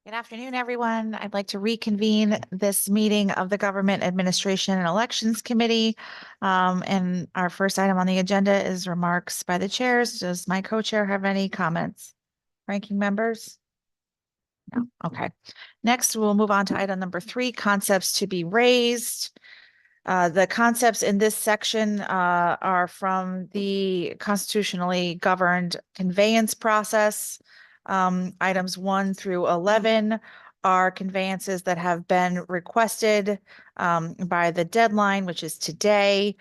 Good afternoon, everyone. I'd like to reconvene this meeting of the Government Administration and Elections Committee. And our first item on the agenda is remarks by the chairs. Does my co-chair have any comments? Ranking members? No. Okay. Next, we'll move on to item number 3, concepts to be raised. The concepts in this section are from the constitutionally governed conveyance process. Items 1 through 11 are conveyances that have been requested by the deadline, which is today,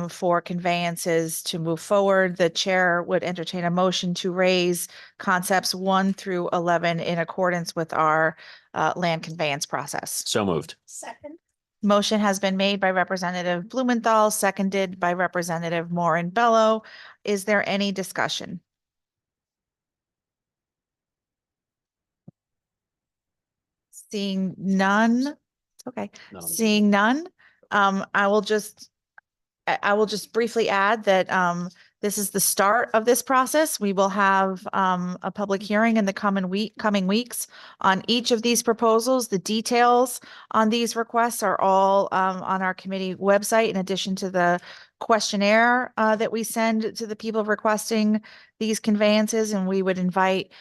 for conveyances to move forward. The chair would entertain a motion to raise concepts 1 through 11 in accordance with our land conveyance process. So moved. Second. Motion has been made by Representative Blumenthal, seconded by Representative Morin-Bello. Is there any discussion? Seeing none. Okay. Seeing none. I will just briefly add that this is the start of this process. We will have a public hearing in the coming weeks on each of these proposals. The details on these requests are all on our committee website, in addition to the questionnaire that we send to the people requesting these conveyances. And we would invite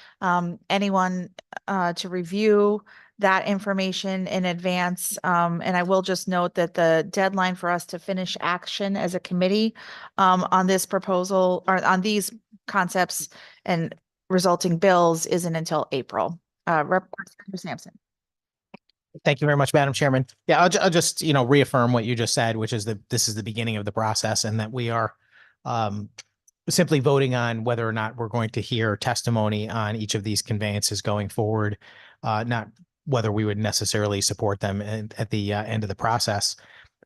anyone to review that information in advance. And I will just note that the deadline for us to finish action as a committee on this proposal or on these concepts and resulting bills isn't until April. Representative Sampson. Thank you very much, Madam Chairman. Yeah, I'll just, reaffirm what you just said, which is that this is the beginning of the process and that we are simply voting on whether or not we're going to hear testimony on each of these conveyances going forward, not whether we would necessarily support them at the end of the process.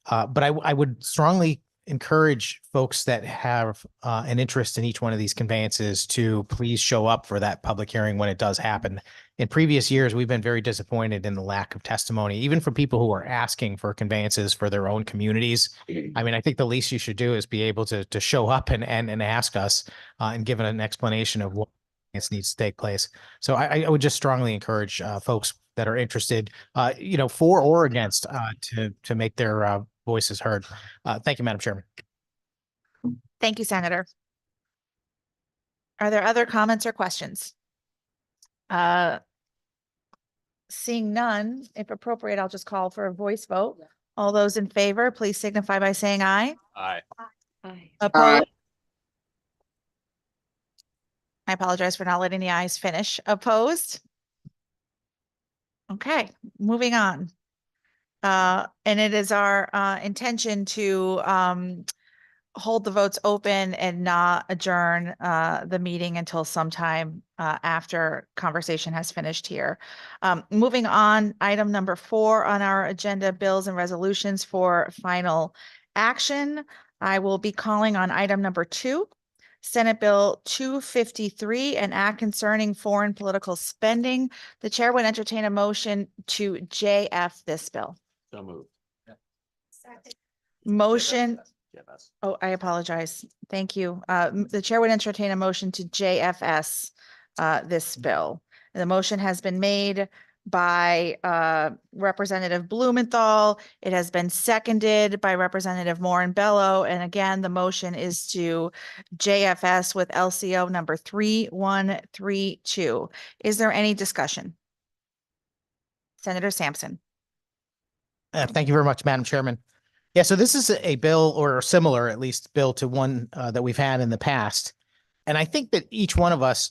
But I would strongly encourage folks that have an interest in each one of these conveyances to please show up for that public hearing when it does happen. In previous years, we've been very disappointed in the lack of testimony, even from people who are asking for conveyances for their own communities. I mean, I think the least you should do is be able to show up and ask us and give an explanation of what needs to take place. So I would just strongly encourage folks that are interested, for or against, to make their voices heard. Thank you, Madam Chairman. Thank you, Senator. Are there other comments or questions? Seeing none, if appropriate, I'll just call for a voice vote. All those in favor, please signify by saying aye. Aye. Aye. Opposed? I apologize for not letting the ayes finish. Opposed? Okay, moving on. And it is our intention to hold the votes open and not adjourn the meeting until sometime after conversation has finished here. Moving on, item number 4 on our agenda, bills and resolutions for final action. I will be calling on item number 2. Senate Bill 253, an act concerning foreign political spending. The chair would entertain a motion to JF this bill. So moved. Second. Motion. JFS. Oh, I apologize. Thank you. The chair would entertain a motion to JFS this bill. And the motion has been made by Representative Blumenthal. It has been seconded by Representative Morin-Bello. And again, the motion is to JFS with LCO number 3132. Is there any discussion? Senator Sampson. Thank you very much, Madam Chairman. Yeah, so this is a bill, or similar, at least, bill to one that we've had in the past. And I think that each one of us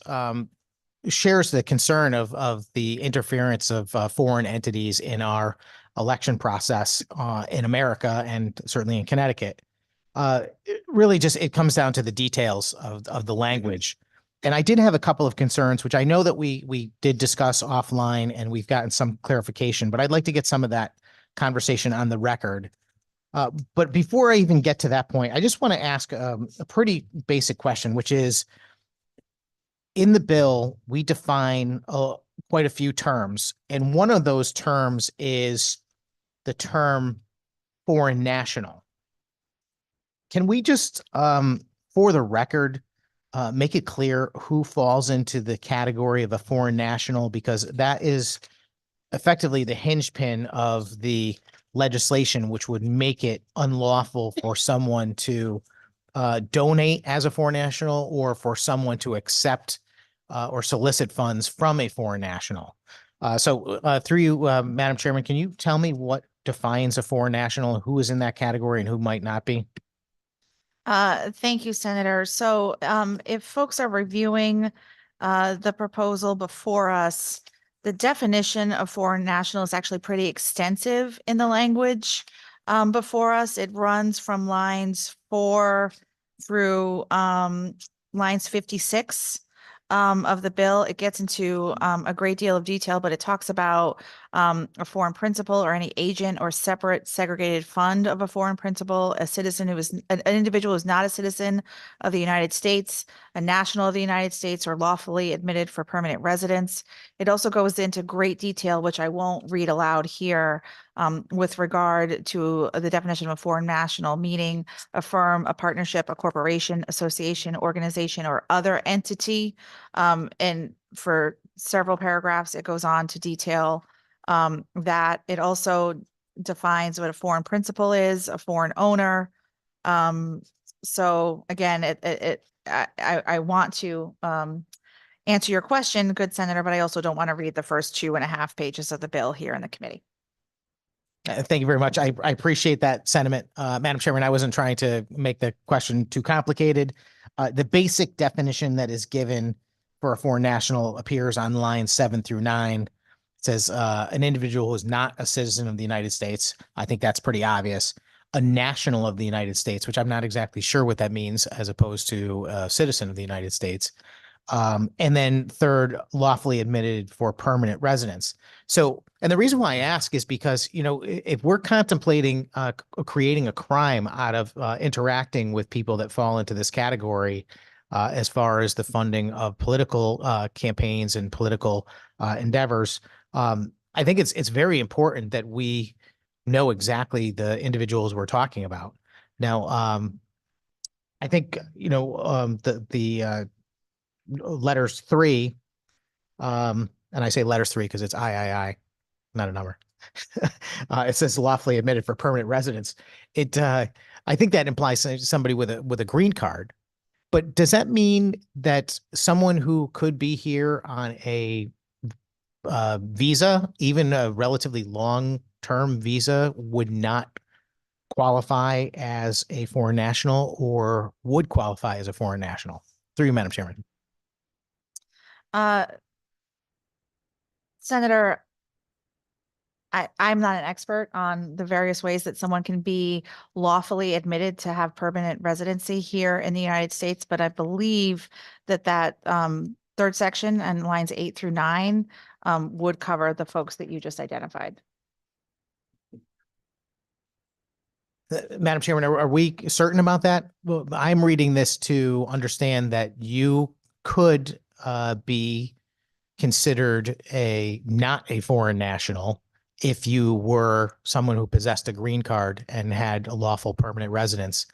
shares the concern of the interference of foreign entities in our election process in America and certainly in Connecticut. It comes down to the details of the language. And I did have a couple of concerns, which I know that we did discuss offline and we've gotten some clarification, but I'd like to get some of that conversation on the record. But before I even get to that point, I just want to ask a pretty basic question, which is, in the bill, we define quite a few terms, and one of those terms is the term foreign national. Can we just, for the record, make it clear who falls into the category of a foreign national? Because that is effectively the hinge pin of the legislation, which would make it unlawful for someone to donate as a foreign national or for someone to accept or solicit funds from a foreign national. So through you, Madam Chairman, can you tell me what defines a foreign national, who is in that category and who might not be? Thank you, Senator. So if folks are reviewing the proposal before us, the definition of foreign national is actually pretty extensive in the language before us. It runs from lines 4 through lines 56 of the bill. It gets into a great deal of detail, but it talks about a foreign principal or any agent or separate segregated fund of a foreign principal, a citizen who is an individual who is not a citizen of the United States, a national of the United States, or lawfully admitted for permanent residence. It also goes into great detail, which I won't read aloud here, with regard to the definition of a foreign national, meaning a firm, a partnership, a corporation, association, organization, or other entity. And for several paragraphs, it goes on to detail that. It also defines what a foreign principal is, a foreign owner. So again, I want to answer your question, good Senator, but I also don't want to read the first 2.5 pages of the bill here in the committee. Thank you very much. I appreciate that sentiment. Madam Chairman, I wasn't trying to make the question too complicated. The basic definition that is given for a foreign national appears on lines 7 through 9. It says an individual who is not a citizen of the United States. I think that's pretty obvious. A national of the United States, which I'm not exactly sure what that means, as opposed to a citizen of the United States. And then third, lawfully admitted for permanent residence. So, and the reason why I ask is because, you know, if we're contemplating creating a crime out of interacting with people that fall into this category, as far as the funding of political campaigns and political endeavors, I think it's very important that we know exactly the individuals we're talking about. Now, I think, you know, the letters 3, and I say letters 3 because it's III, not a number. It says lawfully admitted for permanent residence. I think that implies somebody with a green card. But does that mean that someone who could be here on a visa, even a relatively long-term visa, would not qualify as a foreign national or would qualify as a foreign national? Through you, Madam Chairman. Senator, I'm not an expert on the various ways that someone can be lawfully admitted to have permanent residency here in the United States, but I believe that third section and lines 8 through 9 would cover the folks that you just identified. Madam Chairman, are we certain about that? Well, I'm reading this to understand that you could be considered not a foreign national if you were someone who possessed a green card and had a lawful permanent residence,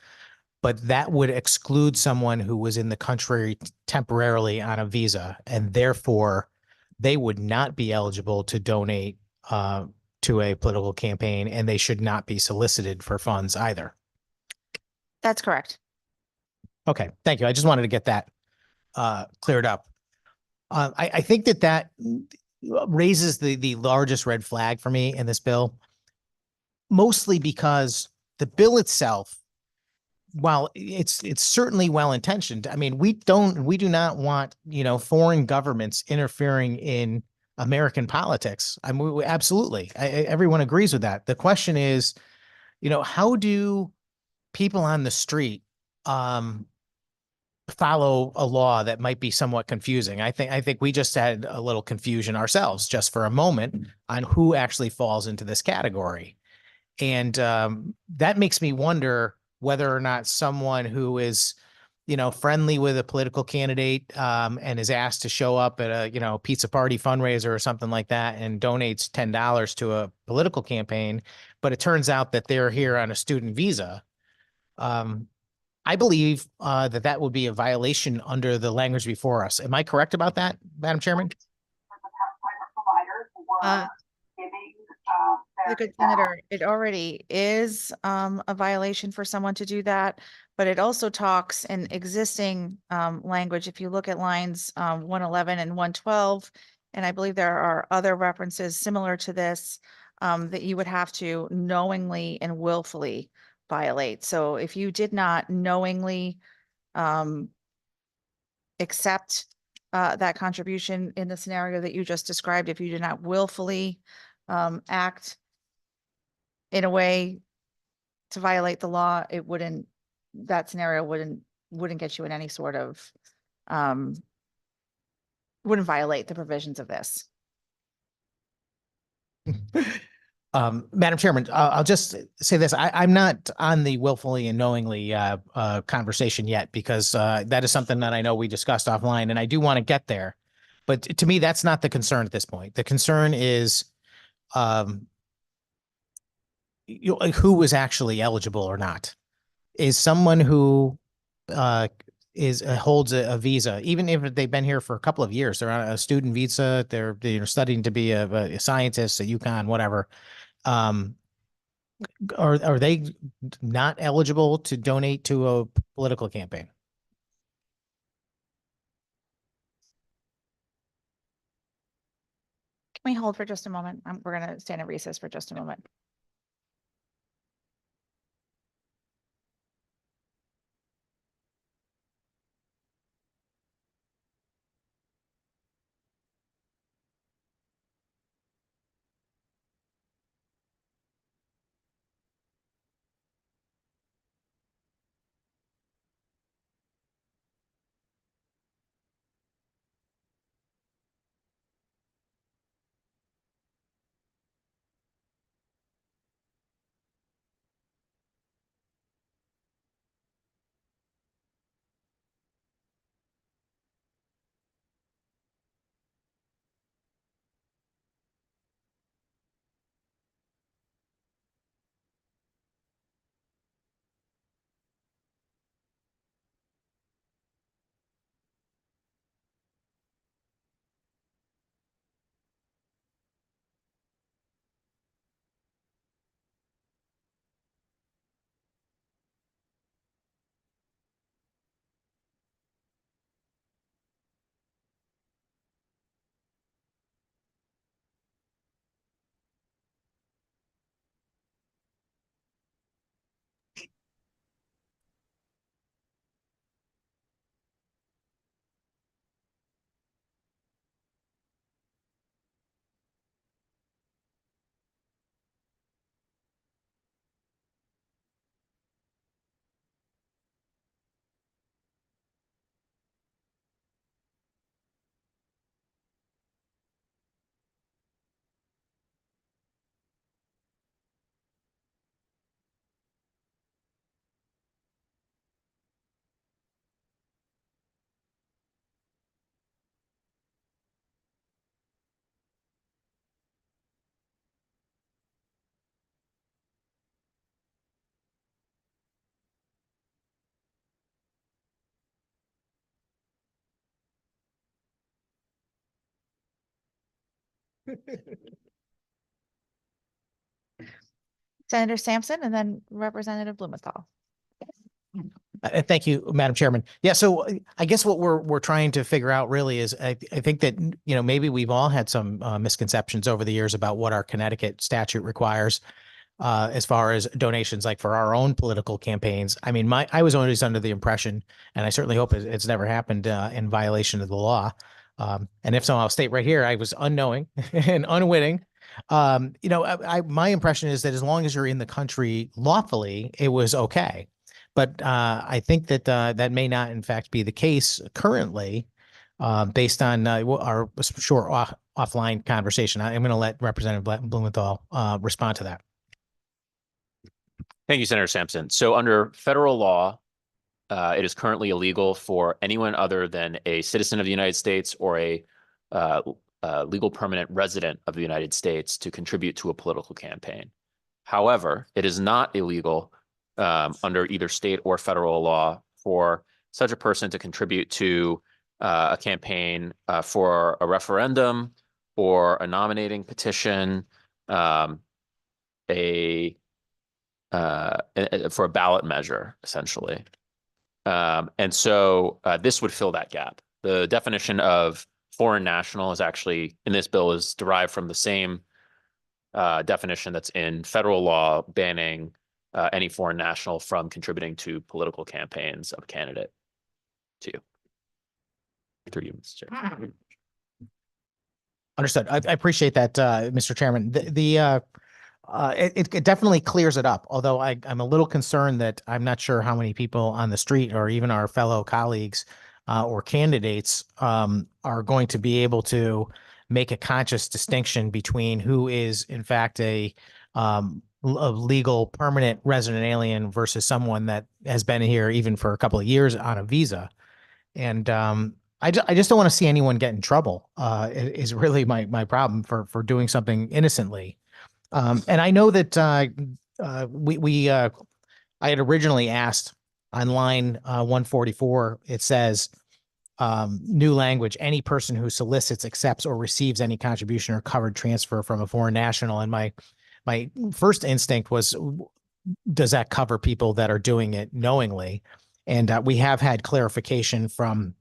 but that would exclude someone who was in the country temporarily on a visa, and therefore they would not be eligible to donate to a political campaign, and they should not be solicited for funds either. That's correct. Okay, thank you. I just wanted to get that cleared up. I think that raises the largest red flag for me in this bill, mostly because the bill itself, while it's certainly well-intentioned, I mean, we do not want, you know, foreign governments interfering in American politics. I mean, absolutely. Everyone agrees with that. The question is, you know, how do people on the street follow a law that might be somewhat confusing? I think we just had a little confusion ourselves just for a moment on who actually falls into this category. And that makes me wonder whether or not someone who is, you know, friendly with a political candidate and is asked to show up at a, you know, pizza party fundraiser or something like that and donates $10 to a political campaign, but it turns out that they're here on a student visa. I believe that would be a violation under the language before us. Am I correct about that, Madam Chairman? The good senator, it already is a violation for someone to do that, but it also talks in existing language. If you look at lines 111 and 112, and I believe there are other references similar to this that you would have to knowingly and willfully violate. So if you did not knowingly accept that contribution in the scenario that you just described, if you did not willfully act in a way to violate the law, it wouldn't, that scenario wouldn't get you in any sort of, um, wouldn't violate the provisions of this. Madam Chairman, I'll just say this. I'm not on the willfully and knowingly conversation yet because that is something that I know we discussed offline, and I do want to get there. But to me, that's not the concern at this point. The concern is who was actually eligible or not. Is someone who holds a visa, even if they've been here for a couple of years, they're on a student visa, they're studying to be a scientist at UConn, whatever. Are they not eligible to donate to a political campaign? Can we hold for just a moment? We're going to stand in recess for just a moment. Senator Sampson and then Representative Blumenthal. Thank you, Madam Chairman. Yeah, so I guess what we're trying to figure out really is I think that, maybe we've all had some misconceptions over the years about what our Connecticut statute requires as far as donations, like for our own political campaigns. I mean, I was always under the impression, and I certainly hope it's never happened in violation of the law. And if so, I'll state right here, I was unknowing and unwitting. My impression is that as long as you're in the country lawfully, it was okay. But I think that that may not, in fact, be the case currently, based on our short offline conversation. I'm going to let Representative Blumenthal respond to that. Thank you, Senator Sampson. So under federal law, it is currently illegal for anyone other than a citizen of the United States or a legal permanent resident of the United States to contribute to a political campaign. However, it is not illegal under either state or federal law for such a person to contribute to a campaign for a referendum or a nominating petition for a ballot measure, essentially. And so this would fill that gap. The definition of foreign national is actually in this bill is derived from the same definition that's in federal law banning any foreign national from contributing to political campaigns of a candidate. To you. Through you, Mr. Chair. Understood. I appreciate that, Mr. Chairman. It definitely clears it up, although I'm a little concerned that I'm not sure how many people on the street or even our fellow colleagues or candidates are going to be able to make a conscious distinction between who is in fact a legal permanent resident alien versus someone that has been here even for a couple of years on a visa. And I just don't want to see anyone get in trouble is really my problem for doing something innocently. And I know that I had originally asked on line 144, it says new language, any person who solicits, accepts, or receives any contribution or covered transfer from a foreign national. And my first instinct was, does that cover people that are doing it knowingly? And we have had clarification from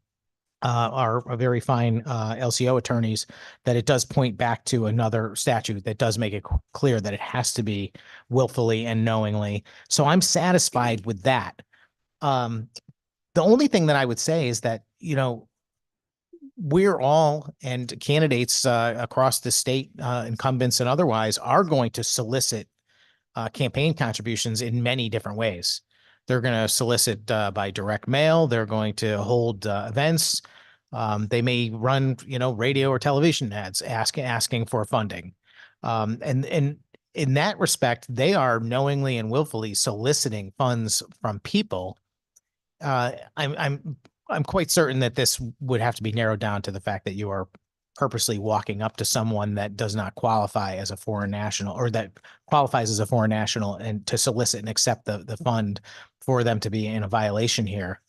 our very fine LCO attorneys that it does point back to another statute that does make it clear that it has to be willfully and knowingly. So I'm satisfied with that. The only thing that I would say is that, you know, we're all and candidates across the state, incumbents and otherwise, are going to solicit campaign contributions in many different ways. They're going to solicit by direct mail. They're going to hold events. They may run, you know, radio or television ads asking for funding. And in that respect, they are knowingly and willfully soliciting funds from people. I'm quite certain that this would have to be narrowed down to the fact that you are purposely walking up to someone that does not qualify as a foreign national, or that qualifies as a foreign national, and to solicit and accept the fund for them to be in a violation here.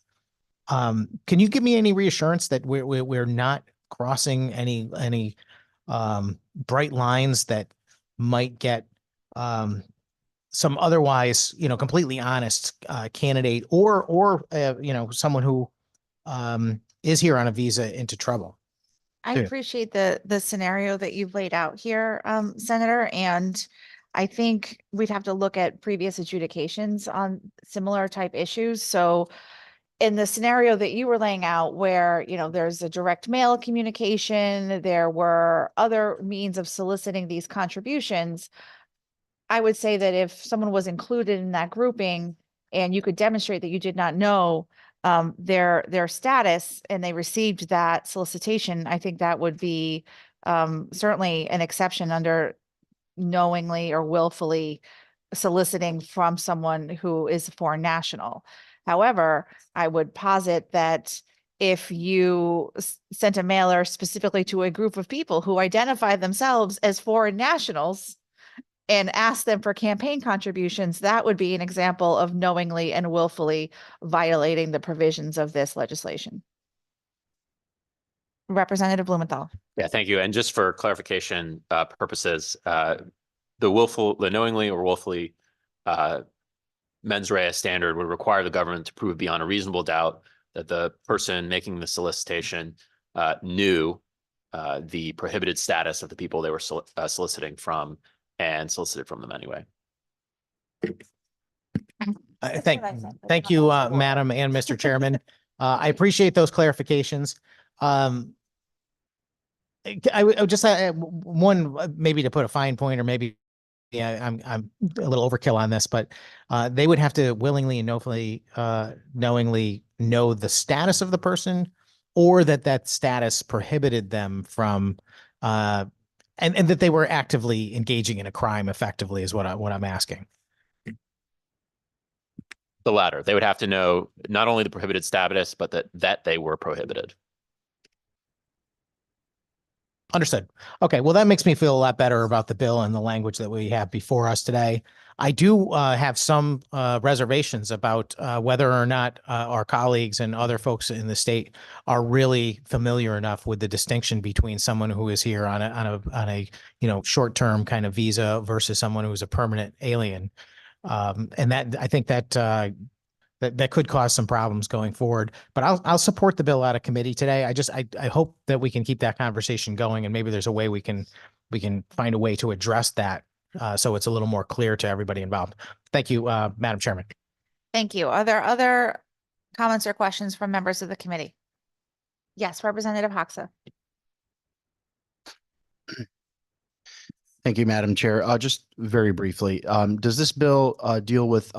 Can you give me any reassurance that we're not crossing any bright lines that might get some otherwise, you know, completely honest candidate or you know, someone who is here on a visa into trouble? I Yeah. appreciate the scenario that you've laid out here, Senator, and I think we'd have to look at previous adjudications on similar type issues. So in the scenario that you were laying out where, you know, there's a direct mail communication, there were other means of soliciting these contributions, I would say that if someone was included in that grouping and you could demonstrate that you did not know their status and they received that solicitation, I think that would be certainly an exception under knowingly or willfully soliciting from someone who is a foreign national. However, I would posit that if you sent a mailer specifically to a group of people who identify themselves as foreign nationals and ask them for campaign contributions, that would be an example of knowingly and willfully violating the provisions of this legislation. Representative Blumenthal. Yeah, thank you. And just for clarification purposes, the knowingly or willfully mens rea standard would require the government to prove beyond a reasonable doubt that the person making the solicitation knew the prohibited status of the people they were soliciting from and solicited from them anyway. Thank you, Madam and Mr. Chairman. I appreciate those clarifications. I would just one, maybe to put a fine point, or maybe I'm a little overkill on this, but they would have to willingly and knowingly know the status of the person, or that status prohibited them from and that they were actively engaging in a crime effectively is what I'm asking. The latter. They would have to know not only the prohibited status, but that they were prohibited. Understood. Okay, well, that makes me feel a lot better about the bill and the language that we have before us today. I do have some reservations about whether or not our colleagues and other folks in the state are really familiar enough with the distinction between someone who is here on a short-term kind of visa versus someone who is a permanent alien. And that I think that that could cause some problems going forward. But I'll support the bill out of committee today. I hope that we can keep that conversation going, and maybe there's a way we can find a way to address that so it's a little more clear to everybody involved. Thank you, Madam Chairman. Thank you. Are there other comments or questions from members of the committee? Yes, Representative Hoxa. Thank you, Madam Chair. Just very briefly, does this bill deal with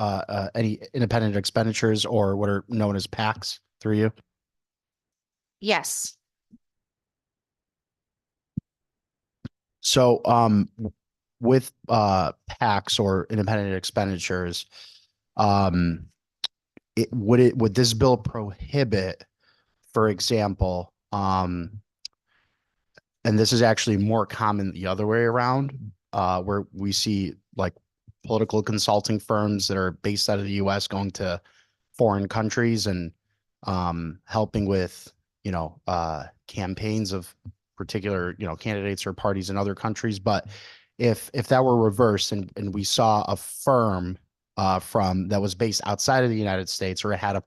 any independent expenditures or what are known as PACs through you? Yes. So with PACs or independent expenditures, would this bill prohibit, for example, and this is actually more common the other way around, where we see like political consulting firms that are based out of the US going to foreign countries and helping with, campaigns of particular, candidates or parties in other countries. But if that were reversed and we saw a firm from that was based outside of the United States, or it had a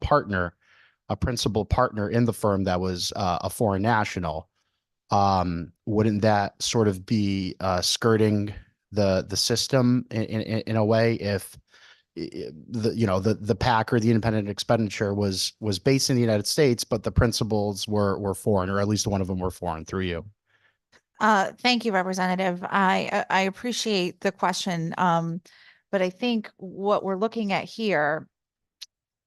principal partner in the firm that was a foreign national, wouldn't that sort of be skirting the system in a way if the PAC or the independent expenditure was based in the United States, but the principals were foreign, or at least one of them were foreign through you? Thank you, Representative. I appreciate the question. But I think what we're looking at here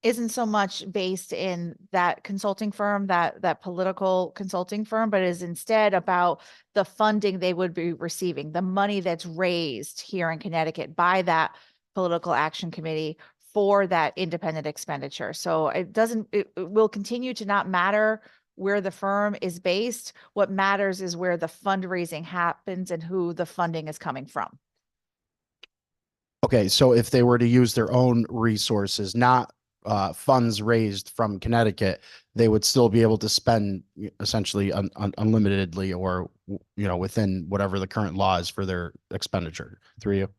isn't so much based in that consulting firm, that political consulting firm, but is instead about the funding they would be receiving, the money that's raised here in Connecticut by that political action committee for that independent expenditure. So it will continue to not matter where the firm is based. What matters is where the fundraising happens and who the funding is coming from. Okay, so if they were to use their own resources, not funds raised from Connecticut, they would still be able to spend essentially unlimitedly, or within whatever the current law is for their expenditure through you.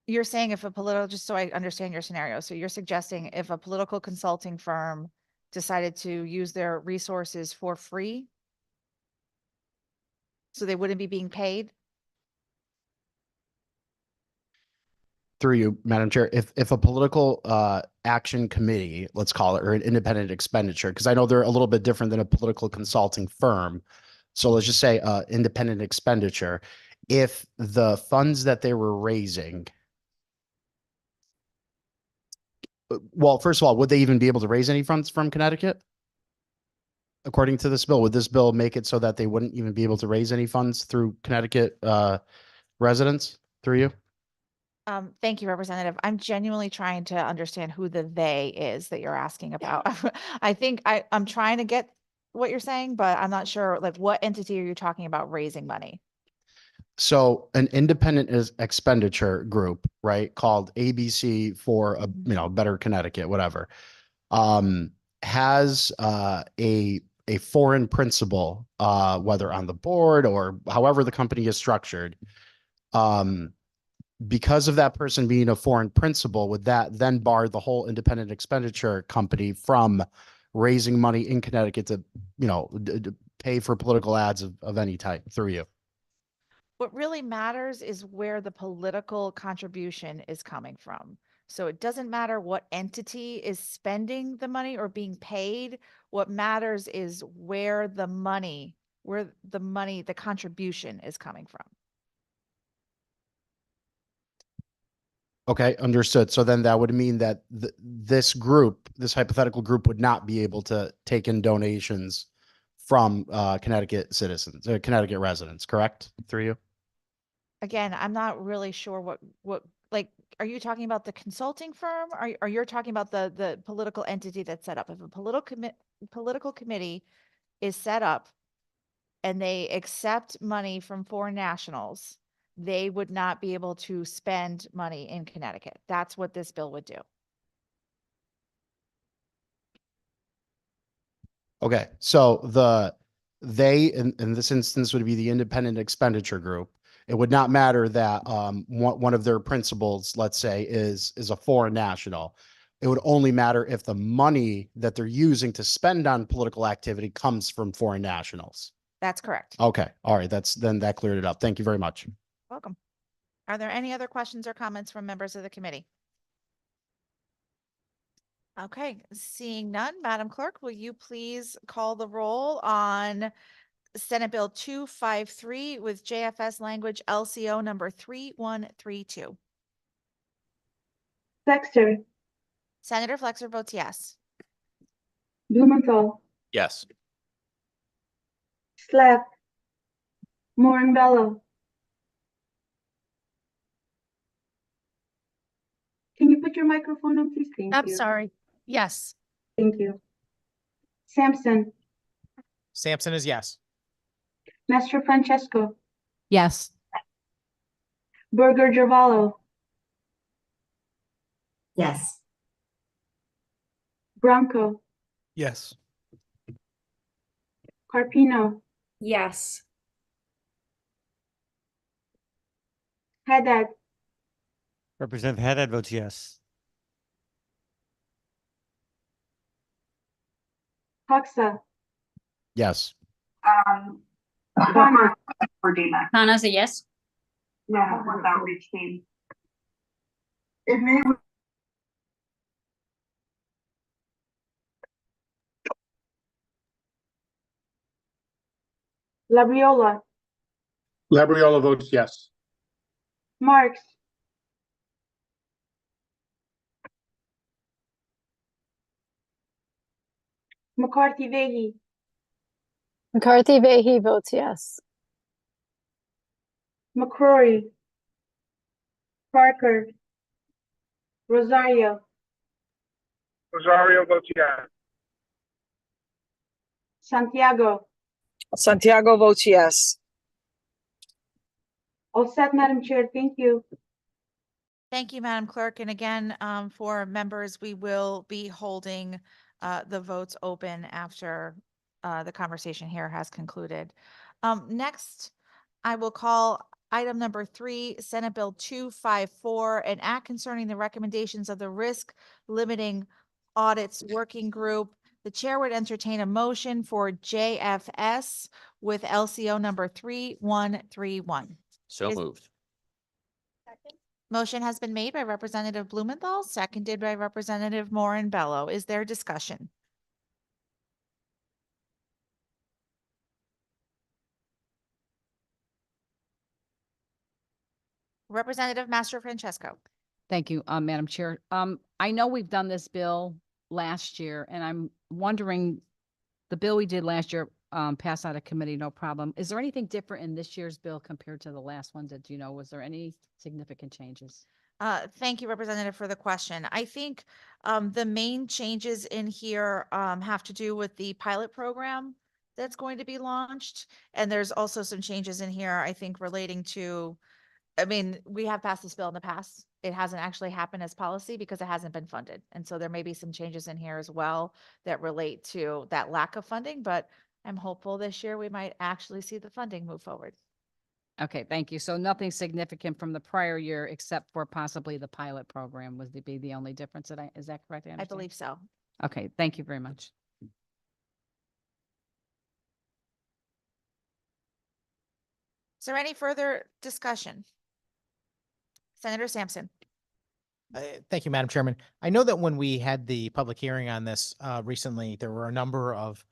You're saying if a political, just so I understand your scenario, so you're suggesting if a political consulting firm decided to use their resources for free, so they wouldn't be being paid? Through you, Madam Chair, if a political action committee, let's call it, or an independent expenditure, because I know they're a little bit different than a political consulting firm. So let's just say independent expenditure. If the funds that they were raising, well, first of all, would they even be able to raise any funds from Connecticut? According to this bill, would this bill make it so that they wouldn't even be able to raise any funds through Connecticut residents through you? Thank you, Representative. I'm genuinely trying to understand who the they is that you're asking about. I think I'm trying to get what you're saying, but I'm not sure, like, what entity are you talking about raising money? So an independent expenditure group, right, called ABC for a Better Connecticut, whatever, has a foreign principal, whether on the board or however the company is structured. Because of that person being a foreign principal, would that then bar the whole independent expenditure company from raising money in Connecticut to pay for political ads of any type through you? What really matters is where the political contribution is coming from. So it doesn't matter what entity is spending the money or being paid. What matters is where the contribution is coming from. Okay, understood. So then that would mean that this hypothetical group would not be able to take in donations from Connecticut citizens, Connecticut residents, correct? Through you? Again, I'm not really sure what like, are you talking about the consulting firm? Or you're talking about the political entity that's set up? If a political committee is set up and they accept money from foreign nationals, they would not be able to spend money in Connecticut. That's what this bill would do. Okay, so they, in this instance, would be the independent expenditure group. It would not matter that one of their principals, let's say, is a foreign national. It would only matter if the money that they're using to spend on political activity comes from foreign nationals. That's correct. Okay, all right, then that cleared it up. Thank you very much. Welcome. Are there any other questions or comments from members of the committee? Okay, seeing none, Madam Clerk, will you please call the roll on Senate Bill 253 with JFS language LCO number 3132? Flexer, Senator Flexer votes yes. Blumenthal, Yes. Slack, Morinbello. Can you put your microphone on, please? Thank I'm you. sorry. Yes. Thank you. Sampson, Sampson is yes. Master Francesco, Yes. Burger Gervalo, Yes. Bronco, Yes. Carpino, Yes. Haddad, Representative Haddad votes yes. Hoxa, Yes. Connor, Hannah's a yes. yeah, without reaching. Labriola, Labriola votes yes. Marks, McCarthy Vehi, McCarthy Vehi votes yes. McCrory, Parker, Rosario, Rosario votes yes. Santiago. Santiago votes yes. All set, Madam Chair. Thank you. Thank you, Madam Clerk. And again, for members, we will be holding the votes open after the conversation here has concluded. Next, I will call item number 3, Senate Bill 254, an act concerning the recommendations of the Risk Limiting Audits Working Group. The chair would entertain a motion for JFS with LCO number 3131. So Is- moved. Motion has been made by Representative Blumenthal, seconded by Representative Morinbello. Is there discussion? Representative Master Francesco. Thank you, Madam Chair. I know we've done this bill last year, and I'm wondering, the bill we did last year passed out of committee, no problem. Is there anything different in this year's bill compared to the last one? Did you know, was there any significant changes? Thank you, Representative, for the question. I think the main changes in here have to do with the pilot program that's going to be launched. And there's also some changes in here, I think, relating to, I mean, we have passed this bill in the past. It hasn't actually happened as policy because it hasn't been funded. And so there may be some changes in here as well that relate to that lack of funding, but I'm hopeful this year we might actually see the funding move forward. Okay, thank you. So nothing significant from the prior year, except for possibly the pilot program would be the only difference that is that correct? I understand? believe so. Okay, thank you very much. Is there any further discussion? Senator Sampson. Thank you, Madam Chairman. I know that when we had the public hearing on this recently, there were a number of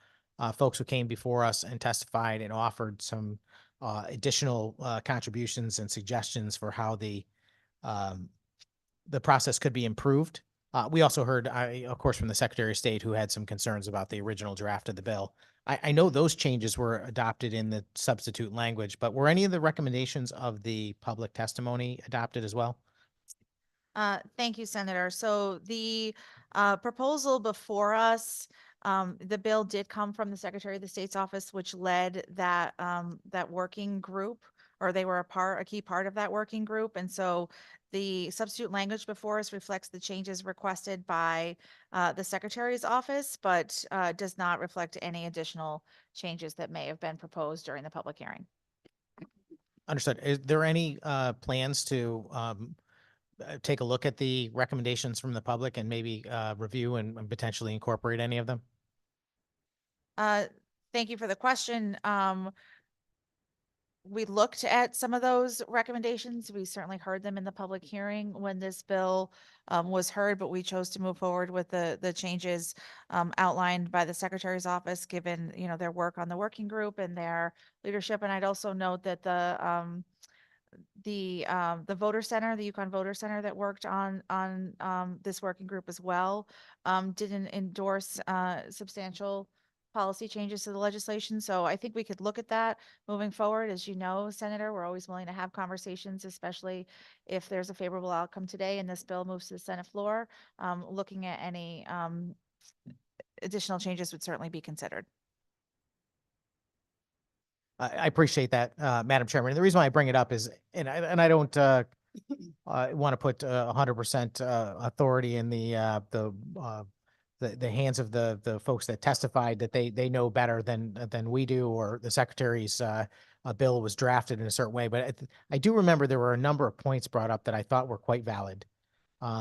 folks who came before us and testified and offered some additional contributions and suggestions for how the process could be improved. We also heard, of course, from the Secretary of State, who had some concerns about the original draft of the bill. I know those changes were adopted in the substitute language, but were any of the recommendations of the public testimony adopted as well? Thank you, Senator. So the proposal before us The bill did come from the Secretary of the State's office, which led that, that working group, or they were a key part of that working group. And so the substitute language before us reflects the changes requested by the Secretary's office, but does not reflect any additional changes that may have been proposed during the public hearing. Understood. Is there any plans to take a look at the recommendations from the public and maybe review and potentially incorporate any of them? Thank you for the question. We looked at some of those recommendations. We certainly heard them in the public hearing when this bill was heard, but we chose to move forward with the changes outlined by the Secretary's office, given, you know, their work on the working group and their leadership. And I'd also note that the voter center, the Yukon Voter Center that worked on this working group as well, didn't endorse substantial policy changes to the legislation. So I think we could look at that moving forward. As you know, Senator, we're always willing to have conversations, especially if there's a favorable outcome today and this bill moves to the Senate floor. Looking at any additional changes would certainly be considered. I appreciate that, Madam Chairman. And the reason why I bring it up is, and I don't want to put 100% authority in the hands of the folks that testified that they know better than we do, or the Secretary's bill was drafted in a certain way. But I do remember there were a number of points brought up that I thought were quite valid,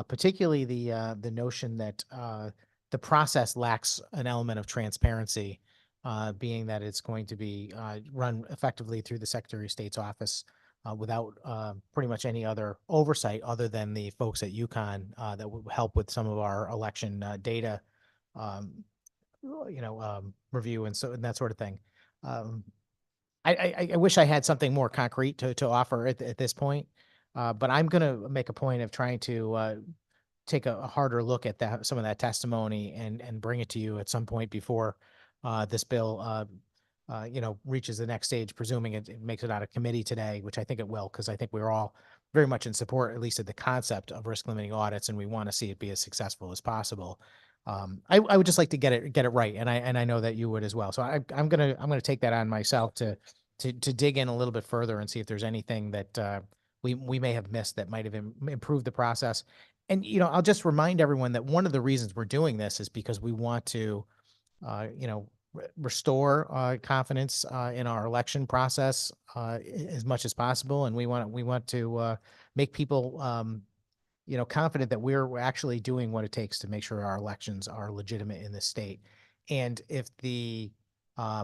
particularly the notion that the process lacks an element of transparency, being that it's going to be run effectively through the Secretary of State's office without pretty much any other oversight other than the folks at Yukon that will help with some of our election data, review and that sort of thing. I wish I had something more concrete to offer at this point, but I'm going to make a point of trying to take a harder look at some of that testimony and bring it to you at some point before this bill reaches the next stage, presuming it makes it out of committee today, which I think it will, because I think we're all very much in support, at least of the concept of risk limiting audits, and we want to see it be as successful as possible. I would just like to get it right, and I know that you would as well. So I'm gonna take that on myself to dig in a little bit further and see if there's anything that we may have missed that might have improved the process. And I'll just remind everyone that one of the reasons we're doing this is because we want to restore confidence in our election process as much as possible, and we want to make people confident that we're actually doing what it takes to make sure our elections are legitimate in this state. And if the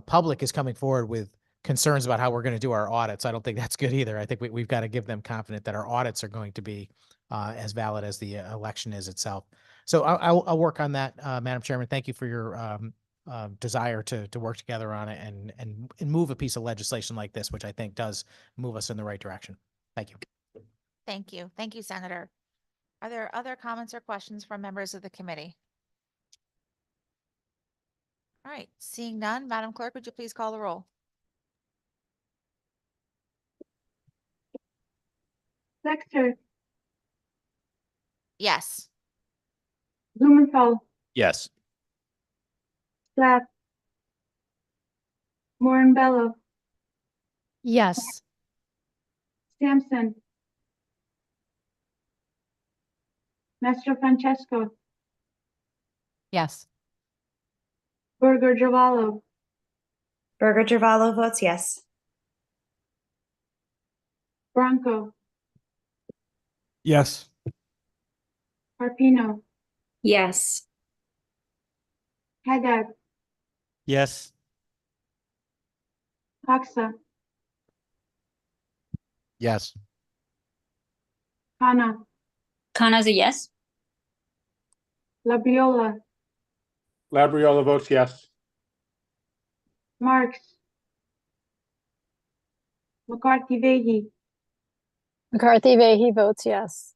public is coming forward with concerns about how we're going to do our audits, I don't think that's good either. I think we've got to give them confidence that our audits are going to be as valid as the election is itself. So I'll work on that, Madam Chairman. Thank you for your desire to work together on it and move a piece of legislation like this, which I think does move us in the right direction. Thank you. Thank you. Thank you, Senator. Are there other comments or questions from members of the committee? All right, seeing none, Madam Clerk, would you please call the roll? Sexter, Yes. Blumenthal, Yes. Plath, Morin-Bello, Yes. Sampson, Mastro Francesco, Yes. Burger Givallo, Burger Givallo votes yes. Bronco, Yes. Harpino, Yes. Haddad, Yes. Hoxa, Yes. Khanna, Khanna's a yes. Labriola, Labriola votes yes. Marks, McCarthy Vehi, McCarthy Vehi votes yes.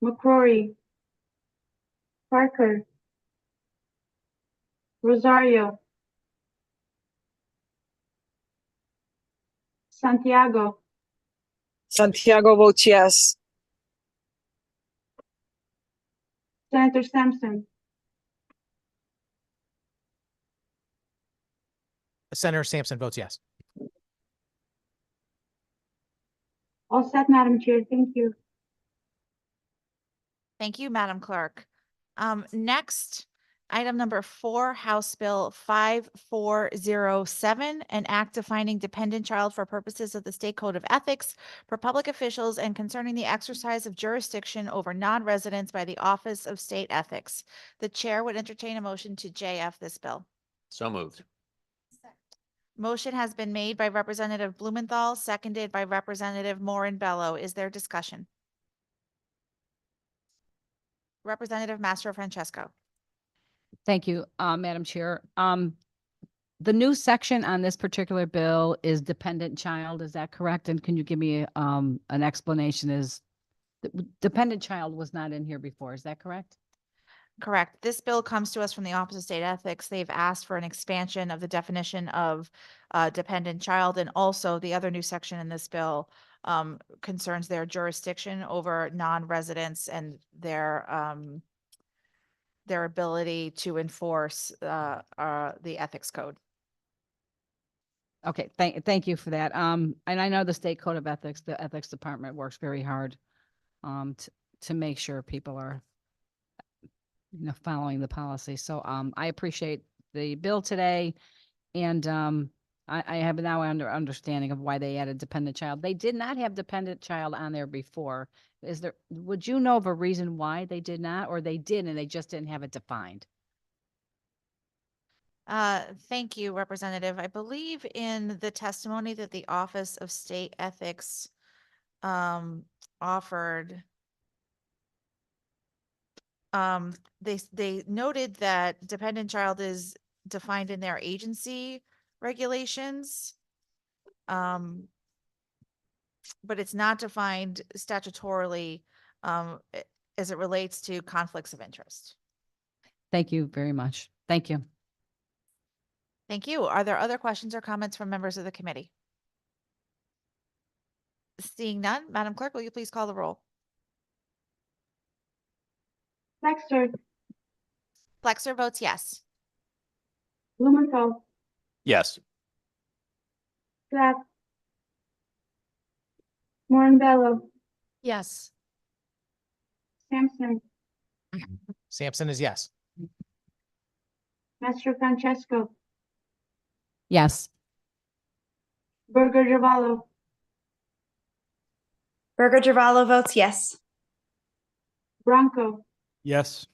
McCrory, Parker, Rosario, Santiago, Santiago votes yes. Senator Sampson, Senator Sampson votes yes. All set, Madam Chair. Thank you. Thank you, Madam Clerk. Next, item number 4, House Bill 5407, an act defining dependent child for purposes of the State Code of Ethics for public officials and concerning the exercise of jurisdiction over non-residents by the Office of State Ethics. The chair would entertain a motion to JF this bill. So moved. Motion has been made by Representative Blumenthal, seconded by Representative Morin-Bello. Is there discussion? Representative Mastro Francesco. Thank you, Madam Chair. The new section on this particular bill is dependent child. Is that correct? And can you give me an explanation? Dependent child was not in here before. Is that correct? Correct. This bill comes to us from the Office of State Ethics. They've asked for an expansion of the definition of dependent child, and also the other new section in this bill concerns their jurisdiction over non-residents and their ability to enforce the ethics code. Okay, thank you for that. And I know the State Code of Ethics, the Ethics Department works very hard to make sure people are following the policy. So I appreciate the bill today. And I have now understanding of why they added dependent child. They did not have dependent child on there before. Would you know of a reason why they did not, or they did and they just didn't have it defined? Thank you, Representative. I believe in the testimony that the Office of State Ethics offered, they noted that dependent child is defined in their agency regulations, but it's not defined statutorily as it relates to conflicts of interest. Thank you very much. Thank you. Thank you. Are there other questions or comments from members of the committee? Seeing none, Madam Clerk, will you please call the roll? Flexer, Flexer votes yes. Blumenthal, Yes. Plath, Morin-Bello, Yes. Sampson, Sampson is yes. Mastro Francesco, Yes. Burger Givallo, Burger Givallo votes yes. Bronco, Yes.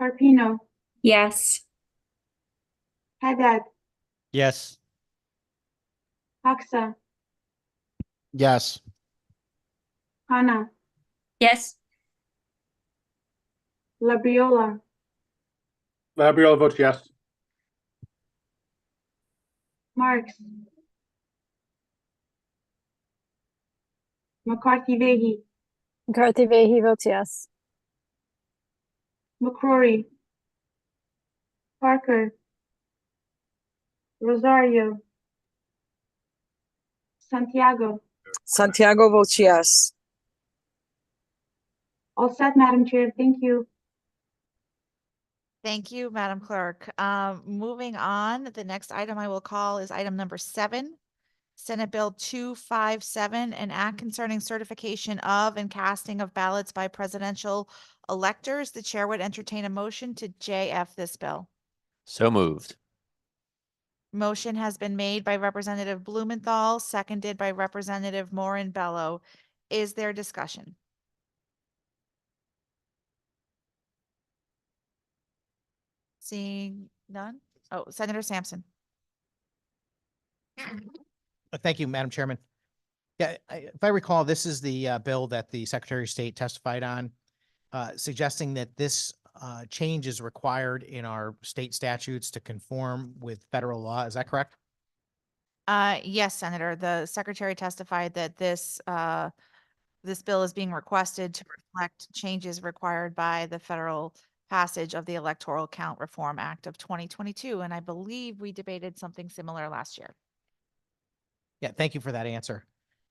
Carpino, Yes. Haddad, Yes. Hoxa, Yes. Hana, Yes. Labriola, Labriola votes yes. Marks, McCarthy Vehi, McCarthy Vehi votes yes. McCrory, Parker, Rosario, Santiago. Santiago votes yes. All set, Madam Chair. Thank you. Thank you, Madam Clerk. Moving on, the next item I will call is item number 7, Senate Bill 257, an act concerning certification of and casting of ballots by presidential electors. The chair would entertain a motion to JF this bill. So moved. Motion has been made by Representative Blumenthal, seconded by Representative Morin-Bello. Is there discussion? Seeing none? Oh, Senator Sampson. Thank you, Madam Chairman. Yeah, if I recall, this is the bill that the Secretary of State testified on, suggesting that this change is required in our state statutes to conform with federal law. Is that correct? Yes, Senator. The Secretary testified that this bill is being requested to reflect changes required by the federal passage of the Electoral Count Reform Act of 2022. And I believe we debated something similar last year. Yeah, thank you for that answer.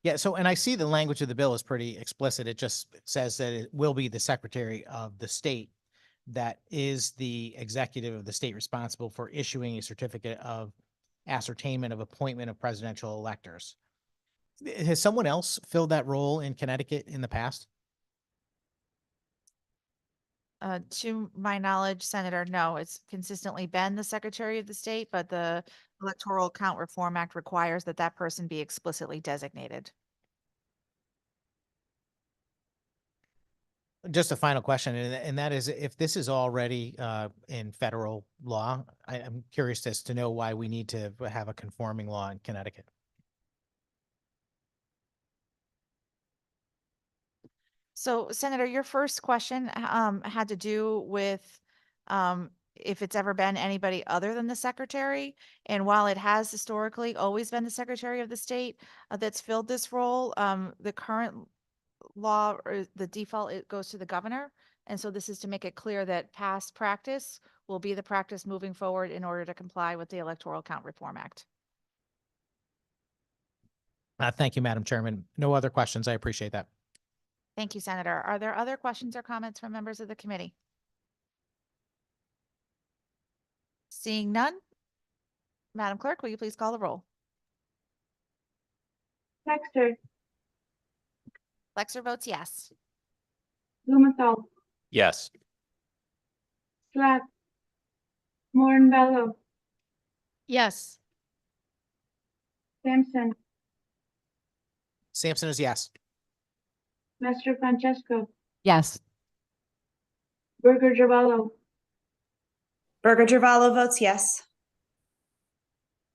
Yeah, so, and I see the language of the bill is pretty explicit. It just says that it will be the Secretary of the state that is the executive of the state responsible for issuing a certificate of ascertainment of appointment of presidential electors. Has someone else filled that role in Connecticut in the past? To my knowledge, Senator, no, it's consistently been the Secretary of the State, but the Electoral Count Reform Act requires that that person be explicitly designated. Just a final question, and that is, if this is already in federal law, I'm curious as to know why we need to have a conforming law in Connecticut. So Senator, your first question had to do with if it's ever been anybody other than the secretary. And while it has historically always been the Secretary of the State that's filled this role, the current law or the default, it goes to the governor. And so this is to make it clear that past practice will be the practice moving forward in order to comply with the Electoral Count Reform Act. Thank you, Madam Chairman. No other questions. I appreciate that. Thank you, Senator. Are there other questions or comments from members of the committee? Seeing none, Madam Clerk, will you please call the roll? Texter, Lexer votes yes. Blumenthal, Yes. Schlatt, Morinbello, Yes. Sampson, Sampson is yes. Master Francesco, Yes. Burger Givallo, Burger Givallo votes yes.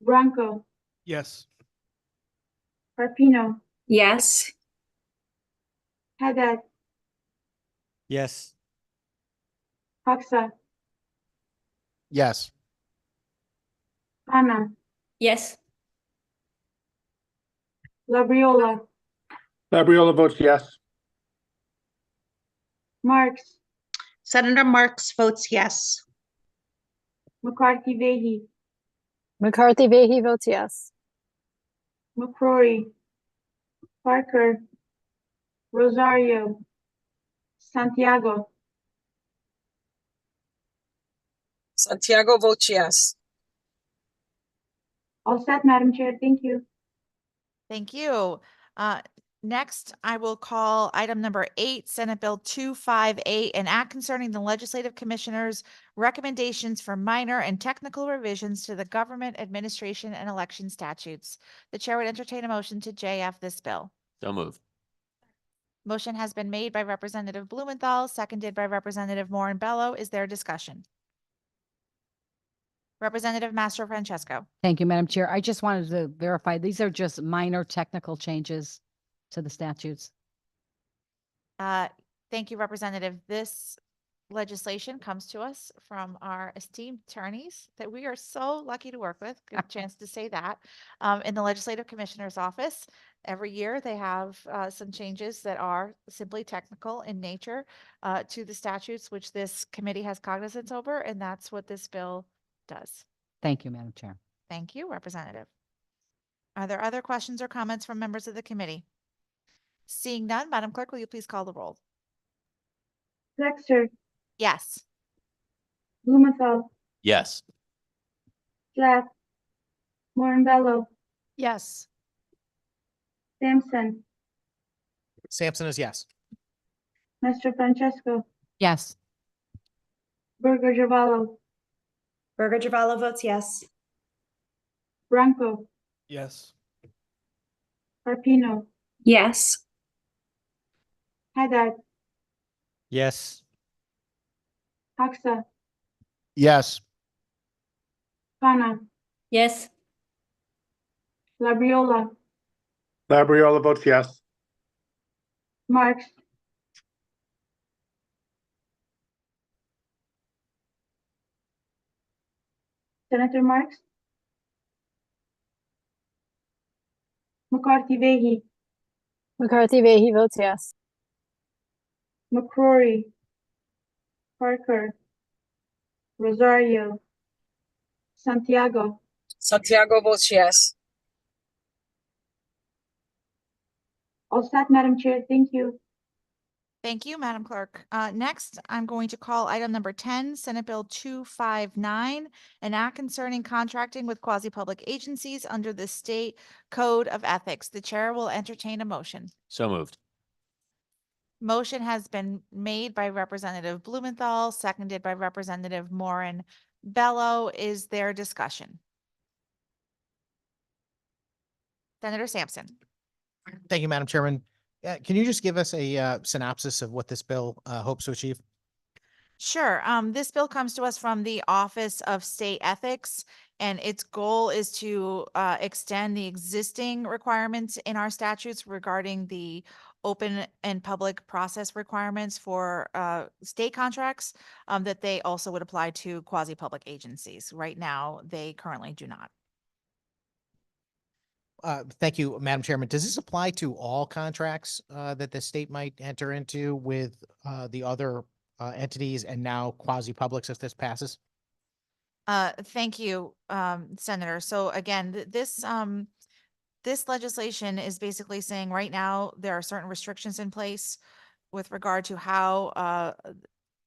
Bronco, Yes. Carpino, Yes. Haddad, Yes. Hoxa, Yes. Hana, Yes. Labriola, Labriola votes yes. Marks, Senator Marks votes yes. McCarthy Vehi, McCarthy Vehi votes yes. McCrory, Parker, Rosario, Santiago, Santiago votes yes. all set, Madam Chair. Thank you. Thank you. Next, I will call item number 8, Senate Bill 258, an act concerning the legislative commissioner's recommendations for minor and technical revisions to the government administration and election statutes. The chair would entertain a motion to JF this bill. So moved. Motion has been made by Representative Blumenthal, seconded by Representative Morinbello. Is there discussion? Representative Master Francesco. Thank you, Madam Chair. I just wanted to verify, these are just minor technical changes to the statutes. Thank you, Representative. This legislation comes to us from our esteemed attorneys that we are so lucky to work with. Good chance to say that. In the Legislative Commissioner's Office, every year they have some changes that are simply technical in nature to the statutes, which this committee has cognizance over, and that's what this bill does. Thank you, Madam Chair. Thank you, Representative. Are there other questions or comments from members of the committee? Seeing none, Madam Clerk, will you please call the roll? Flexer, Yes. Blumenthal, Yes. Schlatt, Morinbello, Yes. Sampson, Sampson is yes. Master Francesco, Yes. Burger Givallo, Burger Givallo votes yes. Bronco, Yes. Carpino, Yes. Haddad, Yes. Hoxa, Yes. Hana, Yes. Labriola, Labriola votes yes. Marks, Senator Marks, McCarthy Vehi, McCarthy Vehi votes yes. McCrory, Parker, Rosario, Santiago, Santiago votes yes. all set, Madam Chair. Thank you. Thank you, Madam Clerk. Next, I'm going to call item number 10, Senate Bill 259, an act concerning contracting with quasi-public agencies under the State Code of Ethics. The chair will entertain a motion. So moved. Motion has been made by Representative Blumenthal, seconded by Representative Morin Bello. Is there discussion? Senator Sampson. Thank you, Madam Chairman. Can you just give us a synopsis of what this bill hopes to achieve? Sure. This bill comes to us from the Office of State Ethics, and its goal is to extend the existing requirements in our statutes regarding the open and public process requirements for state contracts, that they also would apply to quasi-public agencies. Right now, they currently do not. Thank you, Madam Chairman. Does this apply to all contracts that the state might enter into with the other entities and now quasi-publics if this passes? Thank you, Senator. So again, this legislation is basically saying right now there are certain restrictions in place with regard to how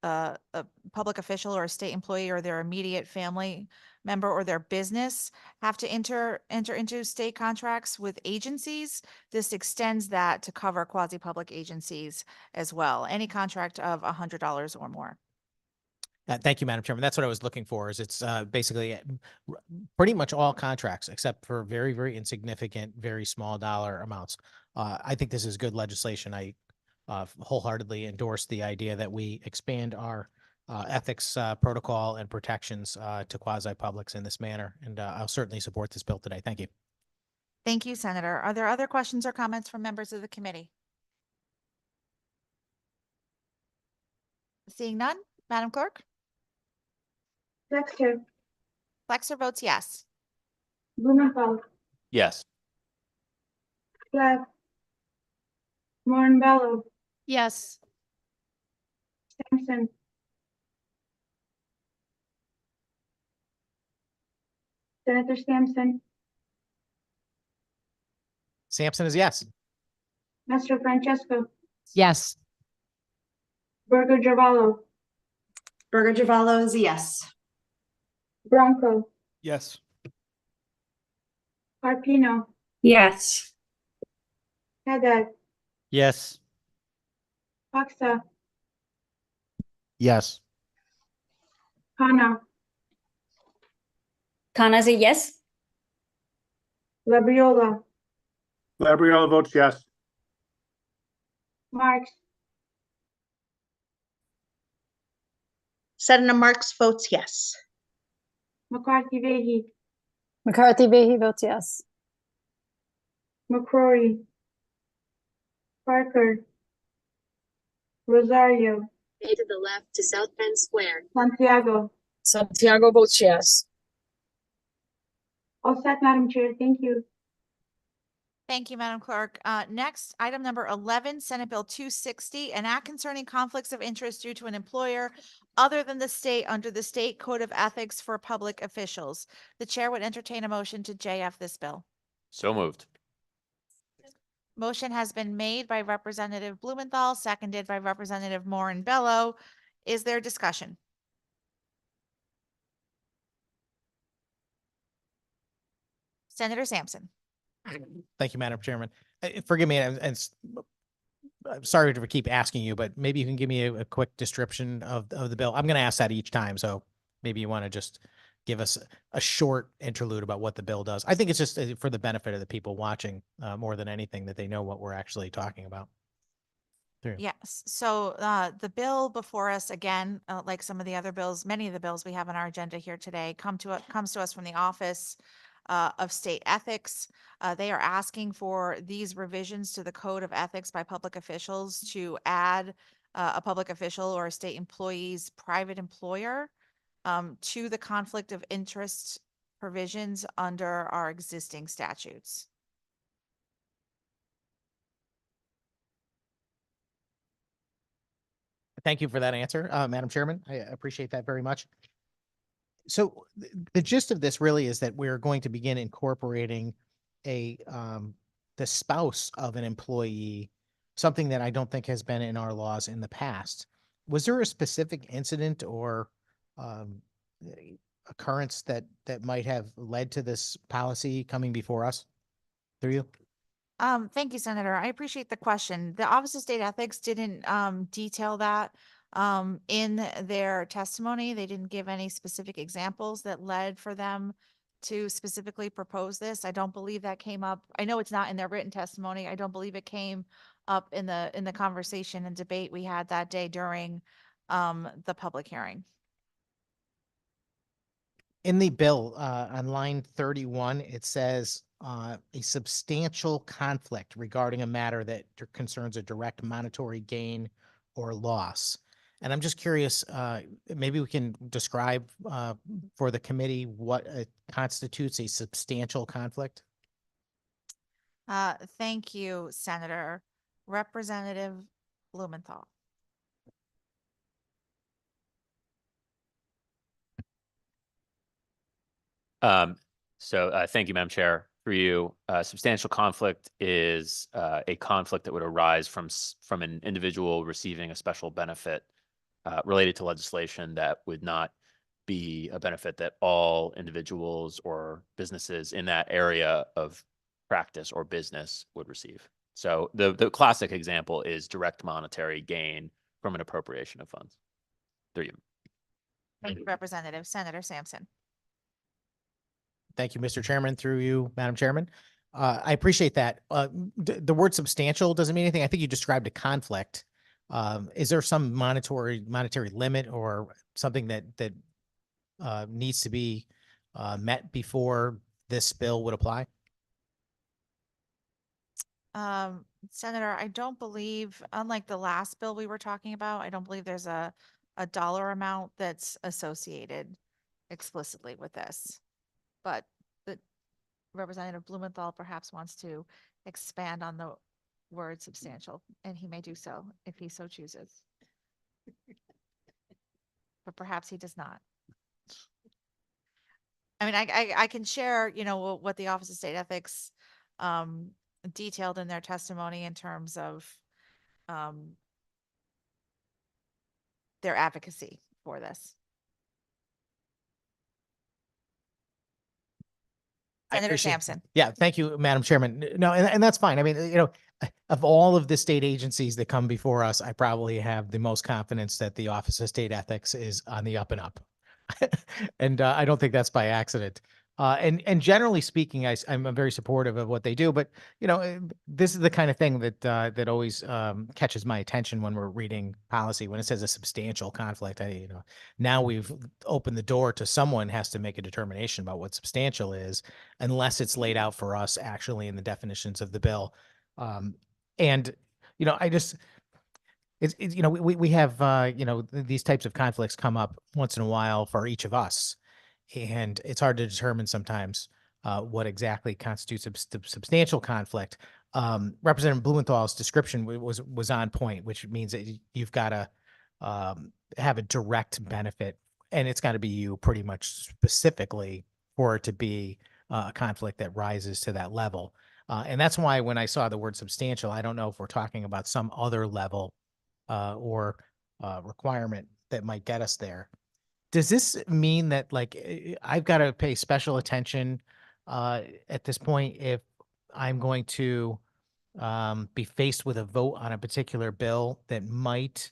a public official or a state employee or their immediate family member or their business have to enter into state contracts with agencies. This extends that to cover quasi-public agencies as well. Any contract of $100 or more. Thank you, Madam Chairman. That's what I was looking for, is it's basically pretty much all contracts except for very, very insignificant, very small dollar amounts. I think this is good legislation. I wholeheartedly endorse the idea that we expand our ethics protocol and protections to quasi-publics in this manner. And I'll certainly support this bill today. Thank you. Thank you, Senator. Are there other questions or comments from members of the committee? Seeing none, Madam Clerk? Flexer, Flexer votes yes. Blumenthal, Yes. Glad, Morin Bello, Yes. Sampson, Senator Sampson, Sampson is yes. Master Francesco, Yes. Burger Giovanni, Burger Givallo is a yes. Bronco, Yes. Carpino, Yes. Haddad, Yes. Hoxa, Yes. Khanna, Khanna's a yes. Labriola, Labriola votes yes. Marks, Senator Marks votes yes. McCarthy Vehi, McCarthy Vehi votes yes. McCrory, Parker, Rosario, To the left to South Penn Square. Santiago. Santiago votes yes. All set, Madam Chair. Thank you. Thank you, Madam Clerk. Next, item number 11, Senate Bill 260, an act concerning conflicts of interest due to an employer other than the state under the State Code of Ethics for public officials. The chair would entertain a motion to JF this bill. So moved. Motion has been made by Representative Blumenthal, seconded by Representative Morin Bello. Is there discussion? Senator Sampson. Thank you, Madam Chairman. Forgive me, I'm sorry to keep asking you, but maybe you can give me a quick description of the bill. I'm going to ask that each time, so maybe you want to just give us a short interlude about what the bill does. I think it's just for the benefit of the people watching more than anything, that they know what we're actually talking about. Yes, so the bill before us, again, like some of the other bills, many of the bills we have on our agenda here today comes to us from the Office of State Ethics. They are asking for these revisions to the Code of Ethics by public officials to add a public official or a state employee's private employer to the conflict of interest provisions under our existing statutes. Thank you for that answer, Madam Chairman. I appreciate that very much. So the gist of this really is that we're going to begin incorporating the spouse of an employee something that I don't think has been in our laws in the past. Was there a specific incident or um, occurrence that might have led to this policy coming before us? Through you? Thank you, Senator. I appreciate the question. The Office of State Ethics didn't detail that in their testimony. They didn't give any specific examples that led for them to specifically propose this. I don't believe that came up. I know it's not in their written testimony. I don't believe it came up in the conversation and debate we had that day during the public hearing. In the bill, on line 31, it says a substantial conflict regarding a matter that concerns a direct monetary gain or loss. And I'm just curious, maybe we can describe for the committee what constitutes a substantial conflict? Thank you, Senator. Representative Blumenthal. Thank you, Madam Chair. For you, substantial conflict is a conflict that would arise from an individual receiving a special benefit related to legislation that would not be a benefit that all individuals or businesses in that area of practice or business would receive. So the classic example is direct monetary gain from an appropriation of funds. Through you. Thank you, Representative. Senator Sampson. Thank you, Mr. Chairman, through you, Madam Chairman. I appreciate that. The word substantial doesn't mean anything. I think you described a conflict. Is there some monetary limit or something that needs to be met before this bill would apply? Senator, I don't believe, unlike the last bill we were talking about, I don't believe there's a dollar amount that's associated explicitly with this. But the Representative Blumenthal perhaps wants to expand on the word substantial, and he may do so if he so chooses. But perhaps he does not. I mean, I can share, what the Office of State Ethics detailed in their testimony in terms of their advocacy for this. Senator Sampson. Yeah, thank you, Madam Chairman. No, and that's fine. I mean, of all of the state agencies that come before us, I probably have the most confidence that the Office of State Ethics is on the up and up. And I don't think that's by accident. And generally speaking, I'm very supportive of what they do, but this is the kind of thing that always catches my attention when we're reading policy. When it says a substantial conflict, now we've opened the door to someone has to make a determination about what substantial is, unless it's laid out for us actually in the definitions of the bill. We have these types of conflicts come up once in a while for each of us. And it's hard to determine sometimes what exactly constitutes a substantial conflict. Representative Blumenthal's description was on point, which means that you've got to have a direct benefit, and it's got to be you pretty much specifically for it to be a conflict that rises to that level. And that's why when I saw the word substantial, I don't know if we're talking about some other level or requirement that might get us there. Does this mean that I've got to pay special attention at this point if I'm going to be faced with a vote on a particular bill that might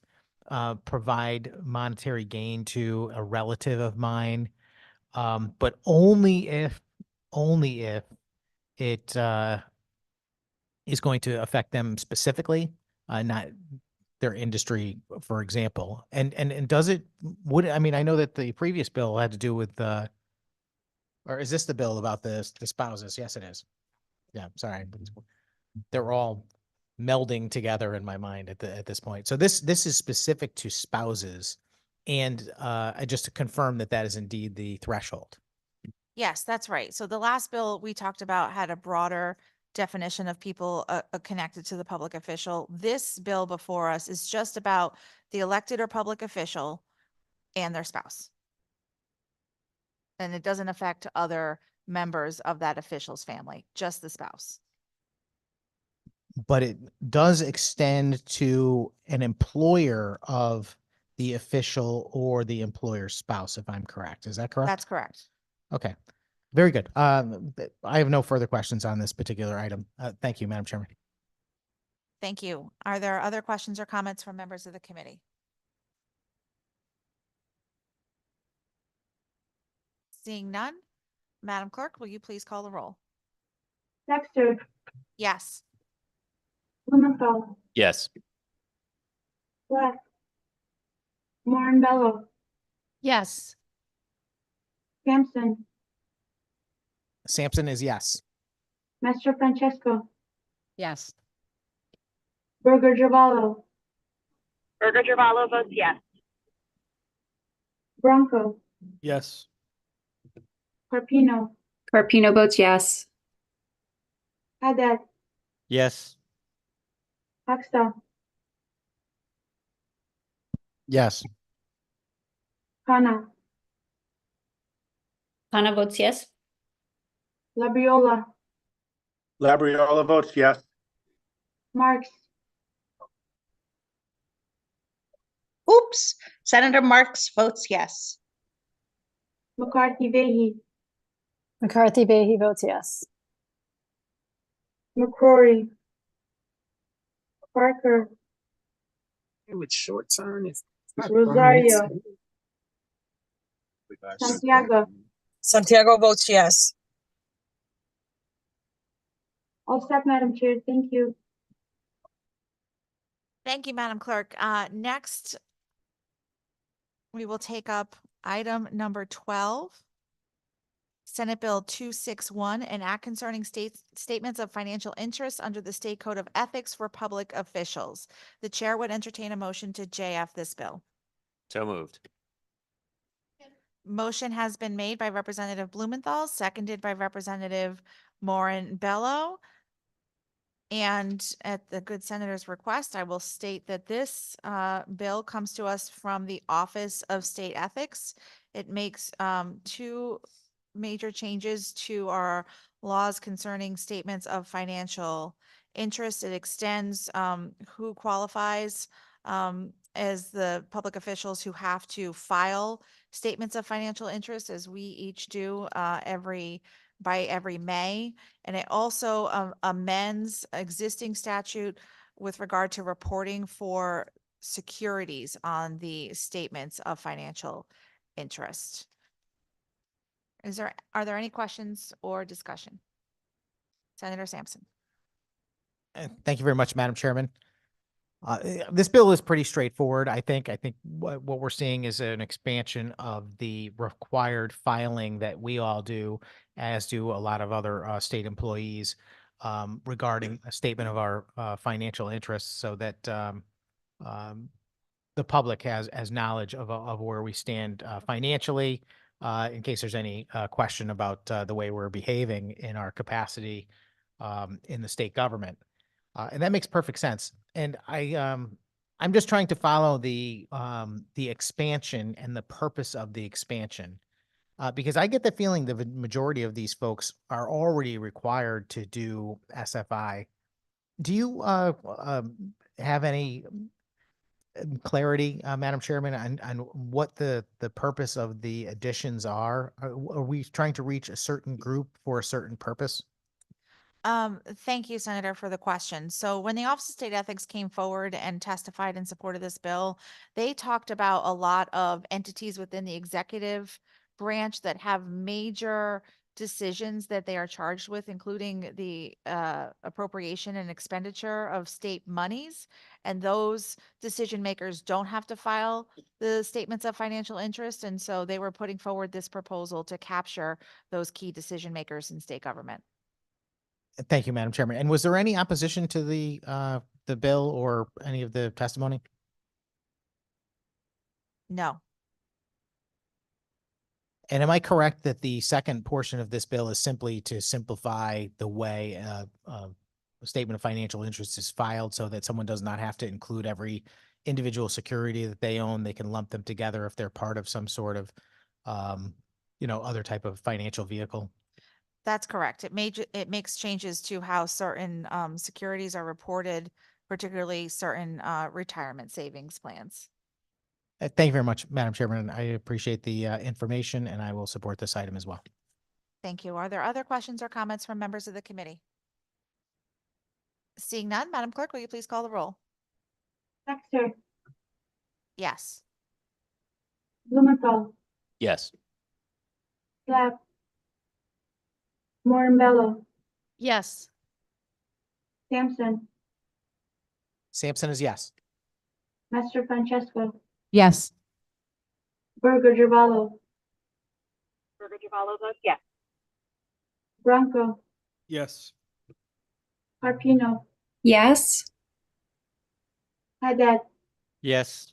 provide monetary gain to a relative of mine, but only if it is going to affect them specifically, not their industry, for example. And does it, I know that the previous bill had to do with or is this the bill about the spouses? Yes, it is. Yeah, sorry. They're all melding together in my mind at this point. So this is specific to spouses. And just to confirm that is indeed the threshold. Yes, that's right. So the last bill we talked about had a broader definition of people connected to the public official. This bill before us is just about the elected or public official and their spouse. And it doesn't affect other members of that official's family, just the spouse. but it does extend to an employer of the official or the employer's spouse, if I'm correct. Is that correct? That's correct. Okay, very good. I have no further questions on this particular item. Thank you, Madam Chairman. Thank you. Are there other questions or comments from members of the committee? Seeing none, Madam Clerk, will you please call the roll? Dexter, Yes. Blumenthal, Yes. West, Bello, Yes. Sampson, Sampson is yes. Master Francesco, Yes. Burger Givallo, Burger Givallo votes yes. Bronco, Yes. Carpino, Carpino votes yes. Haddad, Yes. Hochstadt, Yes. Khanna, Khanna votes yes. Labriola, Labriola votes yes. Marks, Oops, Senator Marks votes yes. McCarthy Vehy, McCarthy Vahey votes yes. McCrory, Parker, With short term, it's Rosario, Santiago, Santiago votes yes. all set, Madam Chair. Thank you. Thank you, Madam Clerk. Next, we will take up item number 12. Senate Bill 261, an act concerning statements of financial interest under the State Code of Ethics for public officials. The chair would entertain a motion to JF this bill. So moved. Motion has been made by Representative Blumenthal, seconded by Representative Morin Bello. And at the good senator's request, I will state that this bill comes to us from the Office of State Ethics. It makes two major changes to our laws concerning statements of financial interest. It extends who qualifies as the public officials who have to file statements of financial interest, as we each do by every May. And it also amends existing statute with regard to reporting for securities on the statements of financial interest. Are there any questions or discussion? Senator Sampson. Thank you very much, Madam Chairman. This bill is pretty straightforward. I think what we're seeing is an expansion of the required filing that we all do, as do a lot of other state employees, regarding a statement of our financial interests, so that the public has knowledge of where we stand financially, in case there's any question about the way we're behaving in our capacity in the state government. And that makes perfect sense. And I'm just trying to follow the expansion and the purpose of the expansion, because I get the feeling the majority of these folks are already required to do SFI. Do you have any clarity, Madam Chairman, on what the purpose of the additions are? Are we trying to reach a certain group for a certain purpose? Thank you, Senator, for the question. So when the Office of State Ethics came forward and testified in support of this bill, they talked about a lot of entities within the executive branch that have major decisions that they are charged with, including the appropriation and expenditure of state monies. And those decision makers don't have to file the statements of financial interest. And so they were putting forward this proposal to capture those key decision makers in state government. Thank you, Madam Chairman. And was there any opposition to the bill or any of the testimony? No. And am I correct that the second portion of this bill is simply to simplify the way a statement of financial interest is filed, so that someone does not have to include every individual security that they own? They can lump them together if they're part of some sort of, other type of financial vehicle? That's correct. It makes changes to how certain securities are reported, particularly certain retirement savings plans. Thank you very much, Madam Chairman. I appreciate the information and I will support this item as well. Thank you. Are there other questions or comments from members of the committee? Seeing none, Madam Clerk, will you please call the roll? Texter, Yes. Blumenthal, Yes. Lab, Morin, Yes. Sampson, Sampson is yes. Master Francesco, Yes. Burger Gervalo, Votes yes. Bronco, Yes. Carpino, Yes. Haddad, Yes.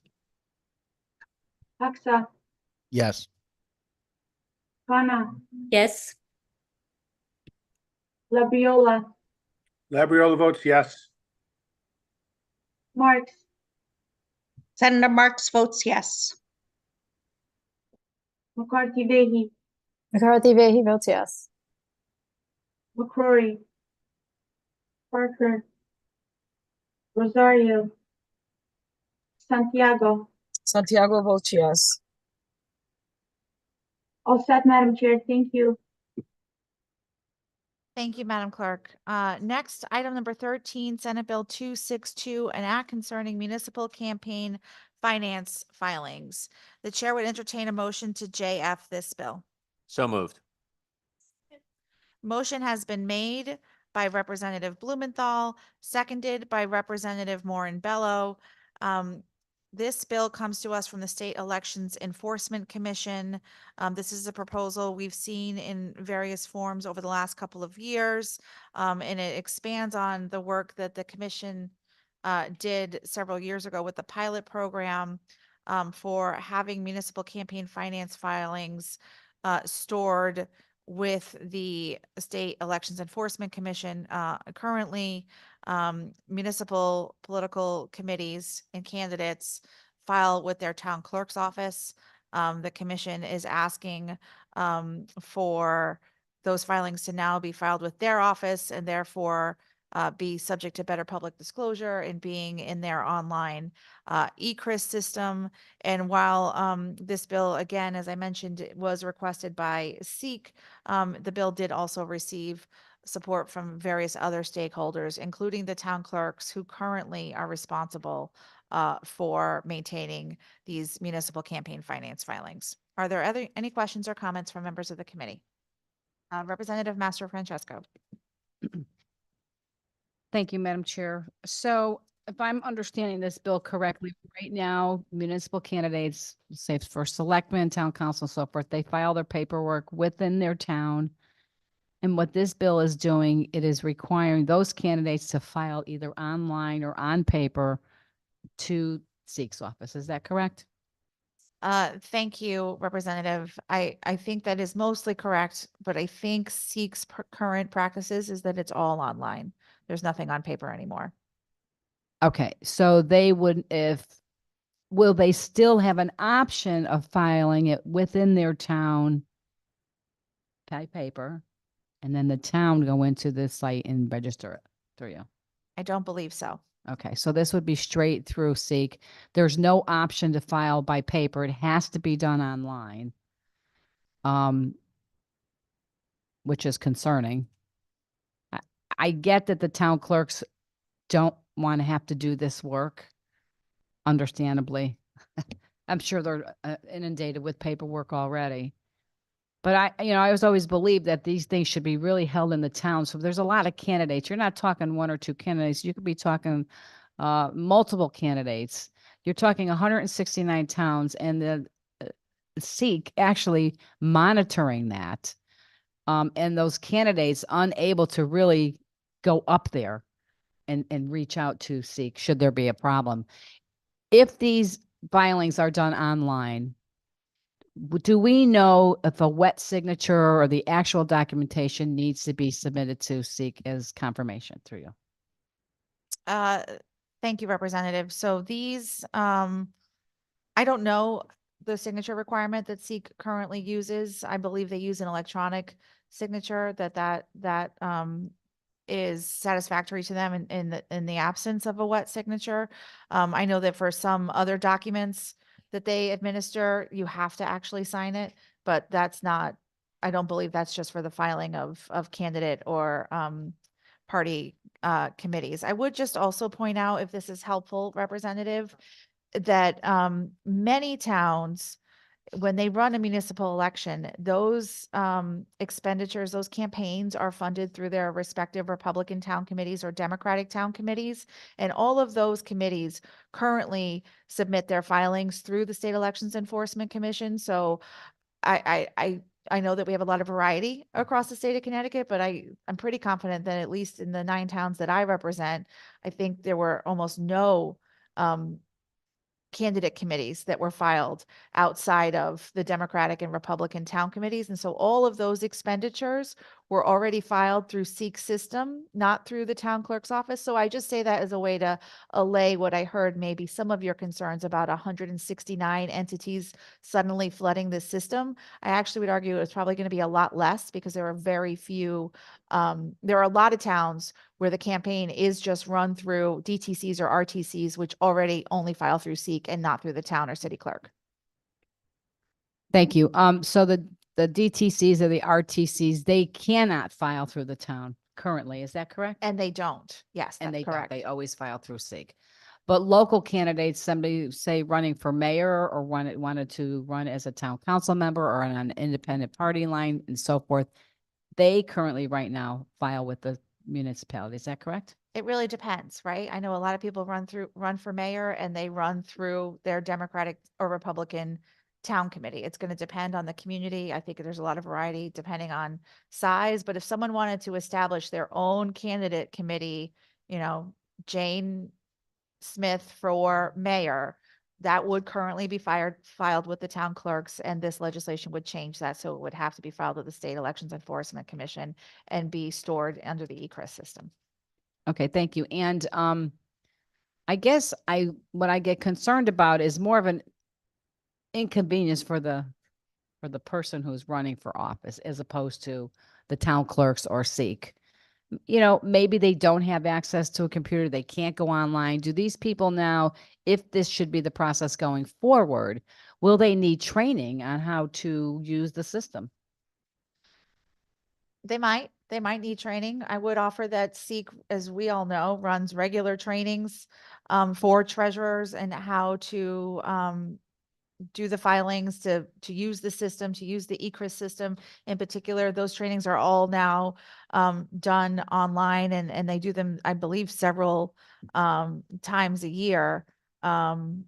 Hoxa, Yes. Hana, Yes. Labriola, Labriola votes yes. Marks, Senator Marks votes yes. McCarthy Vehi, McCarthy Vehi votes yes. McCrory, Parker, Rosario, Santiago. Santiago votes yes. All set, Madam Chair. Thank you. Thank you, Madam Clerk. Next, item number 13, Senate Bill 262, an act concerning municipal campaign finance filings. The chair would entertain a motion to JF this bill. So moved. Motion has been made by Representative Blumenthal, seconded by Representative Morin-Bello. This bill comes to us from the State Elections Enforcement Commission. This is a proposal we've seen in various forms over the last couple of years, and it expands on the work that the commission did several years ago with the pilot program for having municipal campaign finance filings stored with the State Elections Enforcement Commission. Currently, municipal political committees and candidates file with their town clerk's office. The commission is asking for those filings to now be filed with their office and therefore be subject to better public disclosure and being in their online eCRIS system. And while this bill, again, as I mentioned, was requested by SEEK, the bill did also receive support from various other stakeholders, including the town clerks who currently are responsible for maintaining these municipal campaign finance filings. Are there any questions or comments from members of the committee? Representative Master Francesco. Thank you, Madam Chair. So if I'm understanding this bill correctly, right now, municipal candidates, say for selectmen, town council, so forth, they file their paperwork within their town. And what this bill is doing, it is requiring those candidates to file either online or on paper to SEEK's office. Is that correct? Thank you, Representative. I think that is mostly correct, but I think SEEK's current practices is that it's all online. There's nothing on paper anymore. Okay, so they would, will they still have an option of filing it within their town by paper? And then the town go into the site and register it through you? I don't believe so. Okay, so this would be straight through SEEK. There's no option to file by paper. It has to be done online. Which is concerning. I get that the town clerks don't want to have to do this work, understandably. I'm sure they're inundated with paperwork already. But I was always believed that these things should be really held in the town. So if there's a lot of candidates, you're not talking one or two candidates. You could be talking multiple candidates. You're talking 169 towns and the SEEK actually monitoring that. And those candidates unable to really go up there and reach out to SEEK should there be a problem. If these filings are done online, do we know if a wet signature or the actual documentation needs to be submitted to SEEK as confirmation through you? Thank you, Representative. So these, I don't know the signature requirement that SEEK currently uses. I believe they use an electronic signature, that is satisfactory to them in the absence of a wet signature. I know that for some other documents that they administer, you have to actually sign it, but that's not, I don't believe that's just for the filing of candidate or party committees. I would just also point out, if this is helpful, Representative, that many towns, when they run a municipal election, those expenditures, those campaigns are funded through their respective Republican town committees or Democratic town committees. And all of those committees currently submit their filings through the State Elections Enforcement Commission. So I know that we have a lot of variety across the state of Connecticut, but I'm pretty confident that at least in the 9 towns that I represent, I think there were almost no candidate committees that were filed outside of the Democratic and Republican town committees. And so all of those expenditures were already filed through Seek system, not through the town clerk's office. So I just say that as a way to allay what I heard, maybe some of your concerns about 169 entities suddenly flooding the system. I actually would argue it's probably going to be a lot less, because there are very few, there are a lot of towns where the campaign is just run through DTCs or RTCs, which already only file through Seek and not through the town or city clerk. Thank you. So the DTCs or the RTCs, they cannot file through the town currently. Is that correct? And they don't. Yes, And that's they don't. correct. They always file through SIG. But local candidates, somebody say running for mayor or wanted to run as a town council member or on an independent party line and so forth, they currently right now file with the municipality. Is that correct? It really depends, right? I know a lot of people run for mayor and they run through their Democratic or Republican town committee. It's going to depend on the community. I think there's a lot of variety depending on size, but if someone wanted to establish their own candidate committee, Jane Smith for mayor, that would currently be filed with the town clerks, and this legislation would change that. So it would have to be filed with the State Elections Enforcement Commission and be stored under the ECRIS system. Okay, thank you. And I guess what I get concerned about is more of an inconvenience for the person who's running for office as opposed to the town clerks or Seek. Maybe they don't have access to a computer. They can't go online. Do these people now, if this should be the process going forward, will they need training on how to use the system? They might need training. I would offer that Seek, as we all know, runs regular trainings for treasurers and how to do the filings, to use the system, to use the ECRIS system in particular. Those trainings are all now done online, and they do them, I believe, several times a year. Well,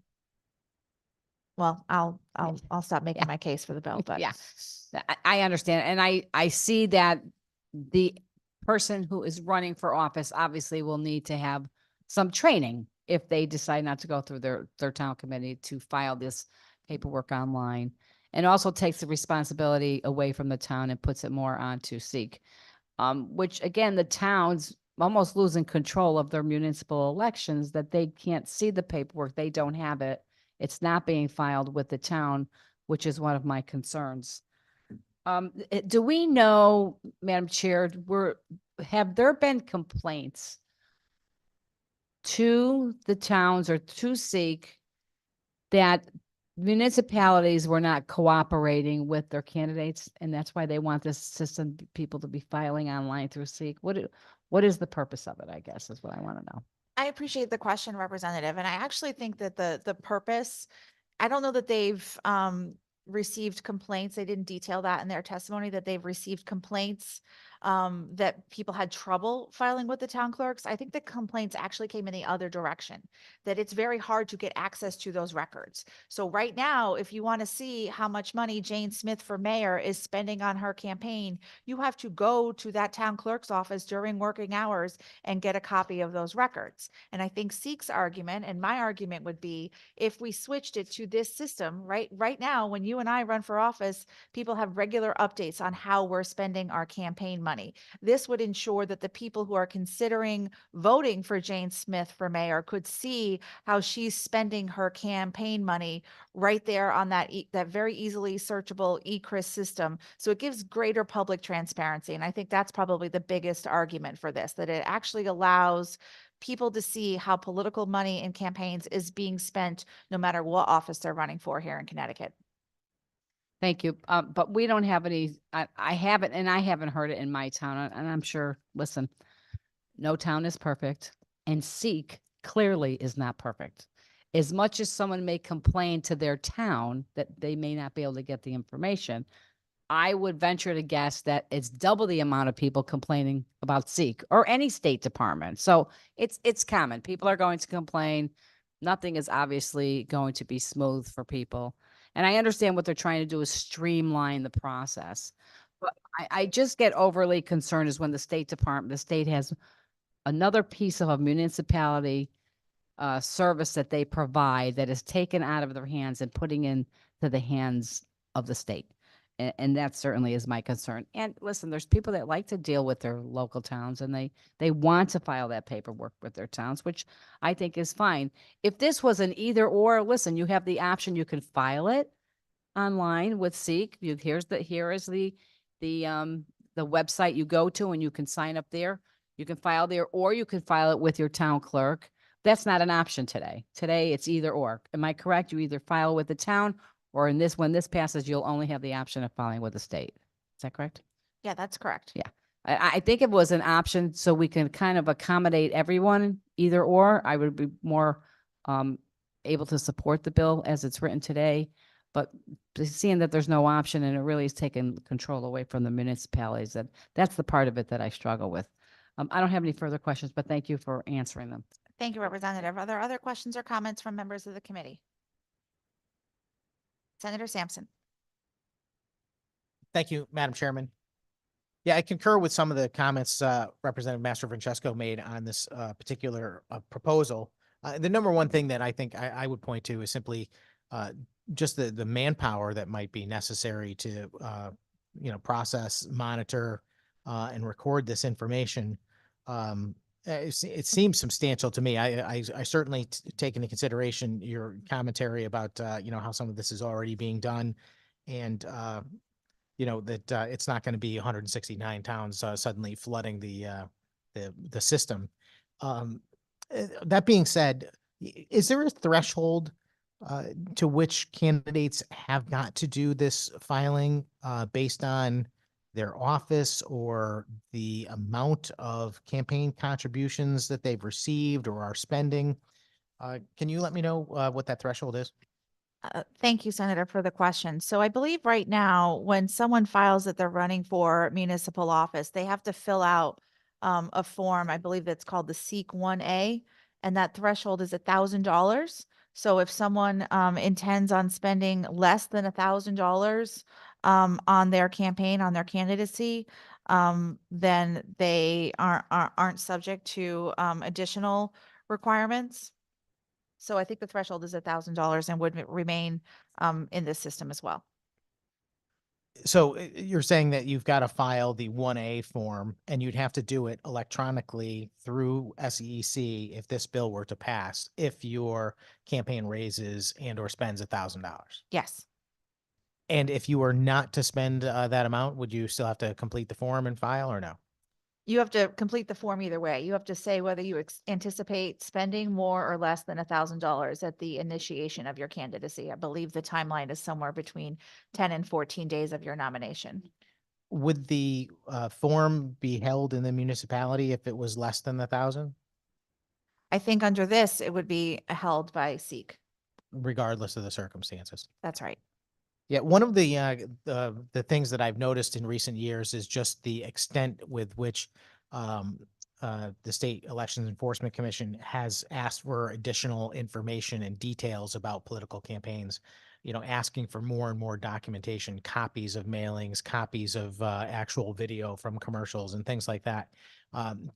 I'll stop making my case for the bill, but Yeah, I understand. And I see that the person who is running for office obviously will need to have some training if they decide not to go through their town committee to file this paperwork online, and also takes the responsibility away from the town and puts it more onto Seek, which again, the towns almost losing control of their municipal elections, that they can't see the paperwork. They don't have it. It's not being filed with the town, which is one of my concerns. Do we know, Madam Chair, have there been complaints to the towns or to Seek that municipalities were not cooperating with their candidates, and that's why they want this system, people to be filing online through Seek? What is the purpose of it, I guess, is what I want to know. I appreciate the question, Representative. And I actually think that the purpose, I don't know that they've received complaints. They didn't detail that in their testimony, that they've received complaints that people had trouble filing with the town clerks. I think the complaints actually came in the other direction, that it's very hard to get access to those records. So right now, if you want to see how much money Jane Smith for mayor is spending on her campaign, you have to go to that town clerk's office during working hours and get a copy of those records. And I think Seek's argument, and my argument would be, if we switched it to this system, right now, when you and I run for office, people have regular updates on how we're spending our campaign money. money. This would ensure that the people who are considering voting for Jane Smith for mayor could see how she's spending her campaign money right there on that that very easily searchable eCRIS system. So it gives greater public transparency. And I think that's probably the biggest argument for this, that it actually allows people to see how political money in campaigns is being spent no matter what office they're running for here in Connecticut. Thank you. But we don't have any, I haven't, and I haven't heard it in my town, and I'm sure, listen, no town is perfect, and Seek clearly is not perfect. As much as someone may complain to their town that they may not be able to get the information, I would venture to guess that it's double the amount of people complaining about Seek or any state department. So it's common. People are going to complain. Nothing is obviously going to be smooth for people. And I understand what they're trying to do is streamline the process. But I just get overly concerned is when the State Department, the state has another piece of a municipality service that they provide that is taken out of their hands and putting into the hands of the state. And that certainly is my concern. And listen, there's people that like to deal with their local towns and they want to file that paperwork with their towns, which I think is fine. If this was an either or, listen, you have the option, you can file it online with Seek. Here is the website you go to and you can sign up there. You can file there, or you can file it with your town clerk. That's not an option today. Today it's either or. Am I correct? You either file with the town, or when this passes, you'll only have the option of filing with the state. Is that correct? Yeah, that's correct. Yeah. I think it was an option so we can kind of accommodate everyone, either or. I would be more able to support the bill as it's written today. But seeing that there's no option and it really is taking control away from the municipalities, that's the part of it that I struggle with. I don't have any further questions, but thank you for answering them. Thank you, Representative. Are there other questions or comments from members of the committee? Senator Sampson. Thank you, Madam Chairman. Yeah, I concur with some of the comments Representative Master Francesco made on this particular proposal. The number one thing that I think I would point to is simply just the manpower that might be necessary to process, monitor, and record this information. It seems substantial to me. I certainly take into consideration your commentary about how some of this is already being done, and that it's not going to be 169 towns suddenly flooding the system. That being said, is there a threshold to which candidates have got to do this filing based on their office or the amount of campaign contributions that they've received or are spending? Can you let me know what that threshold is? Thank you, Senator, for the question. So I believe right now, when someone files that they're running for municipal office, they have to fill out a form. I believe that's called the Seek 1A, and that threshold is $1,000. So if someone intends on spending less than $1,000 on their campaign, on their candidacy, then they aren't subject to additional requirements. So I think the threshold is $1,000 and would remain in this system as well. So you're saying that you've got to file the 1A form and you'd have to do it electronically through SEC if this bill were to pass, if your campaign raises and or spends $1,000. Yes. And if you were not to spend that amount, would you still have to complete the form and file or no? You have to complete the form either way. You have to say whether you anticipate spending more or less than $1,000 at the initiation of your candidacy. I believe the timeline is somewhere between 10 and 14 days of your nomination. Would the form be held in the municipality if it was less than 1,000? I think under this, it would be held by Seek. Regardless of the circumstances. That's right. Yeah, one of the things that I've noticed in recent years is just the extent with which the State Elections Enforcement Commission has asked for additional information and details about political campaigns, asking for more and more documentation, copies of mailings, copies of actual video from commercials and things like that.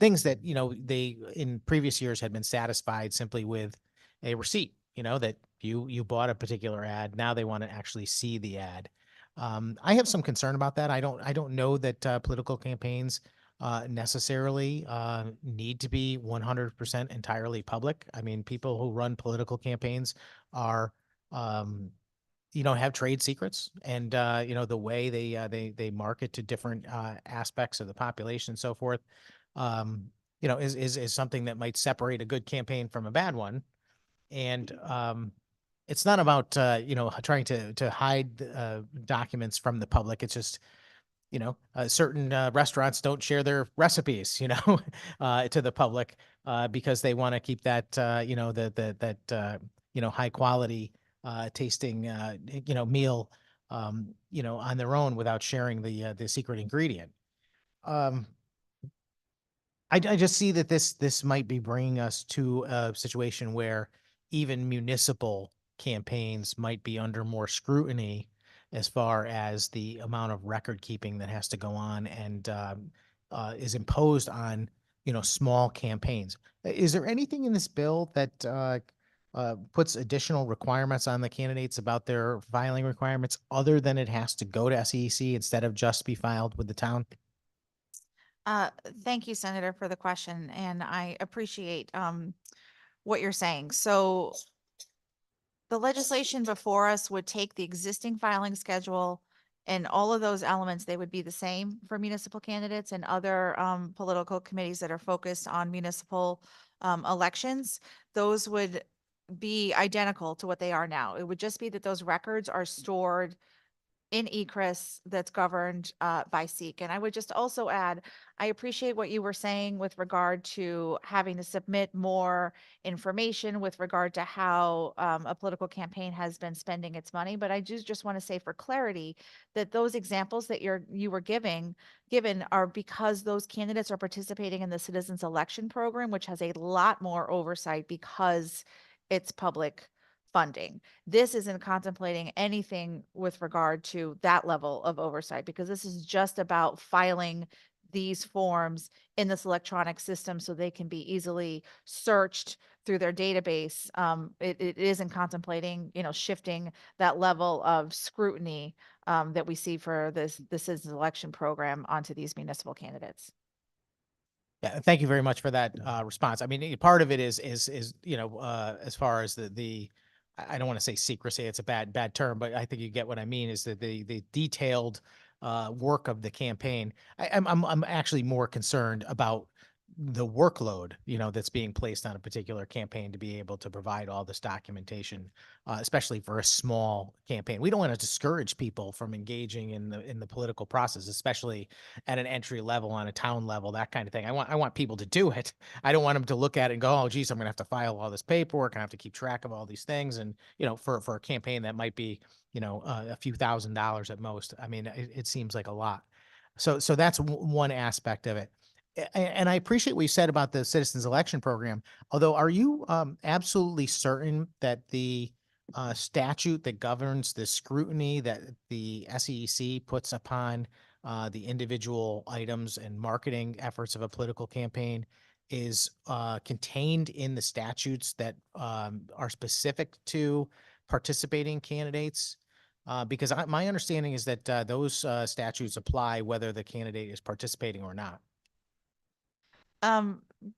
Things that, they in previous years had been satisfied simply with a receipt, that you bought a particular ad. Now they want to actually see the ad. I have some concern about that. I don't know that political campaigns necessarily need to be 100% entirely public. I mean, people who run political campaigns are, have trade secrets, and the way they market to different aspects of the population and so forth, is something that might separate a good campaign from a bad one. And it's not about trying to hide documents from the public. It's just certain restaurants don't share their recipes, to the public because they want to keep that high quality tasting meal on their own without sharing the secret ingredient. I just see that this might be bringing us to a situation where even municipal campaigns might be under more scrutiny as far as the amount of record keeping that has to go on and is imposed on small campaigns. Is there anything in this bill that puts additional requirements on the candidates about their filing requirements other than it has to go to SEC instead of just be filed with the town? Thank you, Senator, for the question, and I appreciate what you're saying. So the legislation before us would take the existing filing schedule and all of those elements, they would be the same for municipal candidates and other political committees that are focused on municipal elections. Those would be identical to what they are now. It would just be that those records are stored in ECRIS that's governed by SEEK. And I would just also add, I appreciate what you were saying with regard to having to submit more information with regard to how a political campaign has been spending its money. But I just want to say for clarity that those examples that you were given are because those candidates are participating in the Citizens Election Program, which has a lot more oversight because it's public funding. This isn't contemplating anything with regard to that level of oversight because this is just about filing these forms in this electronic system so they can be easily searched through their database. It isn't contemplating, shifting that level of scrutiny that we see for the Citizens Election Program onto these municipal candidates. Yeah, thank you very much for that response. I mean, part of it is as far as the I don't want to say secrecy, it's a bad term, but I think you get what I mean, is that the detailed work of the campaign. I'm actually more concerned about the workload, that's being placed on a particular campaign to be able to provide all this documentation, especially for a small campaign. We don't want to discourage people from engaging in the political process, especially at an entry level, on a town level, that kind of thing. I want people to do it. I don't want them to look at it and go, oh, geez, I'm going to have to file all this paperwork. I have to keep track of all these things. And, for a campaign that might be, a few $1,000s at most. I mean, it seems like a lot. So that's one aspect of it. And I appreciate what you said about the Citizens Election Program. Although, are you absolutely certain that the statute that governs the scrutiny that the SEC puts upon the individual items and marketing efforts of a political campaign is contained in the statutes that are specific to participating candidates? Because my understanding is that those statutes apply whether the candidate is participating or not.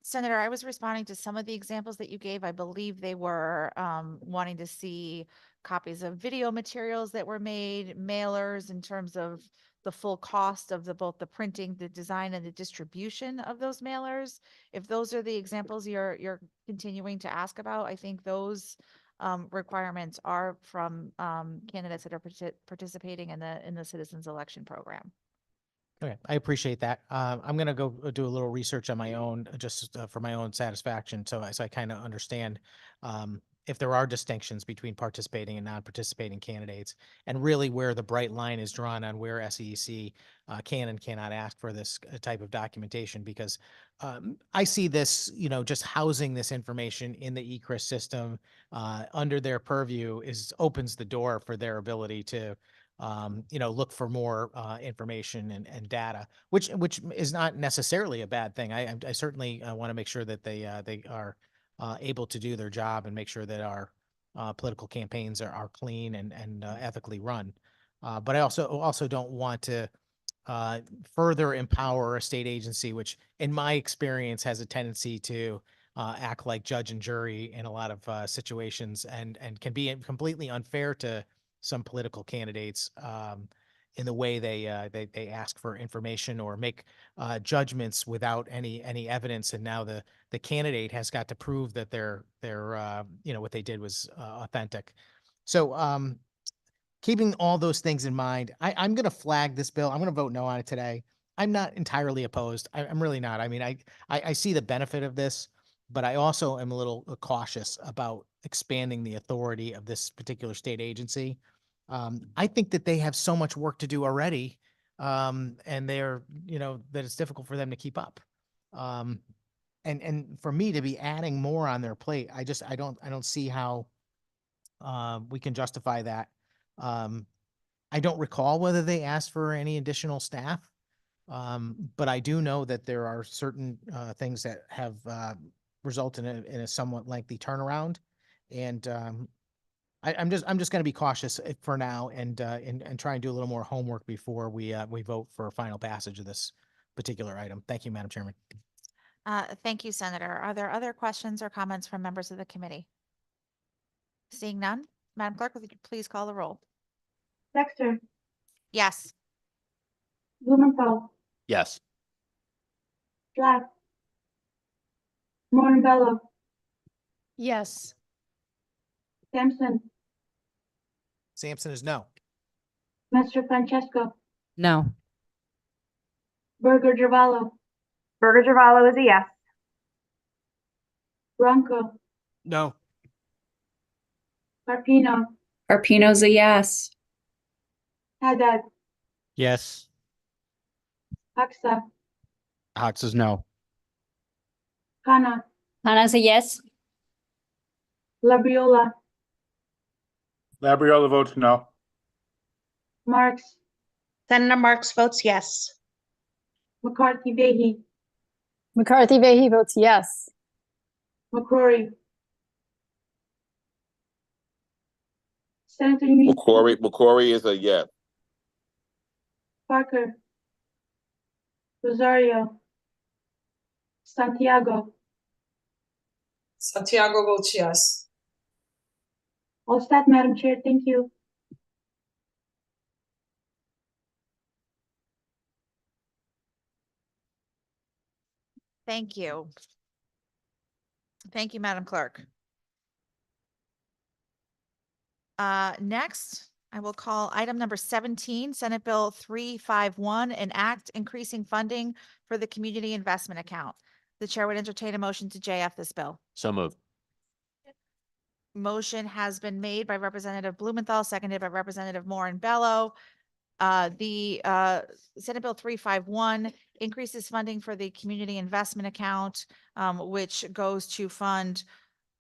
Senator, I was responding to some of the examples that you gave. I believe they were wanting to see copies of video materials that were made, mailers in terms of the full cost of both the printing, the design, and the distribution of those mailers. If those are the examples you're continuing to ask about, I think those requirements are from candidates that are participating in the Citizens Election Program. Okay, I appreciate that. I'm gonna go do a little research on my own, just for my own satisfaction, so I kind of understand if there are distinctions between participating and non-participating candidates, and really where the bright line is drawn on where SEC can and cannot ask for this type of documentation. Because I see this, just housing this information in the ECRIS system under their purview opens the door for their ability to look for more information and data, which is not necessarily a bad thing. I certainly want to make sure that they are able to do their job and make sure that our political campaigns are clean and ethically run. But I also don't want to further empower a state agency, which in my experience has a tendency to act like judge and jury in a lot of situations and can be completely unfair to some political candidates in the way they ask for information or make judgments without any evidence. And now the candidate has got to prove that their what they did was authentic. So keeping all those things in mind, I'm going to flag this bill. I'm going to vote no on it today. I'm not entirely opposed. I'm really not. I mean, I see the benefit of this, but I also am a little cautious about expanding the authority of this particular state agency. I think that they have so much work to do already, and they're, that it's difficult for them to keep up. And for me to be adding more on their plate, I don't see how we can justify that. I don't recall whether they asked for any additional staff, but I do know that there are certain things that have resulted in a somewhat lengthy turnaround, and I'm just going to be cautious for now and try and do a little more homework before we vote for final passage of this particular item. Thank you, Madam Chairman. Thank you, Senator. Are there other questions or comments from members of the committee? Seeing none, Madam Clerk, would you please call the roll? Dexter, Yes. Blumenthal, Yes. Black, Moore and Bello, Yes. Sampson, Sampson is no. Mr. Francesco, No. Burger Givallo, Burger Givallo is a yes. Bronco, No. Carpino, Carpino's a yes. Haddad, Yes. Hoxa, Hox is no. Khanna, Hannah's a yes. Labriola, Labriola votes no. Marks, Senator Marks votes yes. McCarthy Vahey, McCarthy Vahey votes yes. McCrory, Senator Lee McCrory is a yes. Parker, Rosario, Santiago, Santiago votes yes. all set, Madam Chair. Thank you. Thank you. Thank you, Madam Clerk. Next, I will call item number 17, Senate Bill 351, an act increasing funding for the community investment account. The chair would entertain a motion to JF this bill. So moved. Motion has been made by Representative Blumenthal, seconded by Representative Moore and Bello. The Senate Bill 351 increases funding for the community investment account, which goes to fund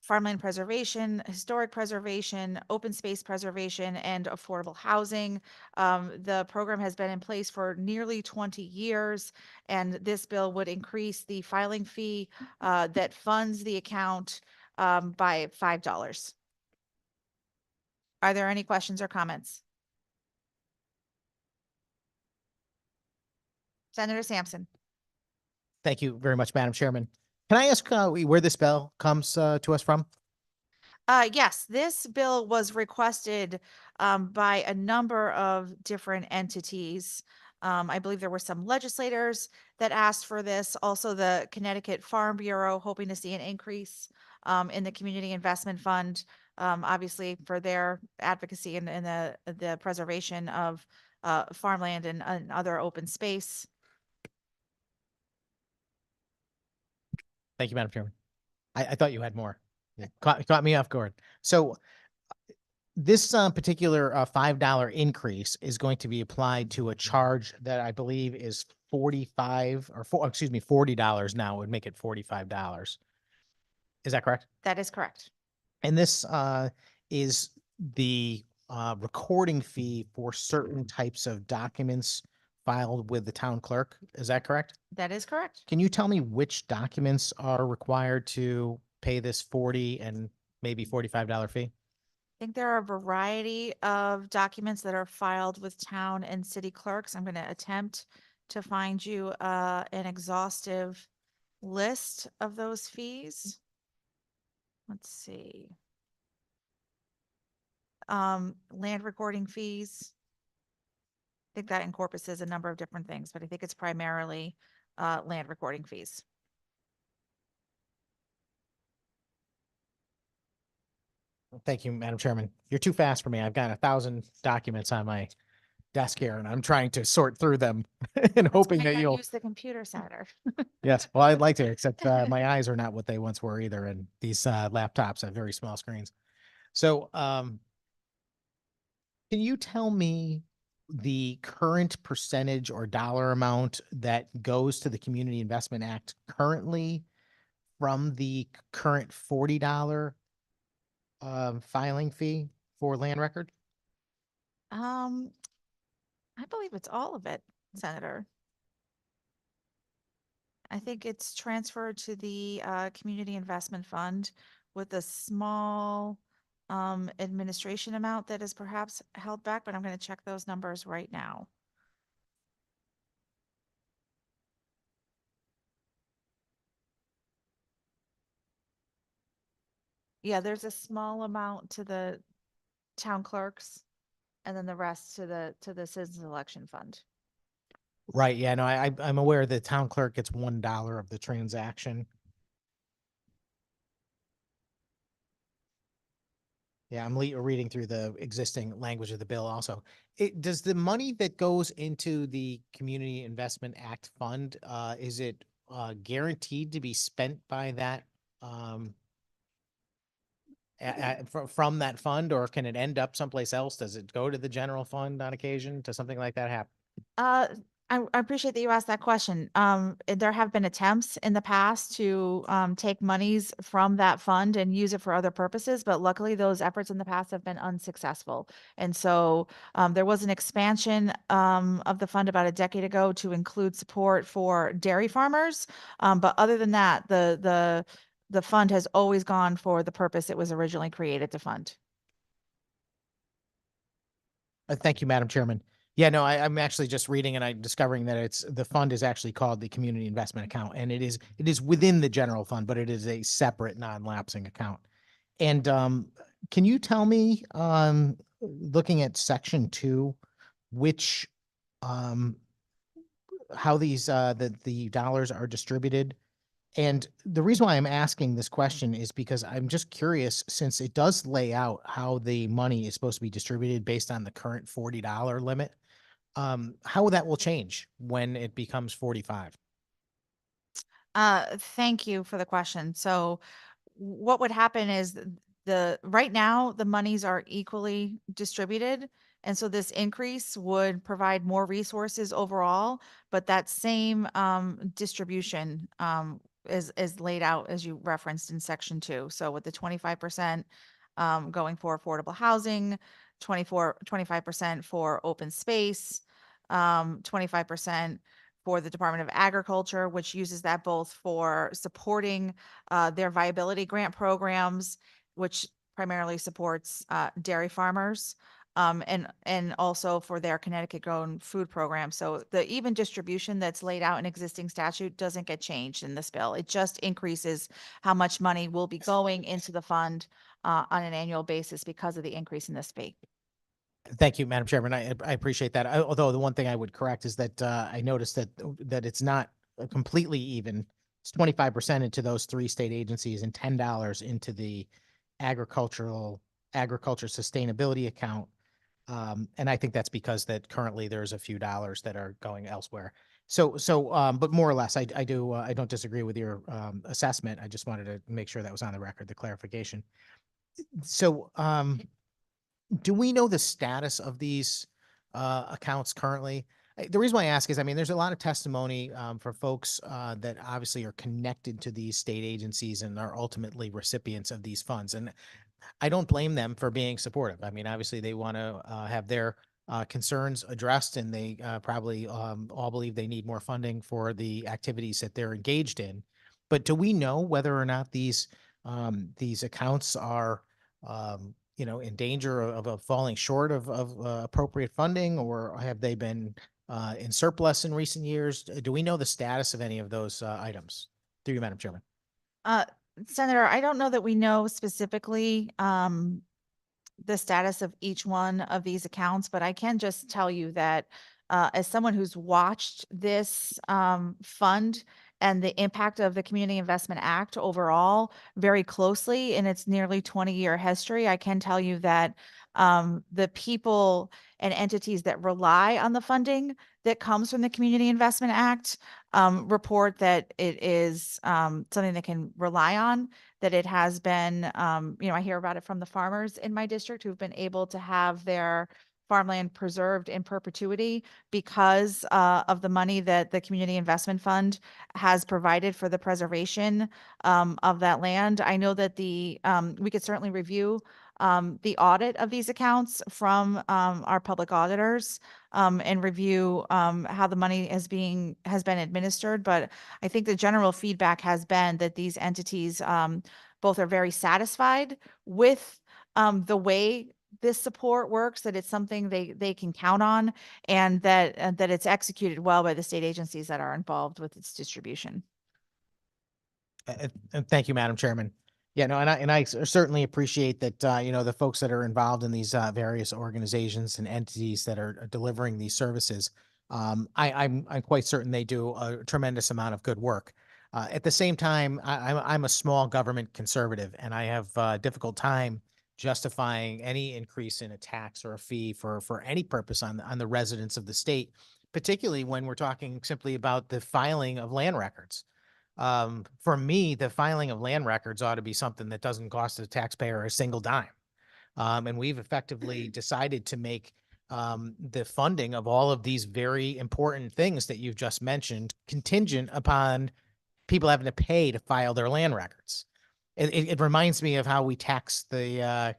farmland preservation, historic preservation, open space preservation, and affordable housing. The program has been in place for nearly 20 years, and this bill would increase the filing fee that funds the account by $5. Are there any questions or comments? Senator Sampson. Thank you very much, Madam Chairman. Can I ask where this bill comes to us from? Yes, this bill was requested by a number of different entities. I believe there were some legislators that asked for this, also the Connecticut Farm Bureau hoping to see an increase in the Community Investment Fund, obviously for their advocacy in the preservation of farmland and other open space. Thank you, Madam Chairman. I thought you had more. Yeah. Caught me off guard. So this particular $5 increase is going to be applied to a charge that I believe is $40 now. It would make it $45. Is that correct? That is correct. And this is the recording fee for certain types of documents filed with the town clerk. Is that correct? That is correct. Can you tell me which documents are required to pay this $40 and maybe $45 fee? think there are a variety of documents that are filed with town and city clerks. I'm going to attempt to find you an exhaustive list of those fees. Let's see. Land recording fees. I think that encompasses a number of different things, but I think it's primarily land recording fees. Thank you, Madam Chairman. You're too fast for me. I've got 1,000 documents on my desk here and I'm trying to sort through them and That's hoping why that I you'll, use the computer center. yes, well, I'd like to, except my eyes are not what they once were either. And these laptops have very small screens. So, can you tell me the current percentage or dollar amount that goes to the Community Investment Act currently from the current $40 filing fee for land record? I believe it's all of it, Senator. I think it's transferred to the Community Investment Fund with a small administration amount that is perhaps held back, but I'm going to check those numbers right now. Yeah, there's a small amount to the town clerks and then the rest to the Citizens Election Fund. Right, yeah, no, I'm aware the town clerk gets $1 of the transaction. Yeah, I'm reading through the existing language of the bill also. Does the money that goes into the Community Investment Act fund, is it guaranteed to be spent by that from that fund, or can it end up someplace else? Does it go to the general fund on occasion? Does something like that happen? I appreciate that you asked that question. There have been attempts in the past to take monies from that fund and use it for other purposes, but luckily those efforts in the past have been unsuccessful. And so there was an expansion of the fund about a decade ago to include support for dairy farmers. But other than that, the fund has always gone for the purpose it was originally created to fund. Thank you, Madam Chairman. Yeah, no, I'm actually just reading and I'm discovering that the fund is actually called the Community Investment Account, and it is within the general fund, but it is a separate non-lapsing account. And can you tell me, looking at section 2, which how these the dollars are distributed? And the reason why I'm asking this question is because I'm just curious, since it does lay out how the money is supposed to be distributed based on the current $40 limit, how that will change when it becomes 45. Thank you for the question. So what would happen is right now the monies are equally distributed. And so this increase would provide more resources overall, but that same distribution is laid out as you referenced in section 2. So with the 25% going for affordable housing, 25% for open space, 25% for the Department of Agriculture, which uses that both for supporting their viability grant programs, which primarily supports dairy farmers, and also for their Connecticut Grown Food Program. So the even distribution that's laid out in existing statute doesn't get changed in this bill. It just increases how much money will be going into the fund on an annual basis because of the increase in this fee. Thank you, Madam Chairman. I appreciate that. Although the one thing I would correct is that I noticed that it's not completely even. It's 25% into those 3 state agencies and $10 into the agriculture sustainability account. And I think that's because that currently there's a few dollars that are going elsewhere. So, but more or less, I don't disagree with your assessment. I just wanted to make sure that was on the record, the clarification. So, do we know the status of these accounts currently? The reason why I ask is, I mean, there's a lot of testimony for folks that obviously are connected to these state agencies and are ultimately recipients of these funds. And I don't blame them for being supportive. I mean, obviously they want to have their concerns addressed, and they probably all believe they need more funding for the activities that they're engaged in. But do we know whether or not these accounts are in danger of falling short of appropriate funding, or have they been in surplus in recent years? Do we know the status of any of those items? Through you, Madam Chairman. Senator, I don't know that we know specifically the status of each one of these accounts, but I can just tell you that as someone who's watched this fund and the impact of the Community Investment Act overall very closely in its nearly 20-year history, I can tell you that the people and entities that rely on the funding that comes from the Community Investment Act report that it is something they can rely on, that it has been, I hear about it from the farmers in my district who've been able to have their farmland preserved in perpetuity because of the money that the Community Investment Fund has provided for the preservation of that land. I know that we could certainly review the audit of these accounts from our public auditors and review how the money has been administered. But I think the general feedback has been that these entities both are very satisfied with the way this support works, that it's something they can count on, and that it's executed well by the state agencies that are involved with its distribution. And thank you, Madam Chairman. Yeah, no, and I certainly appreciate that, the folks that are involved in these various organizations and entities that are delivering these services. I'm quite certain they do a tremendous amount of good work. At the same time, I'm a small government conservative, and I have a difficult time justifying any increase in a tax or a fee for any purpose on the residents of the state, particularly when we're talking simply about the filing of land records. For me, the filing of land records ought to be something that doesn't cost the taxpayer a single dime. And we've effectively decided to make the funding of all of these very important things that you've just mentioned contingent upon people having to pay to file their land records. It reminds me of how we tax what's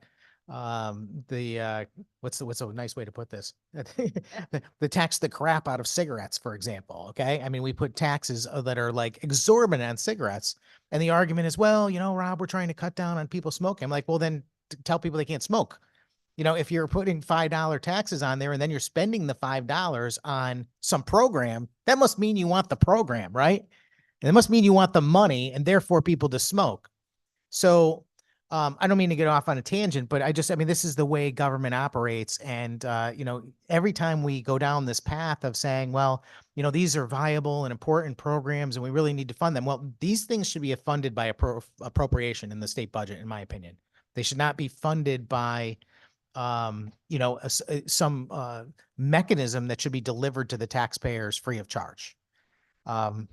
a nice way to put this? The tax the crap out of cigarettes, for example. Okay. I mean, we put taxes that are like exorbitant on cigarettes. And the argument is, well, Rob, we're trying to cut down on people smoking. I'm like, well, then tell people they can't smoke. If you're putting $5 taxes on there and then you're spending the $5 on some program, that must mean you want the program, right? And it must mean you want the money and therefore people to smoke. So I don't mean to get off on a tangent, but this is the way government operates. And, every time we go down this path of saying, well, these are viable and important programs and we really need to fund them. Well, these things should be funded by appropriation in the state budget, in my opinion. They should not be funded by, some mechanism that should be delivered to the taxpayers free of charge. And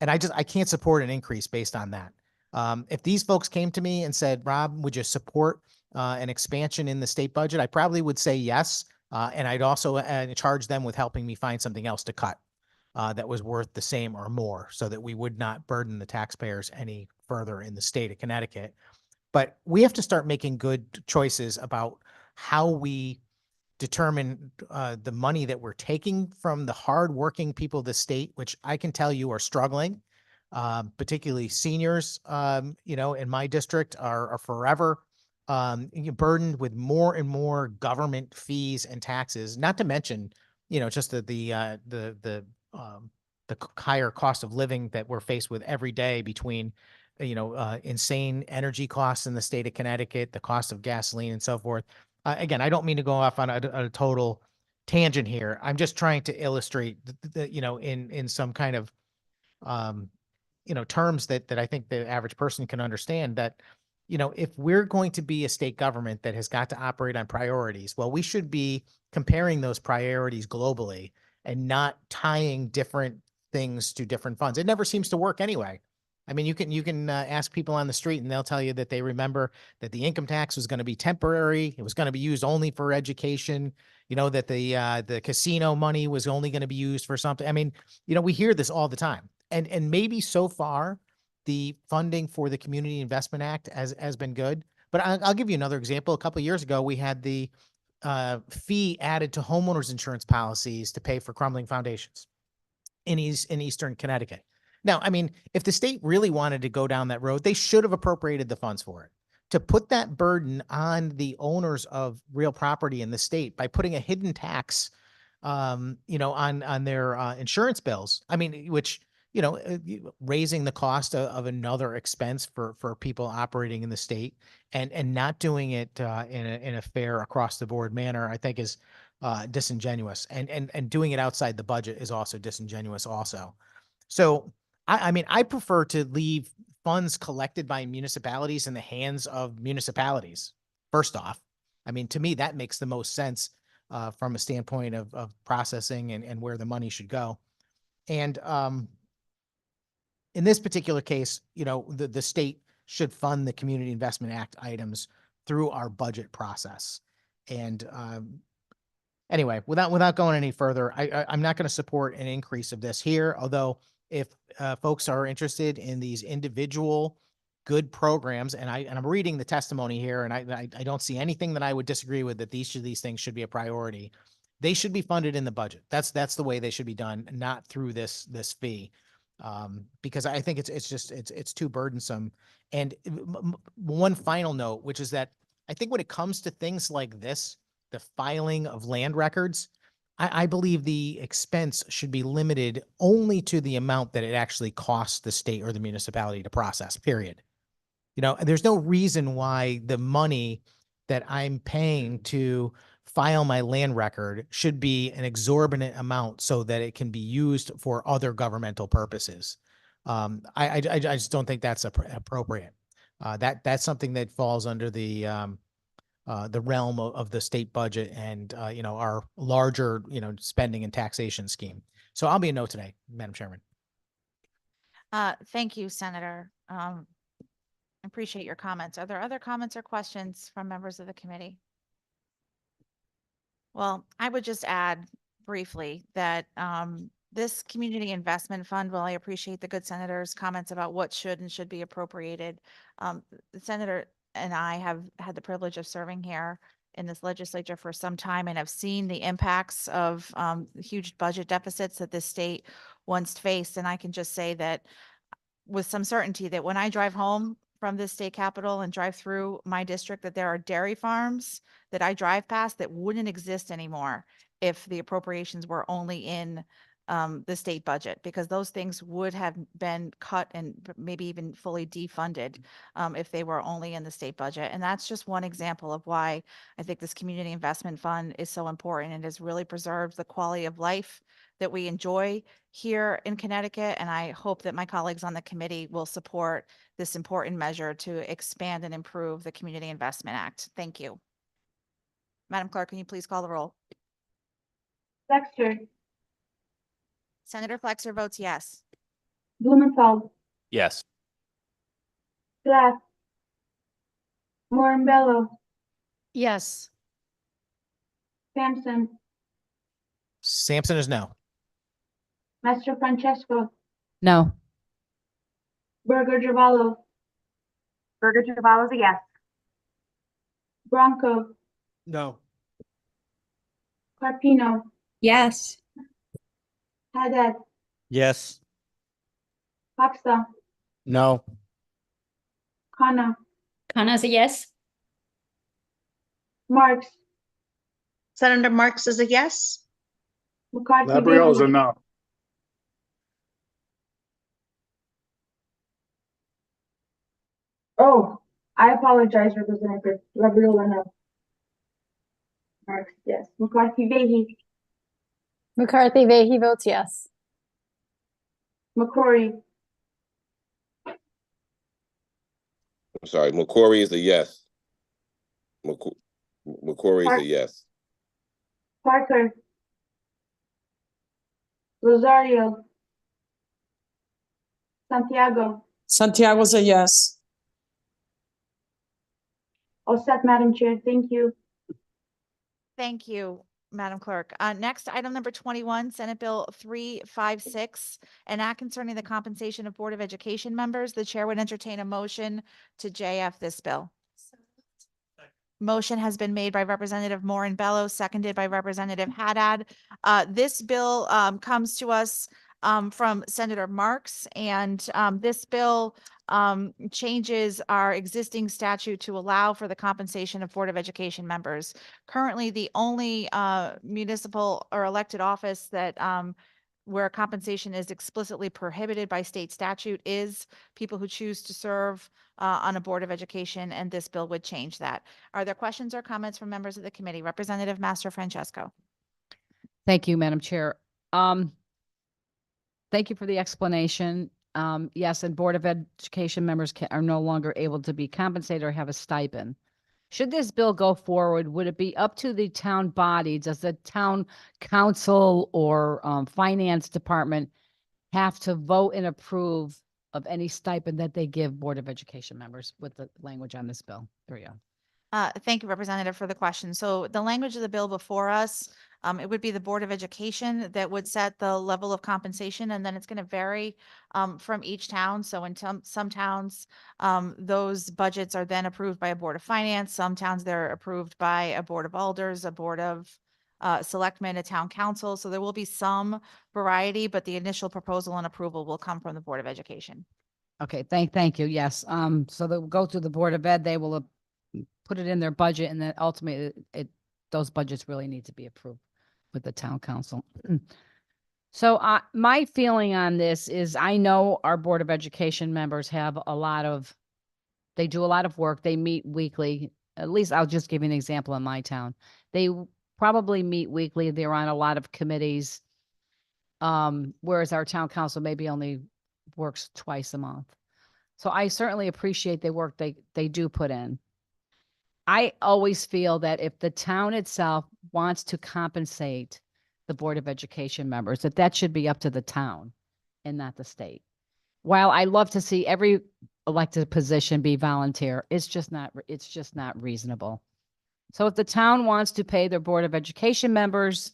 I can't support an increase based on that. If these folks came to me and said, Rob, would you support an expansion in the state budget? I probably would say yes. And I'd also charge them with helping me find something else to cut that was worth the same or more so that we would not burden the taxpayers any further in the state of Connecticut. But we have to start making good choices about how we determine the money that we're taking from the hardworking people of the state, which I can tell you are struggling. Particularly seniors, in my district are forever burdened with more and more government fees and taxes. Not to mention, just the higher cost of living that we're faced with every day between, insane energy costs in the state of Connecticut, the cost of gasoline and so forth. Again, I don't mean to go off on a total tangent here. I'm just trying to illustrate, in some kind of terms that I think the average person can understand that, if we're going to be a state government that has got to operate on priorities, well, we should be comparing those priorities globally and not tying different things to different funds. It never seems to work anyway. I mean, you can ask people on the street and they'll tell you that they remember that the income tax was going to be temporary. It was going to be used only for education, that the casino money was only going to be used for something. I mean, we hear this all the time. And maybe so far, the funding for the Community Investment Act has been good. But I'll give you another example. A couple of years ago, we had the fee added to homeowners insurance policies to pay for crumbling foundations in Eastern Connecticut. Now, I mean, if the state really wanted to go down that road, they should have appropriated the funds for it to put that burden on the owners of real property in the state by putting a hidden tax, on their insurance bills. I mean, which, raising the cost of another expense for people operating in the state and not doing it in a fair across the board manner, I think is disingenuous, and doing it outside the budget is also disingenuous also. So I mean, I prefer to leave funds collected by municipalities in the hands of municipalities. First off, I mean, to me, that makes the most sense from a standpoint of processing and where the money should go. And in this particular case, the state should fund the Community Investment Act items through our budget process. And anyway, without going any further, I'm not going to support an increase of this here, although if folks are interested in these individual good programs, and I'm reading the testimony here, and I don't see anything that I would disagree with, that these things should be a priority. They should be funded in the budget. That's the way they should be done, not through this fee, because I think it's too burdensome. And one final note, which is that I think when it comes to things like this, the filing of land records, I believe the expense should be limited only to the amount that it actually costs the state or the municipality to process, period. There's no reason why the money that I'm paying to file my land record should be an exorbitant amount so that it can be used for other governmental purposes. I just don't think that's appropriate. That's something that falls under the realm of the state budget and, our larger, spending and taxation scheme. So I'll be a no today, Madam Chairman. Thank you, Senator. I appreciate your comments. Are there other comments or questions from members of the committee? Well, I would just add briefly that this community investment fund, while I appreciate the good senator's comments about what should and should be appropriated, the senator and I have had the privilege of serving here in this legislature for some time and have seen the impacts of huge budget deficits that this state once faced. And I can just say that with some certainty that when I drive home from the state capitol and drive through my district, that there are dairy farms that I drive past that wouldn't exist anymore if the appropriations were only in the state budget, because those things would have been cut and maybe even fully defunded if they were only in the state budget. And that's just one example of why I think this community investment fund is so important and has really preserved the quality of life that we enjoy here in Connecticut. And I hope that my colleagues on the committee will support this important measure to expand and improve the Community Investment Act. Thank you. Madam Clerk, can you please call the roll? Flexer, Senator Flexer votes yes. Blumenthal, Yes. Glass, Morinbello, Yes. Sampson, Sampson is no. Master Francesco, No. Burger Givallo, Burger Givallo is a yes. Bronco, No. Carpino, Yes. Haddad, Yes. Hoxha, No. Khanna, Khanna's a yes. Marks, Senator Marks is a yes. McCarthy, Labriola is a Vahey, no. Oh, I apologize, Representative Labriola, no. Marks, yes. McCarthy, Vahey, McCarthy Vahey votes yes. McCrory, I'm sorry, McCory is a yes. McCory is a yes. Parker, Rosario, Santiago, Santiago's a yes. all set, Madam Chair, thank you. Thank you, Madam Clerk. Next, item number 21, Senate Bill 356, an act concerning the compensation of Board of Education members. The chair would entertain a motion to JF this bill. Motion has been made by Representative Morinbello, seconded by Representative Haddad. This bill comes to us from Senator Marks, and this bill changes our existing statute to allow for the compensation of Board of Education members. Currently, the only municipal or elected office that where compensation is explicitly prohibited by state statute is people who choose to serve on a Board of Education, and this bill would change that. Are there questions or comments from members of the committee? Representative Master Francesco. Thank you, Madam Chair. Thank you for the explanation. Yes, and Board of Education members are no longer able to be compensated or have a stipend. Should this bill go forward, would it be up to the town body? Does the town council or finance department have to vote and approve of any stipend that they give Board of Education members with the language on this bill? There you go. Thank you, Representative, for the question. So the language of the bill before us, it would be the Board of Education that would set the level of compensation, and then it's going to vary from each town. So in some towns, those budgets are then approved by a Board of Finance. Some towns, they're approved by a Board of Alders, a Board of Selectmen, a Town Council. So there will be some variety, but the initial proposal and approval will come from the Board of Education. Okay, thank you. Yes. So they'll go to the Board of Ed, they will put it in their budget, and then ultimately those budgets really need to be approved with the town council. So my feeling on this is I know our Board of Education members have they do a lot of work. They meet weekly. At least I'll just give you an example in my town. They probably meet weekly. They're on a lot of committees. Whereas our town council maybe only works twice a month. So I certainly appreciate the work they do put in. I always feel that if the town itself wants to compensate the Board of Education members, that should be up to the town and not the state. While I love to see every elected position be volunteer, it's just not reasonable. So if the town wants to pay their Board of Education members,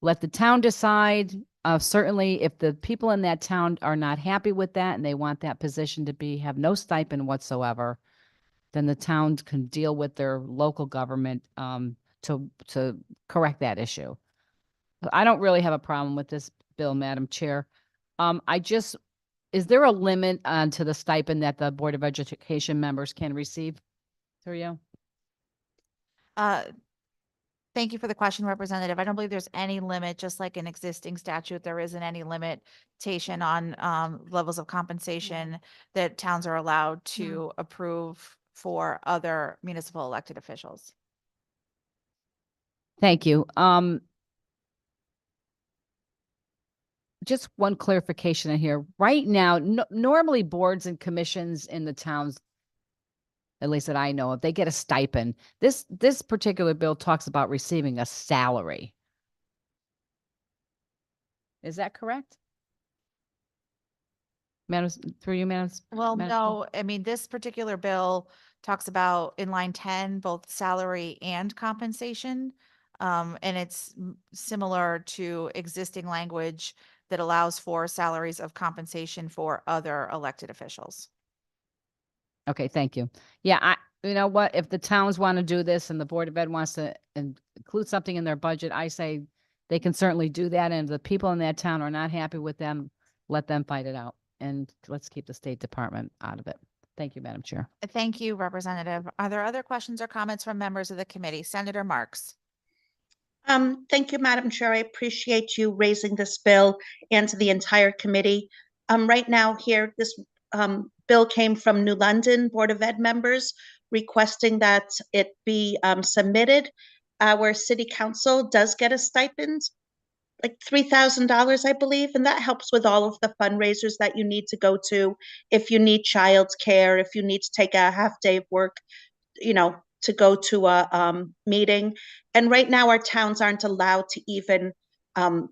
let the town decide. Certainly, if the people in that town are not happy with that and they want that position to have no stipend whatsoever, then the town can deal with their local government to correct that issue. I don't really have a problem with this bill, Madam Chair. Is there a limit to the stipend that the Board of Education members can receive through you? Thank you for the question, Representative. I don't believe there's any limit, just like an existing statute, there isn't any limitation on levels of compensation that towns are allowed to approve for other municipal elected officials. Thank you. Just one clarification in here. Right now, normally boards and commissions in the towns, at least that I know of, they get a stipend. This particular bill talks about receiving a salary. Is that correct? Madam, through you, Madam. Well, Madam- no, I mean, this particular bill talks about in line 10, both salary and compensation. And it's similar to existing language that allows for salaries of compensation for other elected officials. Okay, thank you. Yeah, you know what, if the towns want to do this and the Board of Ed wants to include something in their budget, I say they can certainly do that. And if the people in that town are not happy with them, let them fight it out. And let's keep the State Department out of it. Thank you, Madam Chair. Thank you, Representative. Are there other questions or comments from members of the committee? Senator Marks. Thank you, Madam Chair. I appreciate you raising this bill and to the entire committee. Right now here, this bill came from New London Board of Ed members requesting that it be submitted. Our city council does get a stipend, like $3,000, I believe, and that helps with all of the fundraisers that you need to go to. If you need child's care, if you need to take a half day of work, to go to a meeting. And right now our towns aren't allowed to even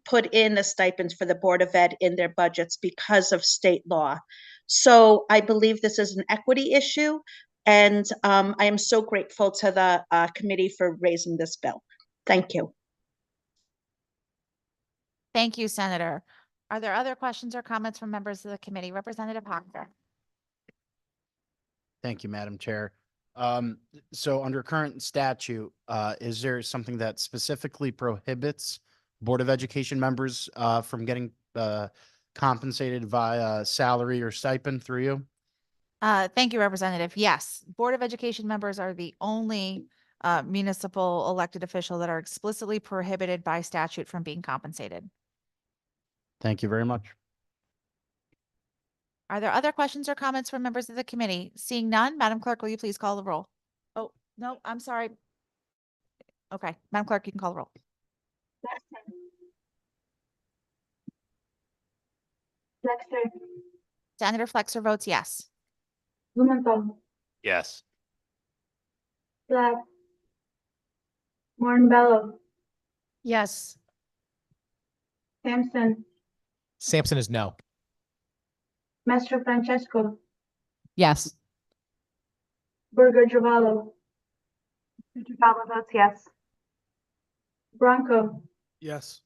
put in a stipend for the Board of Ed in their budgets because of state law. So I believe this is an equity issue, and I am so grateful to the committee for raising this bill. Thank you. Thank you, Senator. Are there other questions or comments from members of the committee? Representative Hocker. Thank you, Madam Chair. So under current statute, is there something that specifically prohibits Board of Education members from getting compensated via salary or stipend through you? Thank you, Representative. Yes, Board of Education members are the only municipal elected official that are explicitly prohibited by statute from being compensated. Thank you very much. Are there other questions or comments from members of the committee? Seeing none, Madam Clerk, will you please call the roll? Oh, no, I'm sorry. Okay, Madam Clerk, you can call the roll. Flexer, Senator Flexer votes yes. Blumenthal, Yes. Black, Morinbello, Yes. Sampson, Sampson is no. Master Francesco, Yes. Burger Givallo. Givallo votes yes. Bronco, Yes.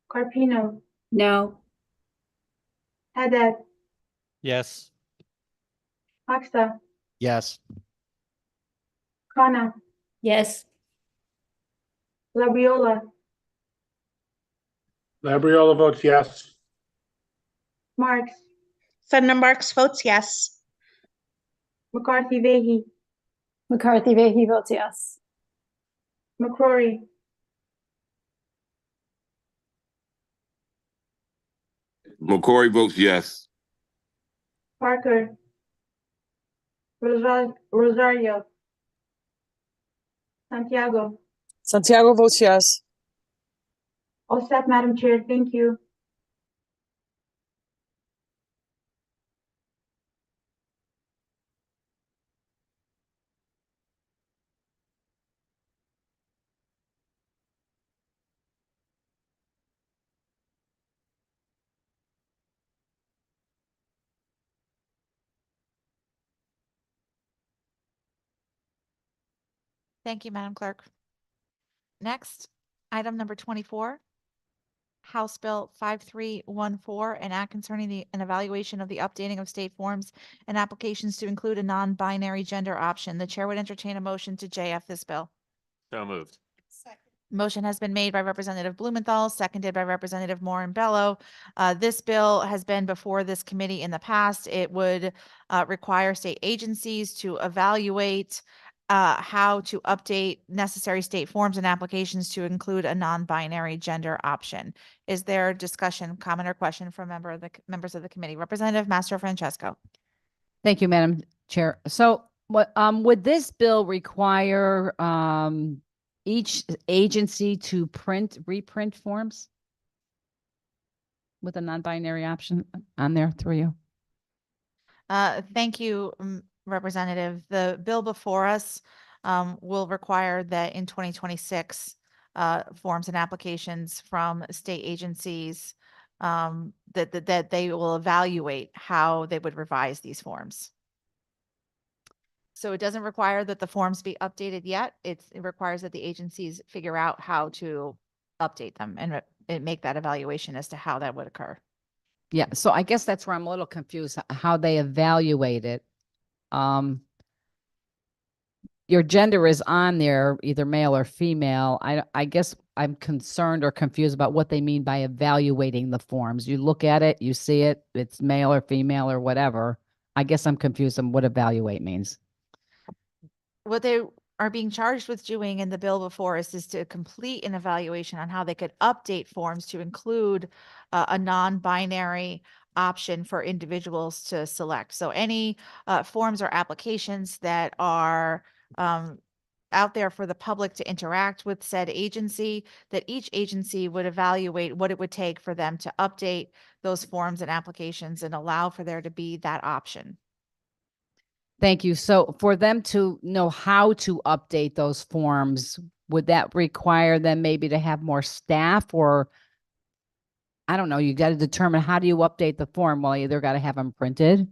Carpino, No. Haddad, Yes. Hoxa, Yes. Khanna, Yes. Labriola, Labriola votes yes. Marks, Senator Marks votes yes. McCarthy Vehy, McCarthy Vahey votes yes. McCrory, McCory votes yes. Parker, Rosario, Santiago. Santiago votes yes. All set, Madam Chair. Thank you. Thank you, Madam Clerk. Next, item number 24. House Bill 5314, an act concerning an evaluation of the updating of state forms and applications to include a non-binary gender option. The chair would entertain a motion to JF this bill. So moved. Motion has been made by Representative Blumenthal, seconded by Representative Morin-Bello. This bill has been before this committee in the past. It would require state agencies to evaluate how to update necessary state forms and applications to include a non-binary gender option. Is there discussion, comment, or question from members of the committee? Representative Master Francesco. Thank you, Madam Chair. So what, would this bill require, each agency to reprint forms with a non-binary option on there through you? Thank you, Representative. The bill before us will require that in 2026, forms and applications from state agencies that they will evaluate how they would revise these forms. So it doesn't require that the forms be updated yet. It requires that the agencies figure out how to update them and make that evaluation as to how that would occur. Yeah, so I guess that's where I'm a little confused, how they evaluate it. Your gender is on there, either male or female. I guess I'm concerned or confused about what they mean by evaluating the forms. You look at it, you see it, it's male or female or whatever. I guess I'm confused on what evaluate means. What they are being charged with doing in the bill before us is to complete an evaluation on how they could update forms to include a non-binary option for individuals to select. So any forms or applications that are out there for the public to interact with said agency, that each agency would evaluate what it would take for them to update those forms and applications and allow for there to be that option. Thank you. So for them to know how to update those forms, would that require them maybe to have more staff, or I don't know, you got to determine how do you update the form? Well, I either got to have them printed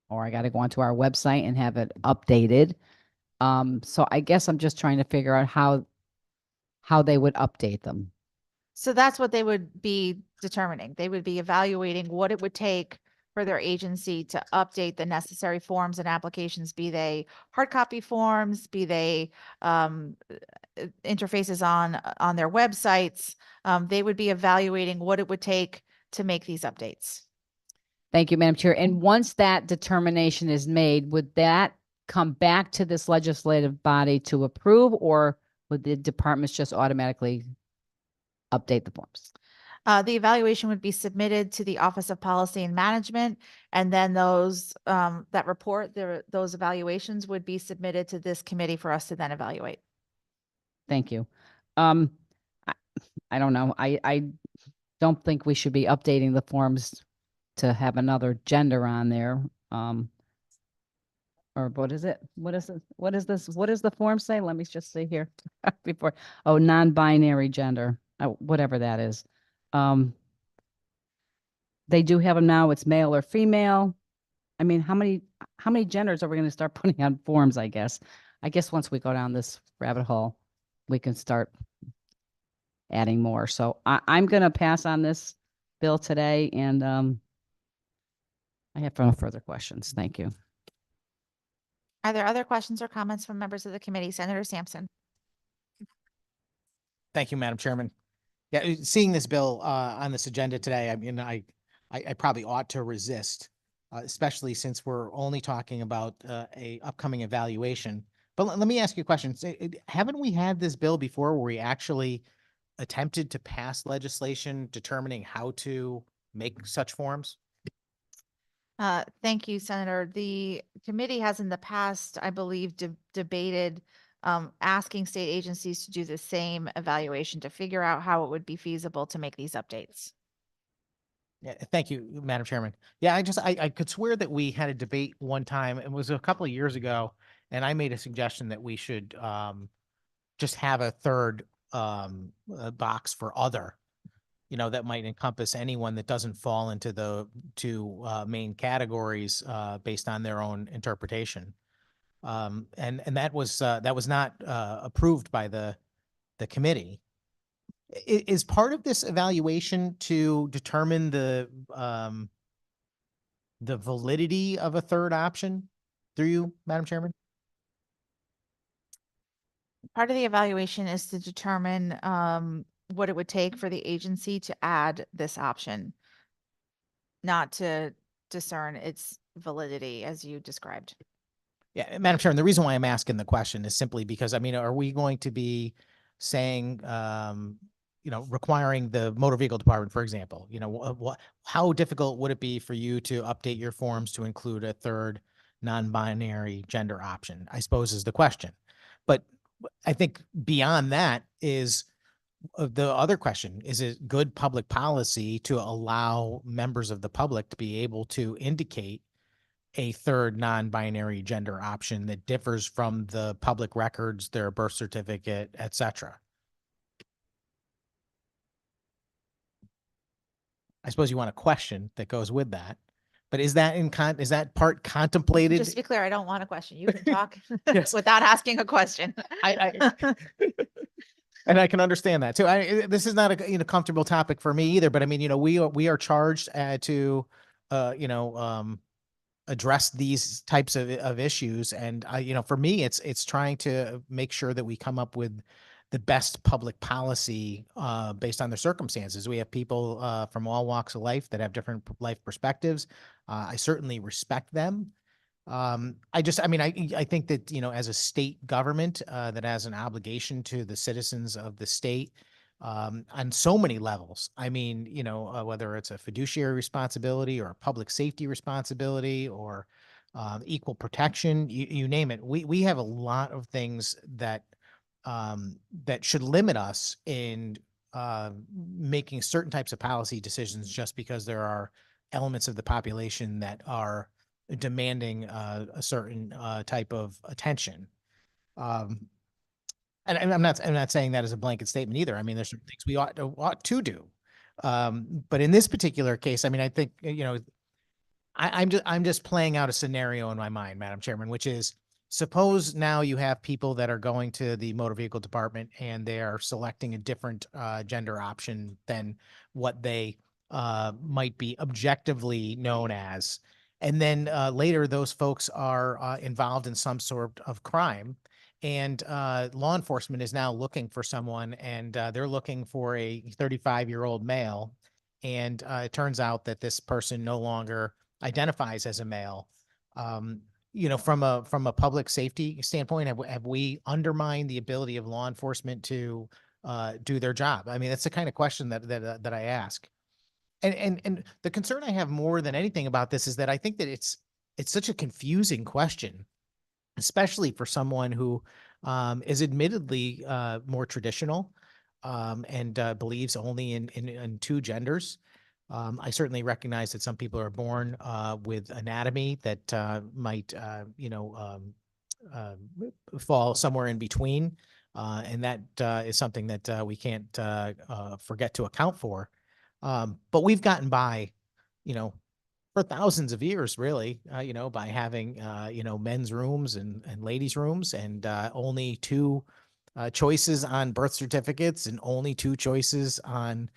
or I got to go onto our website and have it updated. So I guess I'm just trying to figure out how they would update them. So that's what they would be determining. They would be evaluating what it would take for their agency to update the necessary forms and applications, be they hard copy forms, be they interfaces on their websites. They would be evaluating what it would take to make these updates. Thank you, Madam Chair. And once that determination is made, would that come back to this legislative body to approve, or would the departments just automatically update the forms? The evaluation would be submitted to the Office of Policy and Management, and then those that report those evaluations would be submitted to this committee for us to then evaluate. Thank you. I don't know. I don't think we should be updating the forms to have another gender on there. Or what is it? What is it? What is this? What does the form say? Let me just see here before. Oh, non-binary gender, whatever that is. They do have them now. It's male or female. I mean, how many genders are we going to start putting on forms? I guess once we go down this rabbit hole, we can start adding more. So I'm going to pass on this bill today, and I have no further questions. Thank you. Are there other questions or comments from members of the committee? Senator Sampson. Thank you, Madam Chairman. Yeah, seeing this bill on this agenda today, I mean, I probably ought to resist, especially since we're only talking about a upcoming evaluation. But let me ask you a question. Haven't we had this bill before where we actually attempted to pass legislation determining how to make such forms? Thank you, Senator. The committee has in the past, I believe, debated asking state agencies to do the same evaluation to figure out how it would be feasible to make these updates. Yeah, thank you, Madam Chairman. Yeah, I could swear that we had a debate one time. It was a couple of years ago, and I made a suggestion that we should just have a third box for other, that might encompass anyone that doesn't fall into the two main categories based on their own interpretation. And that was not approved by the committee. Is part of this evaluation to determine the validity of a third option through you, Madam Chairman? Part of the evaluation is to determine what it would take for the agency to add this option, not to discern its validity as you described. Yeah, Madam Chairman, the reason why I'm asking the question is simply because, I mean, are we going to be saying, requiring the motor vehicle department, for example, how difficult would it be for you to update your forms to include a third non-binary gender option, I suppose is the question. But I think beyond that is the other question. Is it good public policy to allow members of the public to be able to indicate a third non-binary gender option that differs from the public records, their birth certificate, et cetera? I suppose you want a question that goes with that, but is that is that part contemplated? Just to be clear, I don't want a question. You can talk Yes. without asking a question. And I can understand that too. This is not a comfortable topic for me either, but I mean, we are charged to address these types of issues, and for me, it's trying to make sure that we come up with the best public policy based on their circumstances. We have people from all walks of life that have different life perspectives. I certainly respect them. I think that, as a state government that has an obligation to the citizens of the state on so many levels, I mean, whether it's a fiduciary responsibility or a public safety responsibility or equal protection, you name it. We have a lot of things that should limit us in making certain types of policy decisions just because there are elements of the population that are demanding a certain type of attention. And I'm not saying that as a blanket statement either. I mean, there's certain things we ought to do. But in this particular case, I mean, I think, I'm just playing out a scenario in my mind, Madam Chairman, which is, suppose now you have people that are going to the motor vehicle department and they are selecting a different gender option than what they might be objectively known as. And then later, those folks are involved in some sort of crime. And law enforcement is now looking for someone, and they're looking for a 35-year-old male. And it turns out that this person no longer identifies as a male. From a public safety standpoint, have we undermined the ability of law enforcement to do their job? I mean, that's the kind of question that I ask. And the concern I have more than anything about this is that I think that it's such a confusing question, especially for someone who is admittedly more traditional and believes only in two genders. I certainly recognize that some people are born with anatomy that might, fall somewhere in between. And that is something that we can't forget to account for. But we've gotten by, for thousands of years, really, by having, men's rooms and ladies' rooms, and only two choices on birth certificates, and only two choices on,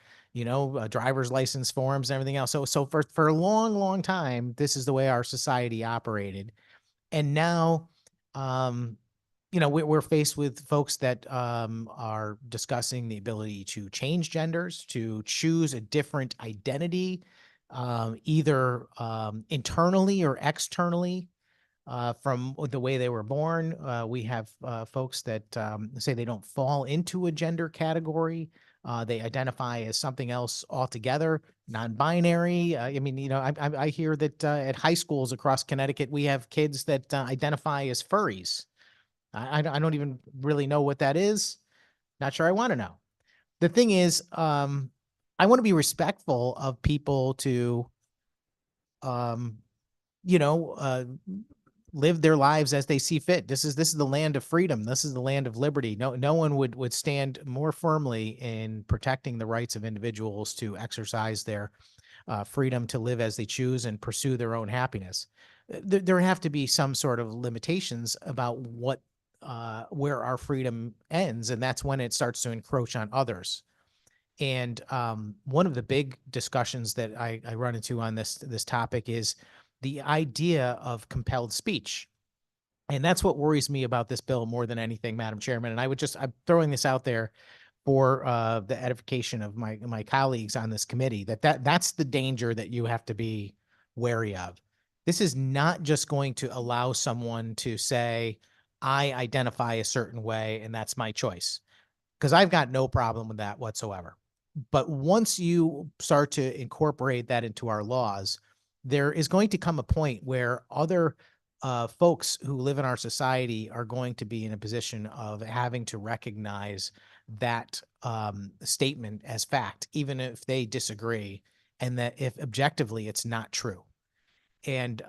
driver's license forms and everything else. So for a long, long time, this is the way our society operated. And now, we're faced with folks that are discussing the ability to change genders, to choose a different identity, either internally or externally from the way they were born. We have folks that say they don't fall into a gender category. They identify as something else altogether, non-binary. I hear that at high schools across Connecticut, we have kids that identify as furries. I don't even really know what that is. Not sure I want to know. The thing is, I want to be respectful of people to, live their lives as they see fit. This is the land of freedom. This is the land of liberty. No one would stand more firmly in protecting the rights of individuals to exercise their freedom to live as they choose and pursue their own happiness. There have to be some sort of limitations about where our freedom ends, and that's when it starts to encroach on others. And one of the big discussions that I run into on this topic is the idea of compelled speech. And that's what worries me about this bill more than anything, Madam Chairman. And I'm throwing this out there for the edification of my colleagues on this committee, that's the danger that you have to be wary of. This is not just going to allow someone to say, I identify a certain way and that's my choice, because I've got no problem with that whatsoever. But once you start to incorporate that into our laws, there is going to come a point where other folks who live in our society are going to be in a position of having to recognize that statement as fact, even if they disagree, and that if objectively it's not true. And,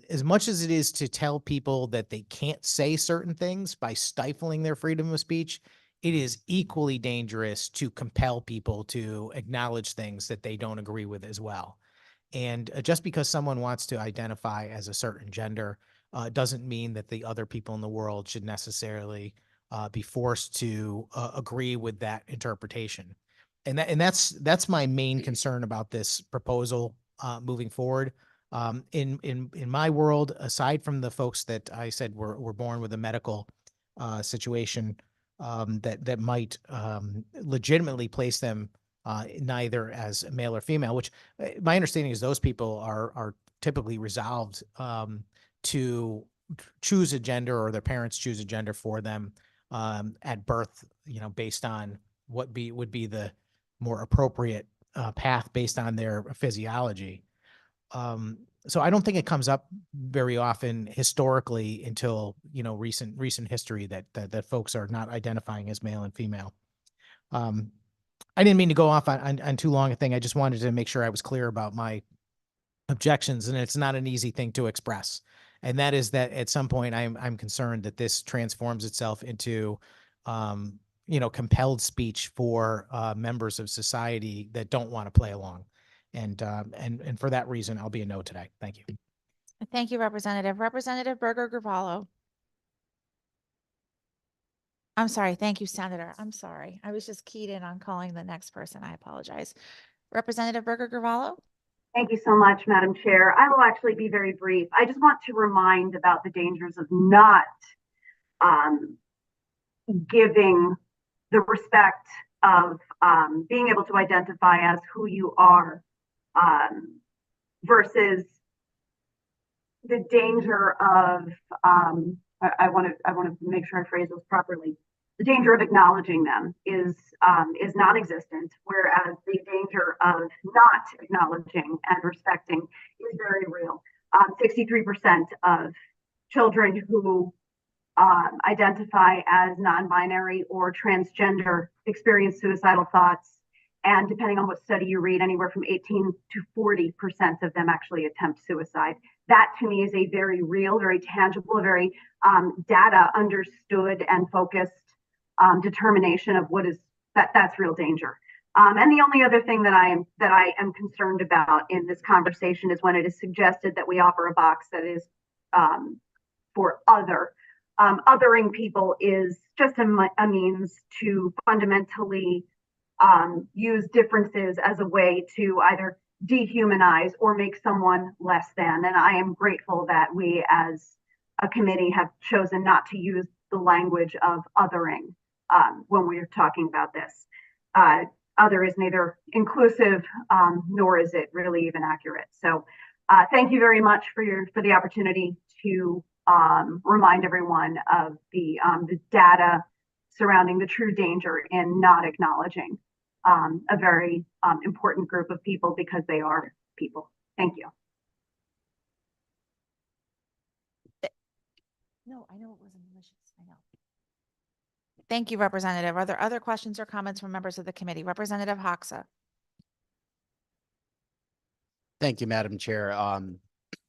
as much as it is to tell people that they can't say certain things by stifling their freedom of speech, it is equally dangerous to compel people to acknowledge things that they don't agree with as well. And just because someone wants to identify as a certain gender doesn't mean that the other people in the world should necessarily be forced to agree with that interpretation. And that's my main concern about this proposal moving forward. In my world, aside from the folks that I said were born with a medical situation that might legitimately place them neither as male or female, which my understanding is those people are typically resolved to choose a gender, or their parents choose a gender for them at birth, based on what would be the more appropriate path based on their physiology. So I don't think it comes up very often historically until, recent history that folks are not identifying as male and female. I didn't mean to go off on too long a thing. I just wanted to make sure I was clear about my objections, and it's not an easy thing to express. And that is that at some point I'm concerned that this transforms itself into, compelled speech for members of society that don't want to play along. And for that reason, I'll be a no today. Thank you. Thank you, Representative. Representative Berger Gravalo. I'm sorry. Thank you, Senator. I'm sorry. I was just keyed in on calling the next person. I apologize. Representative Berger Gravalo? Thank you so much, Madam Chair. I will actually be very brief. I just want to remind about the dangers of not giving the respect of being able to identify as who you are versus the danger of I want to make sure I phrase this properly. The danger of acknowledging them is non-existent, whereas the danger of not acknowledging and respecting is very real. 63% of children who identify as non-binary or transgender experience suicidal thoughts, and depending on what study you read, anywhere from 18 to 40% of them actually attempt suicide. That to me is a very real, very tangible, very data understood and focused determination of what is that's real danger. And the only other thing that I am concerned about in this conversation is when it is suggested that we offer a box that is for other. Othering people is just a means to fundamentally use differences as a way to either dehumanize or make someone less than. And I am grateful that we as a committee have chosen not to use the language of othering when we're talking about this. Other is neither inclusive nor is it really even accurate. So thank you very much for the opportunity to remind everyone of the data surrounding the true danger in not acknowledging a very important group of people because they are people. Thank you. No, I know it wasn't malicious. I know. Thank you, Representative. Are there other questions or comments from members of the committee? Representative Hoxa. Thank you, Madam Chair. I'm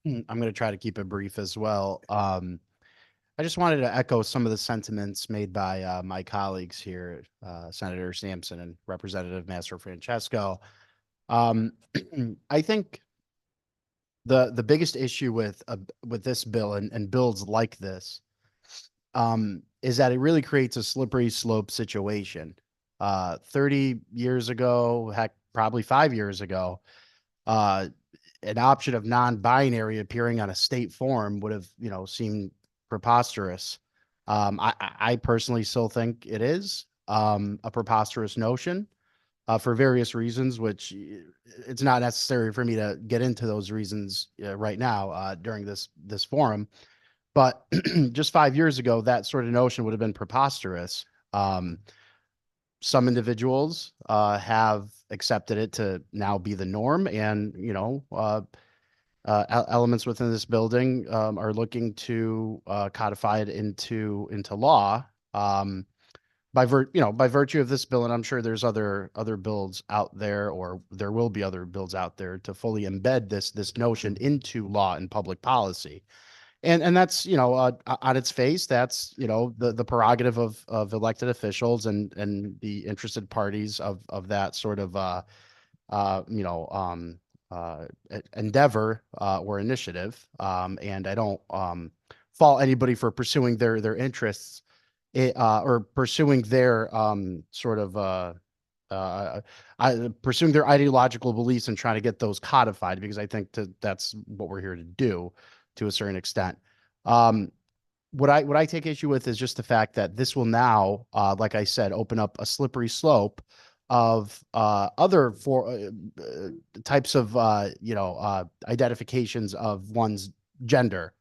going to try to keep it brief as well. I just wanted to echo some of the sentiments made by my colleagues here, Senator Sampson and Representative Mastrofrancesco. I think the biggest issue with this bill and bills like this is that it really creates a slippery slope situation. 30 years ago, heck, probably 5 years ago, an option of non-binary appearing on a state form would have, seemed preposterous. I personally still think it is a preposterous notion for various reasons, which it's not necessary for me to get into those reasons right now during this forum. But just 5 years ago, that sort of notion would have been preposterous. Some individuals have accepted it to now be the norm, and elements within this building are looking to codify it into law by virtue of this bill. And I'm sure there's other bills out there, or there will be other bills out there to fully embed this notion into law and public policy. And that's, on its face, that's, the prerogative of elected officials and the interested parties of that sort of, endeavor or initiative. And I don't fault anybody for pursuing their interests or pursuing their pursuing their ideological beliefs and trying to get those codified, because I think that's what we're here to do to a certain extent. What I take issue with is just the fact that this will now, like I said, open up a slippery slope of other types of identifications of one's gender.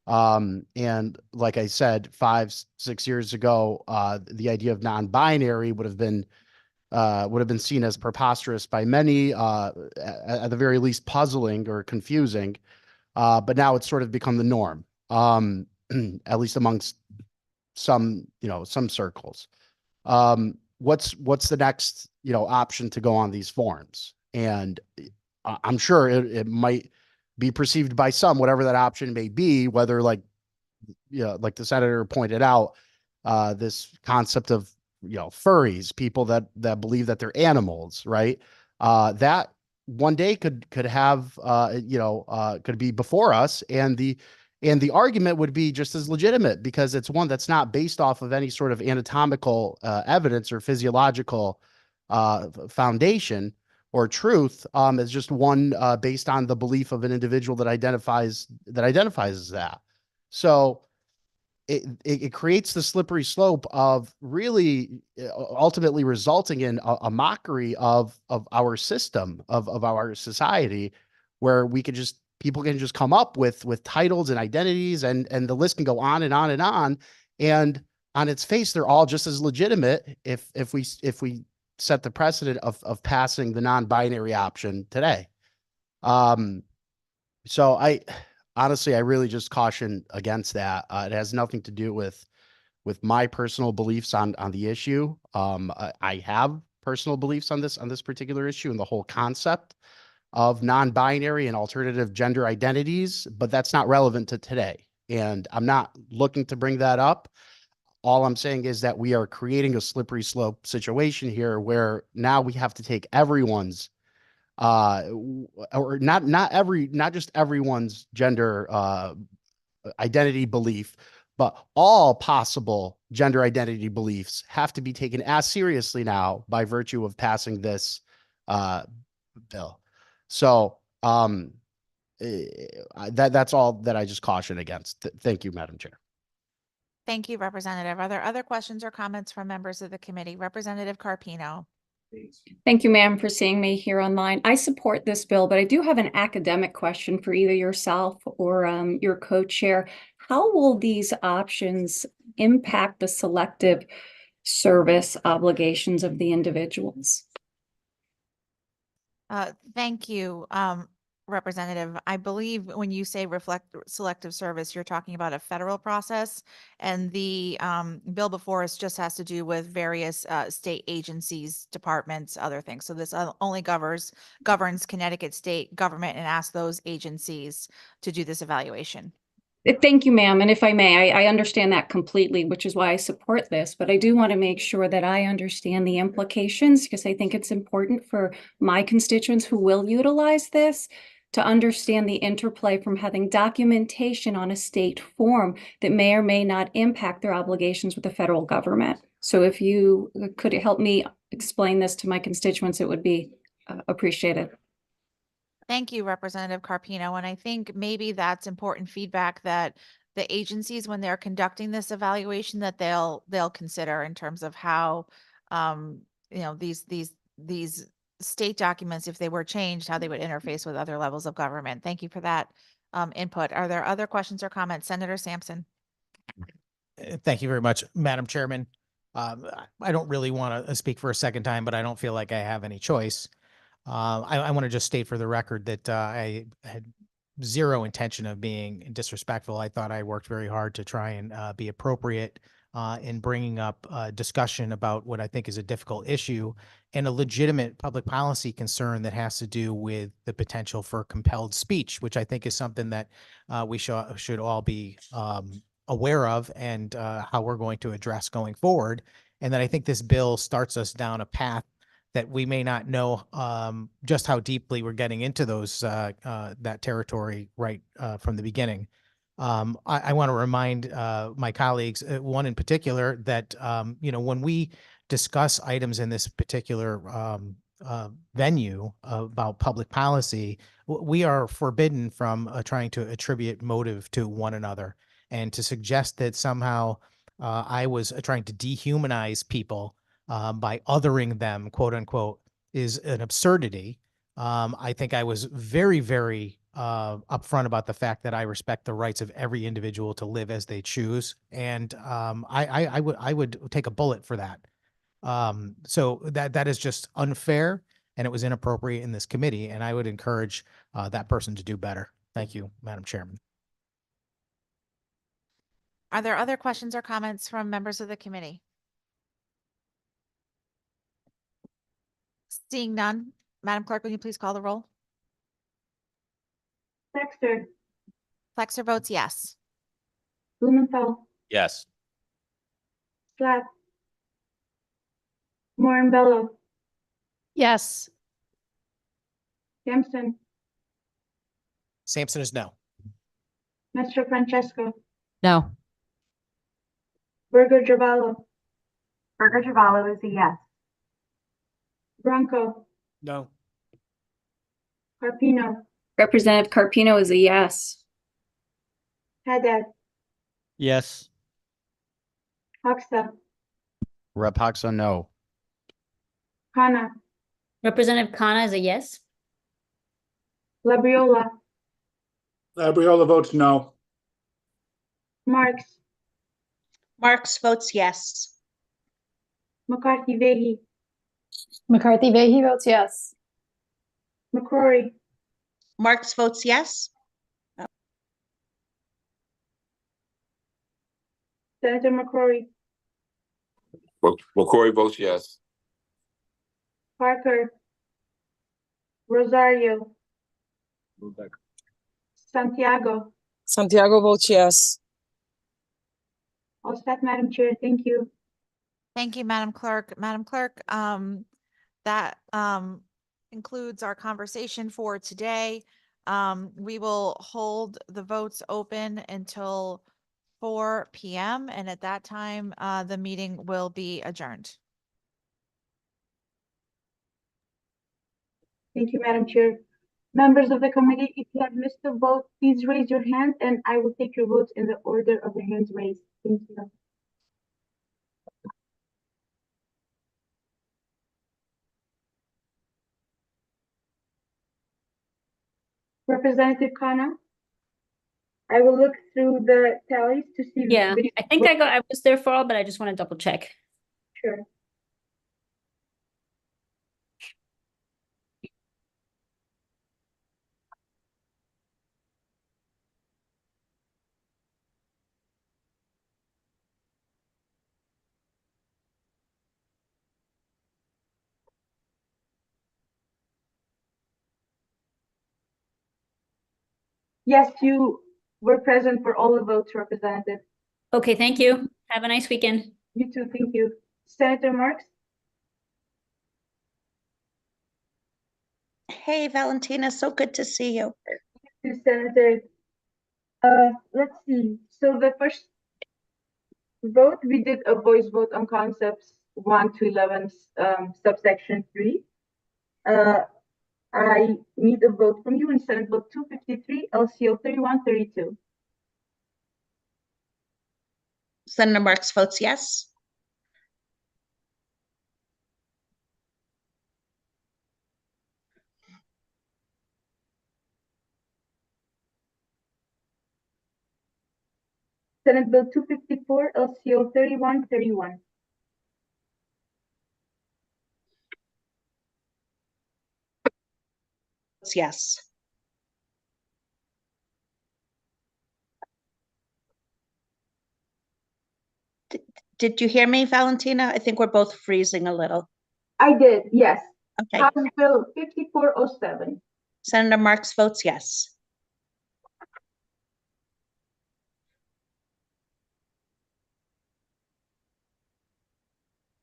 And like I said, 5-6 years ago, the idea of non-binary would have been seen as preposterous by many, at the very least puzzling or confusing. But now it's sort of become the norm, at least amongst some circles. What's the next, option to go on these forms? And I'm sure it might be perceived by some, whatever that option may be, whether like the senator pointed out, this concept of, furries, people that believe that they're animals, right? That one day could have, could be before us, and the And the argument would be just as legitimate because it's one that's not based off of any sort of anatomical evidence or physiological foundation or truth. It's just one based on the belief of an individual that identifies as that. So it creates the slippery slope of really ultimately resulting in a mockery of our system, of our society, where people can just come up with titles and identities, and the list can go on and on and on. And on its face, they're all just as legitimate if we set the precedent of passing the non-binary option today. So honestly, I really just caution against that. It has nothing to do with my personal beliefs on the issue. I have personal beliefs on this particular issue and the whole concept of non-binary and alternative gender identities, but that's not relevant to today. And I'm not looking to bring that up. All I'm saying is that we are creating a slippery slope situation here where now we have to take everyone's or not just everyone's gender identity belief, but all possible gender identity beliefs have to be taken as seriously now by virtue of passing this bill. So that's all that I just caution against. Thank you, Madam Chair. Thank you, Representative. Are there other questions or comments from members of the committee? Representative Carpino. Thank you, ma'am, for seeing me here online. I support this bill, but I do have an academic question for either yourself or your co-chair. How will these options impact the selective service obligations of the individuals? Thank you, Representative. I believe when you say selective service, you're talking about a federal process, and the bill before us just has to do with various state agencies, departments, other things. So this only governs Connecticut state government and asks those agencies to do this evaluation. Thank you, ma'am. And if I may, I understand that completely, which is why I support this, but I do want to make sure that I understand the implications because I think it's important for my constituents who will utilize this to understand the interplay from having documentation on a state form that may or may not impact their obligations with the federal government. So if you could help me explain this to my constituents, it would be appreciated. Thank you, Representative Carpino. And I think maybe that's important feedback that the agencies, when they're conducting this evaluation, that they'll consider in terms of how, these state documents, if they were changed, how they would interface with other levels of government. Thank you for that input. Are there other questions or comments? Senator Sampson. Thank you very much, Madam Chairman. I don't really want to speak for a second time, but I don't feel like I have any choice. I want to just state for the record that I had zero intention of being disrespectful. I thought I worked very hard to try and be appropriate in bringing up discussion about what I think is a difficult issue and a legitimate public policy concern that has to do with the potential for compelled speech, which I think is something that we should all be aware of and how we're going to address going forward. And that I think this bill starts us down a path that we may not know just how deeply we're getting into those that territory right from the beginning. I want to remind my colleagues, one in particular, that when we discuss items in this particular venue about public policy, we are forbidden from trying to attribute motive to one another, and to suggest that somehow I was trying to dehumanize people by othering them, quote unquote, is an absurdity. I think I was very, very upfront about the fact that I respect the rights of every individual to live as they choose, and I would take a bullet for that. So that is just unfair, and it was inappropriate in this committee, and I would encourage that person to do better. Thank you, Madam Chairman. Are there other questions or comments from members of the committee? Seeing none, Madam Clerk, will you please call the roll? Flexer, Flexer votes yes. Blumenthal, Yes. Schlatt, Morinbello, Yes. Sampson, Sampson is no. Mr. Francesco, No. Burger Javallo, Burger Javallo is a yes. Bronco, No. Carpino, Representative Carpino is a yes. Haddad, Yes. Hoxa, Rep Hoxa, no. Khanna, Representative Khanna is a yes. Labriola, Labriola votes no. Marks, Marks votes yes. McCarthy Vehi, McCarthy Vehi votes yes. McCrory, Marks votes yes. Senator McCrory, McCory votes yes. Parker, Rosario, Santiago. Santiago votes yes. All set, Madam Chair. Thank you. Thank you, Madam Clerk. Madam Clerk, that includes our conversation for today. We will hold the votes open until 4 p.m. and at that time, the meeting will be adjourned. Thank you, Madam Chair. Members of the committee, if you have missed a vote, please raise your hand and I will take your votes in the order of the hands raised. Thank you. Representative Khanna, I will look through the tallies to see. Yeah, which I think I was there for all, but I just want to double check. Sure. Yes, you were present for all the votes, Representative. Okay, thank you. Have a nice weekend. You too, thank you. Senator Marks? Hey, Valentina, so good to see you. Senator, let's see. So the first vote, we did a voice vote on concepts 1 to 11, subsection 3. I need a vote from you in Senate Bill 253, LCO 3132. Senator Marks votes yes. Senate Bill 254, LCO 3131. Yes. Did you hear me, Valentina? I think we're both freezing a little. I did, yes. Okay. House Bill 5407. Senator Marks votes yes.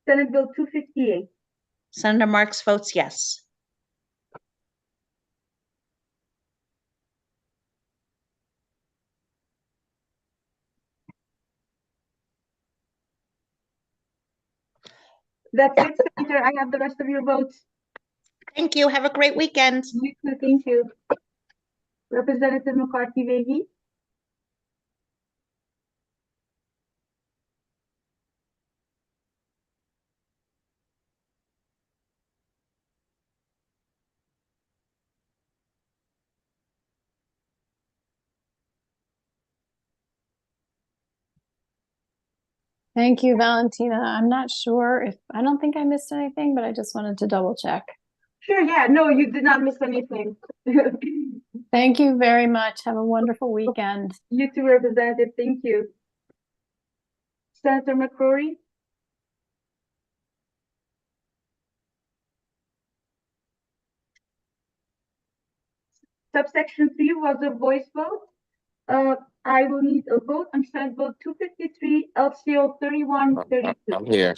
Senate Bill 258. Senator Marks votes yes. That's it, Senator. I have the rest of your votes. Thank you. Have a great weekend. You too, thank you. Representative McCarthy Vehi. Thank you, Valentina. I'm not sure if, I don't think I missed anything, but I just wanted to double check. Sure, yeah, no, you did not miss anything. Thank you very much. Have a wonderful weekend. You too, Representative. Thank you. Senator McCrory. Subsection 3 was a voice vote. I will need a vote on Senate Bill 253, LCO 3132. I'm here.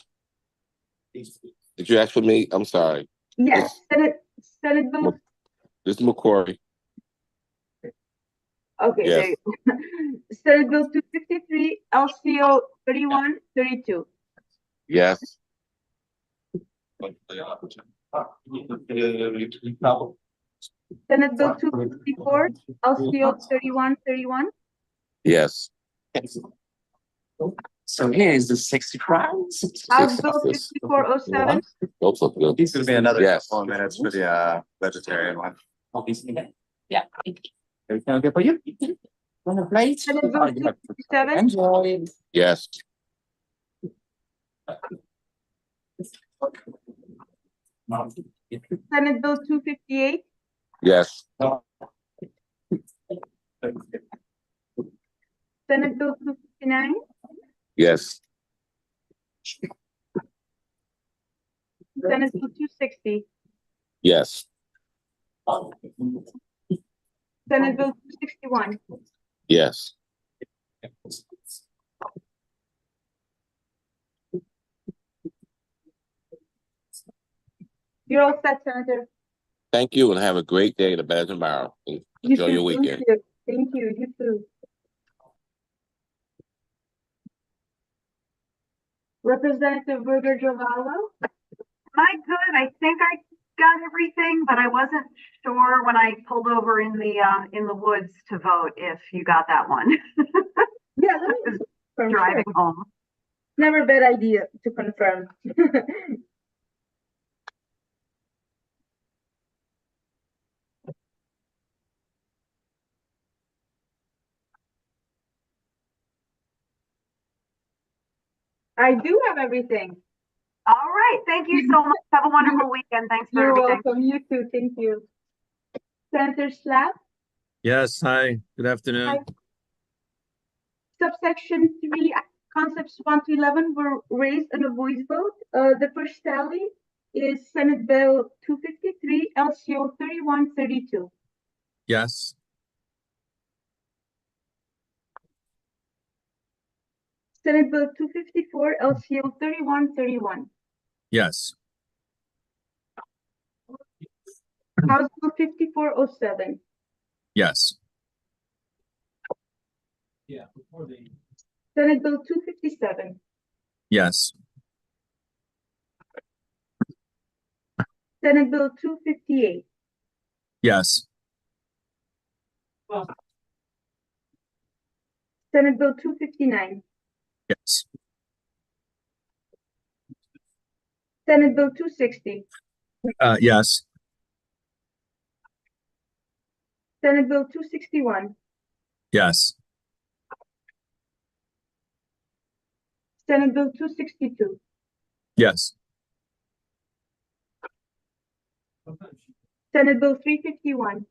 Did you ask for me? I'm sorry. Yes, Senate Bill. This is McCory. Okay, Yes. there you go. Senate Bill 253, LCO 3132. Yes. Senate Bill 254, LCO 3131. Yes. So here is the 60 crowns. House Bill 5407. Those look good. This will be another Yes. couple of minutes for the vegetarian one. Yeah. Everything okay for you? Want a plate? Senate Bill 257. Enjoy. Yes. Senate Bill 258. Yes. Senate Bill 259. Yes. Senate Bill 260. Yes. Senate Bill 261. Yes. You're all set, Senator. Thank you and have a great day to bed tomorrow. You Enjoy too, your thank weekend. you. Thank you, you too. Representative Berger Giovanni. Am I good? I think I got everything, but I wasn't sure when I pulled over in the woods to vote if you got that one. Yeah, let me confirm. Driving Sure. home. Never a bad idea to confirm. I do have everything. All right. Thank you so much. Have a wonderful weekend. Thanks for You're everything. welcome. You too. Thank you. Senator Slack. Yes, hi, good afternoon. Hi. Subsection 3, concepts 1 to 11 were raised in a voice vote. The first tally is Senate Bill 253, LCO 3132. Yes, Senate Bill 254, LCO 3131. yes, House Bill 5407. yes, Senate Bill 257. yes, Senate Bill 258. yes, Senate Bill 259. yes, Senate Bill 260. yes, Senate Bill 261. yes, Senate Bill 262. yes, Senate Bill 351.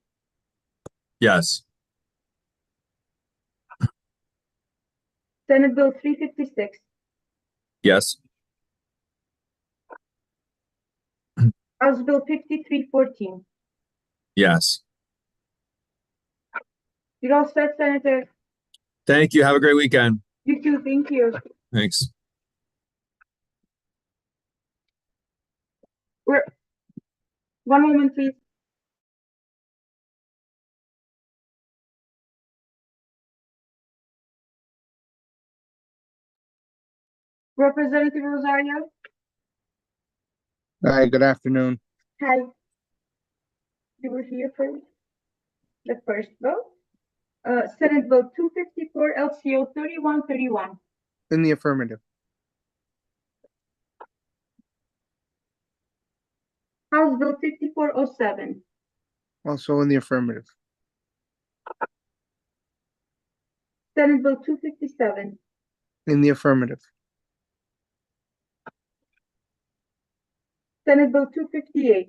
yes, Senate Bill 356. yes, House Bill 5314. yes. You're all set, Senator. Thank you. Have a great weekend. You too. Thank you. Thanks. One moment, please. Representative Rosario. Hi, good afternoon. Hi. You were here for the first vote. Senate Bill 254, LCO 3131. In the affirmative. House Bill 5407. Also in the affirmative. Senate Bill 257. In the affirmative. Senate Bill 258.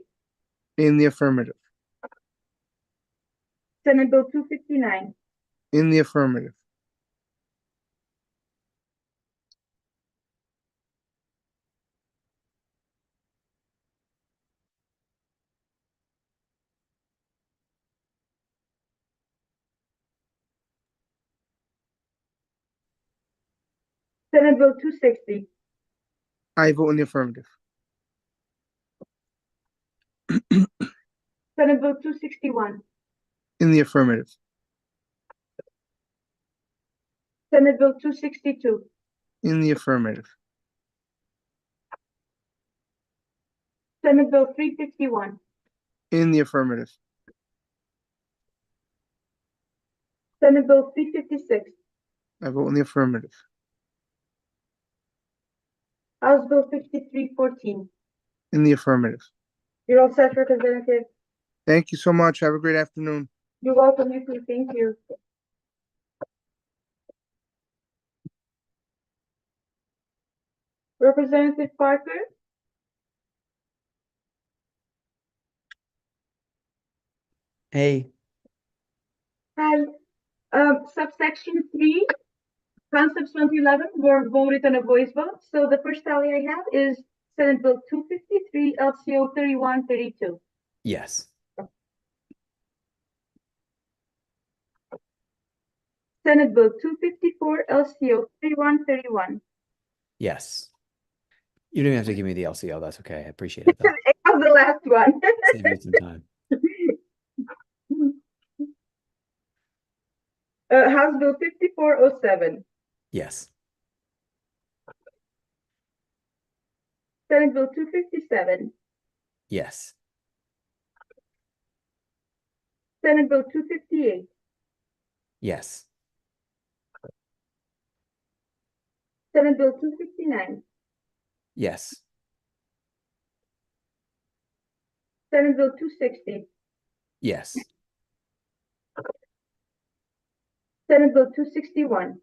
In the affirmative. Senate Bill 259. In the affirmative. Senate Bill 260. I vote in the affirmative. Senate Bill 261. In the affirmative. Senate Bill 262. In the affirmative. Senate Bill 351. In the affirmative. Senate Bill 356. I vote in the affirmative. House Bill 5314. In the affirmative. You're all set, Representative. Thank you so much. Have a great afternoon. You're welcome. You too. Thank you. Representative Parker. Hey, Hi. Subsection 3, concepts 2011 were voted on a voice vote. So the first tally I have is Senate Bill 253, LCO 3132. yes. Senate Bill 254, LCO 3131. Yes. You don't even have to give me the LCO. That's okay. I appreciate it though. It was the last one. Save me some time. House Bill 5407. Yes. Senate Bill 257. Yes. Senate Bill 258. Yes. Senate Bill 259. Yes. Senate Bill 260. Yes. Senate Bill 261.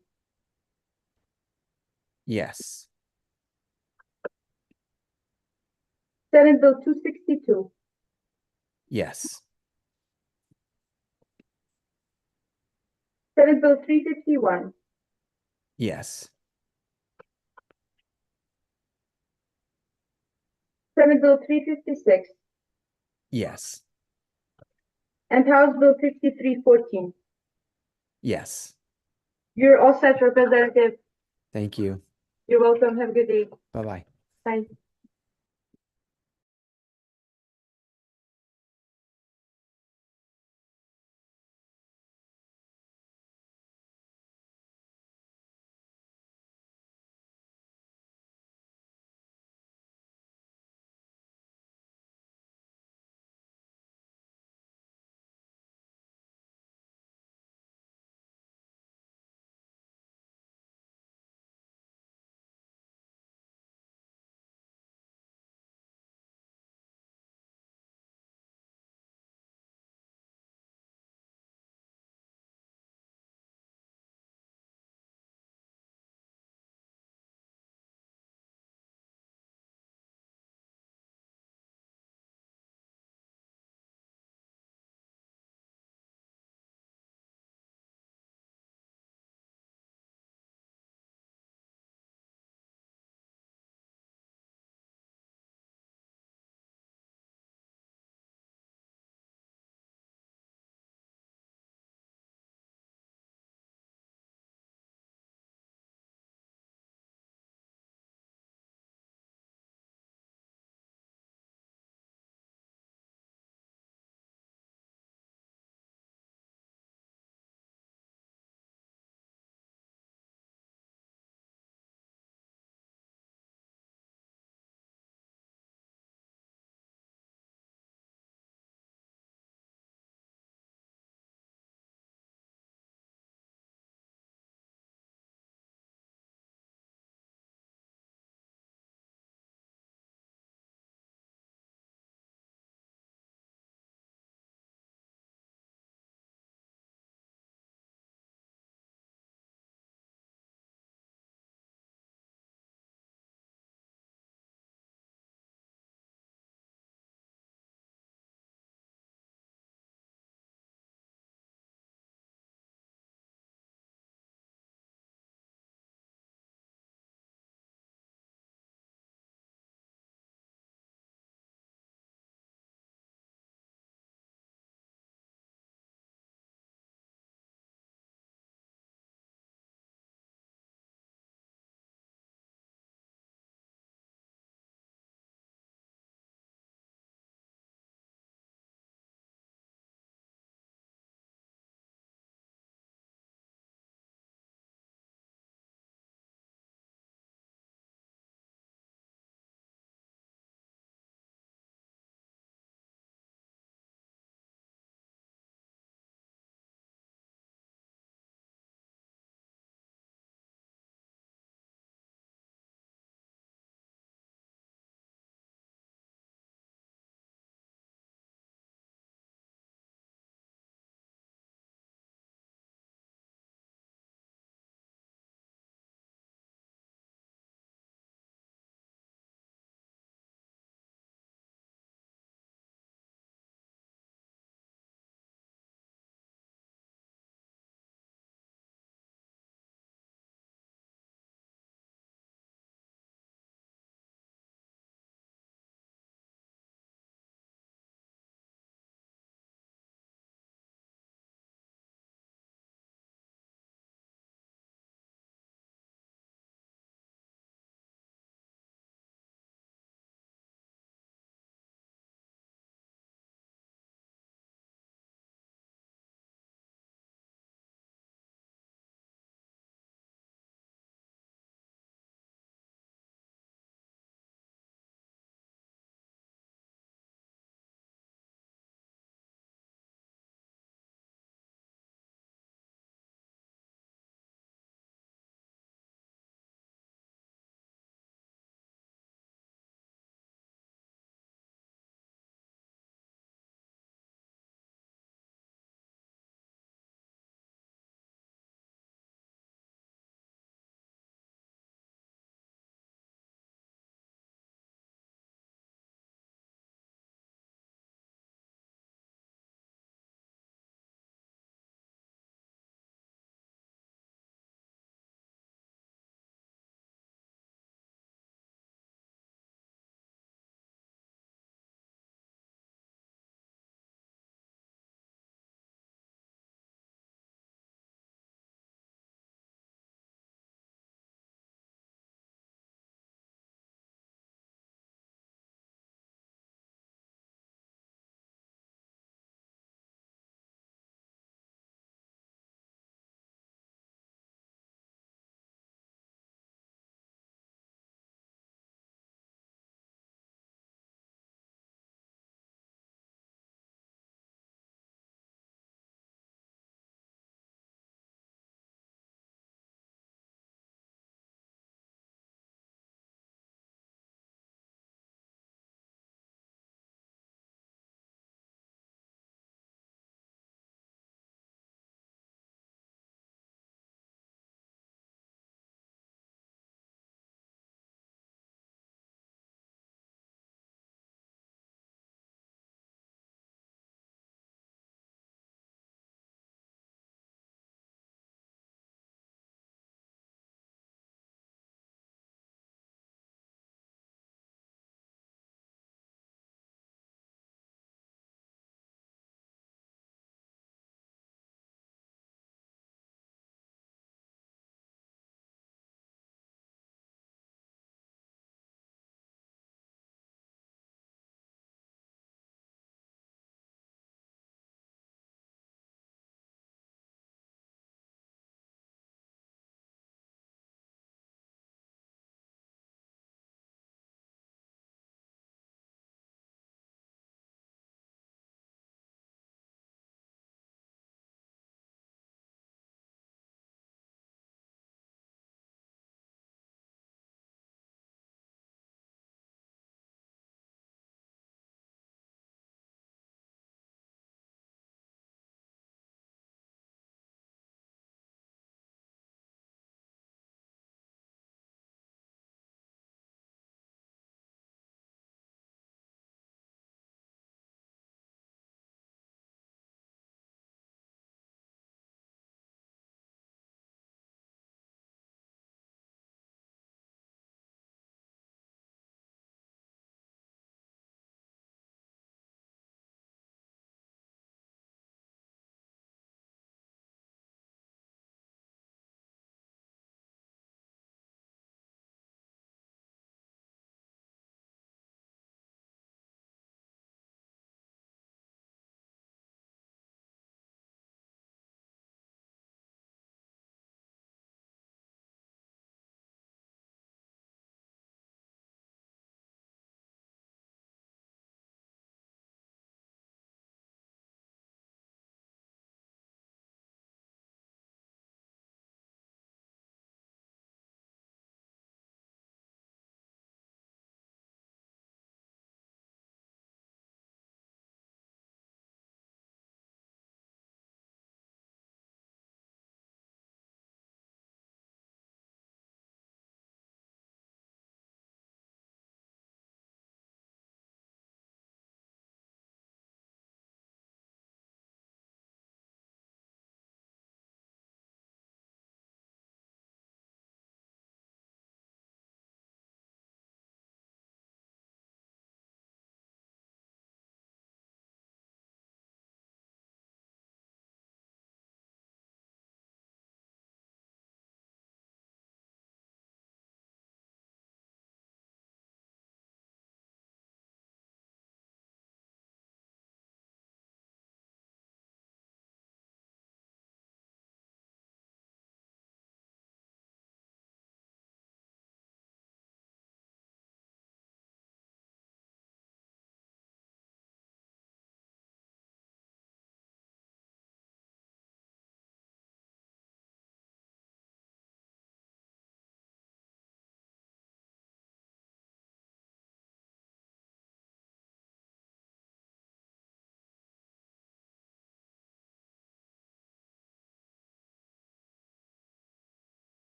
Yes. Senate Bill 262. Yes. Senate Bill 351. Yes. Senate Bill 356. Yes. And House Bill 5314. Yes. You're all set, Representative. Thank you. You're welcome. Have a good day. Bye-bye. Bye.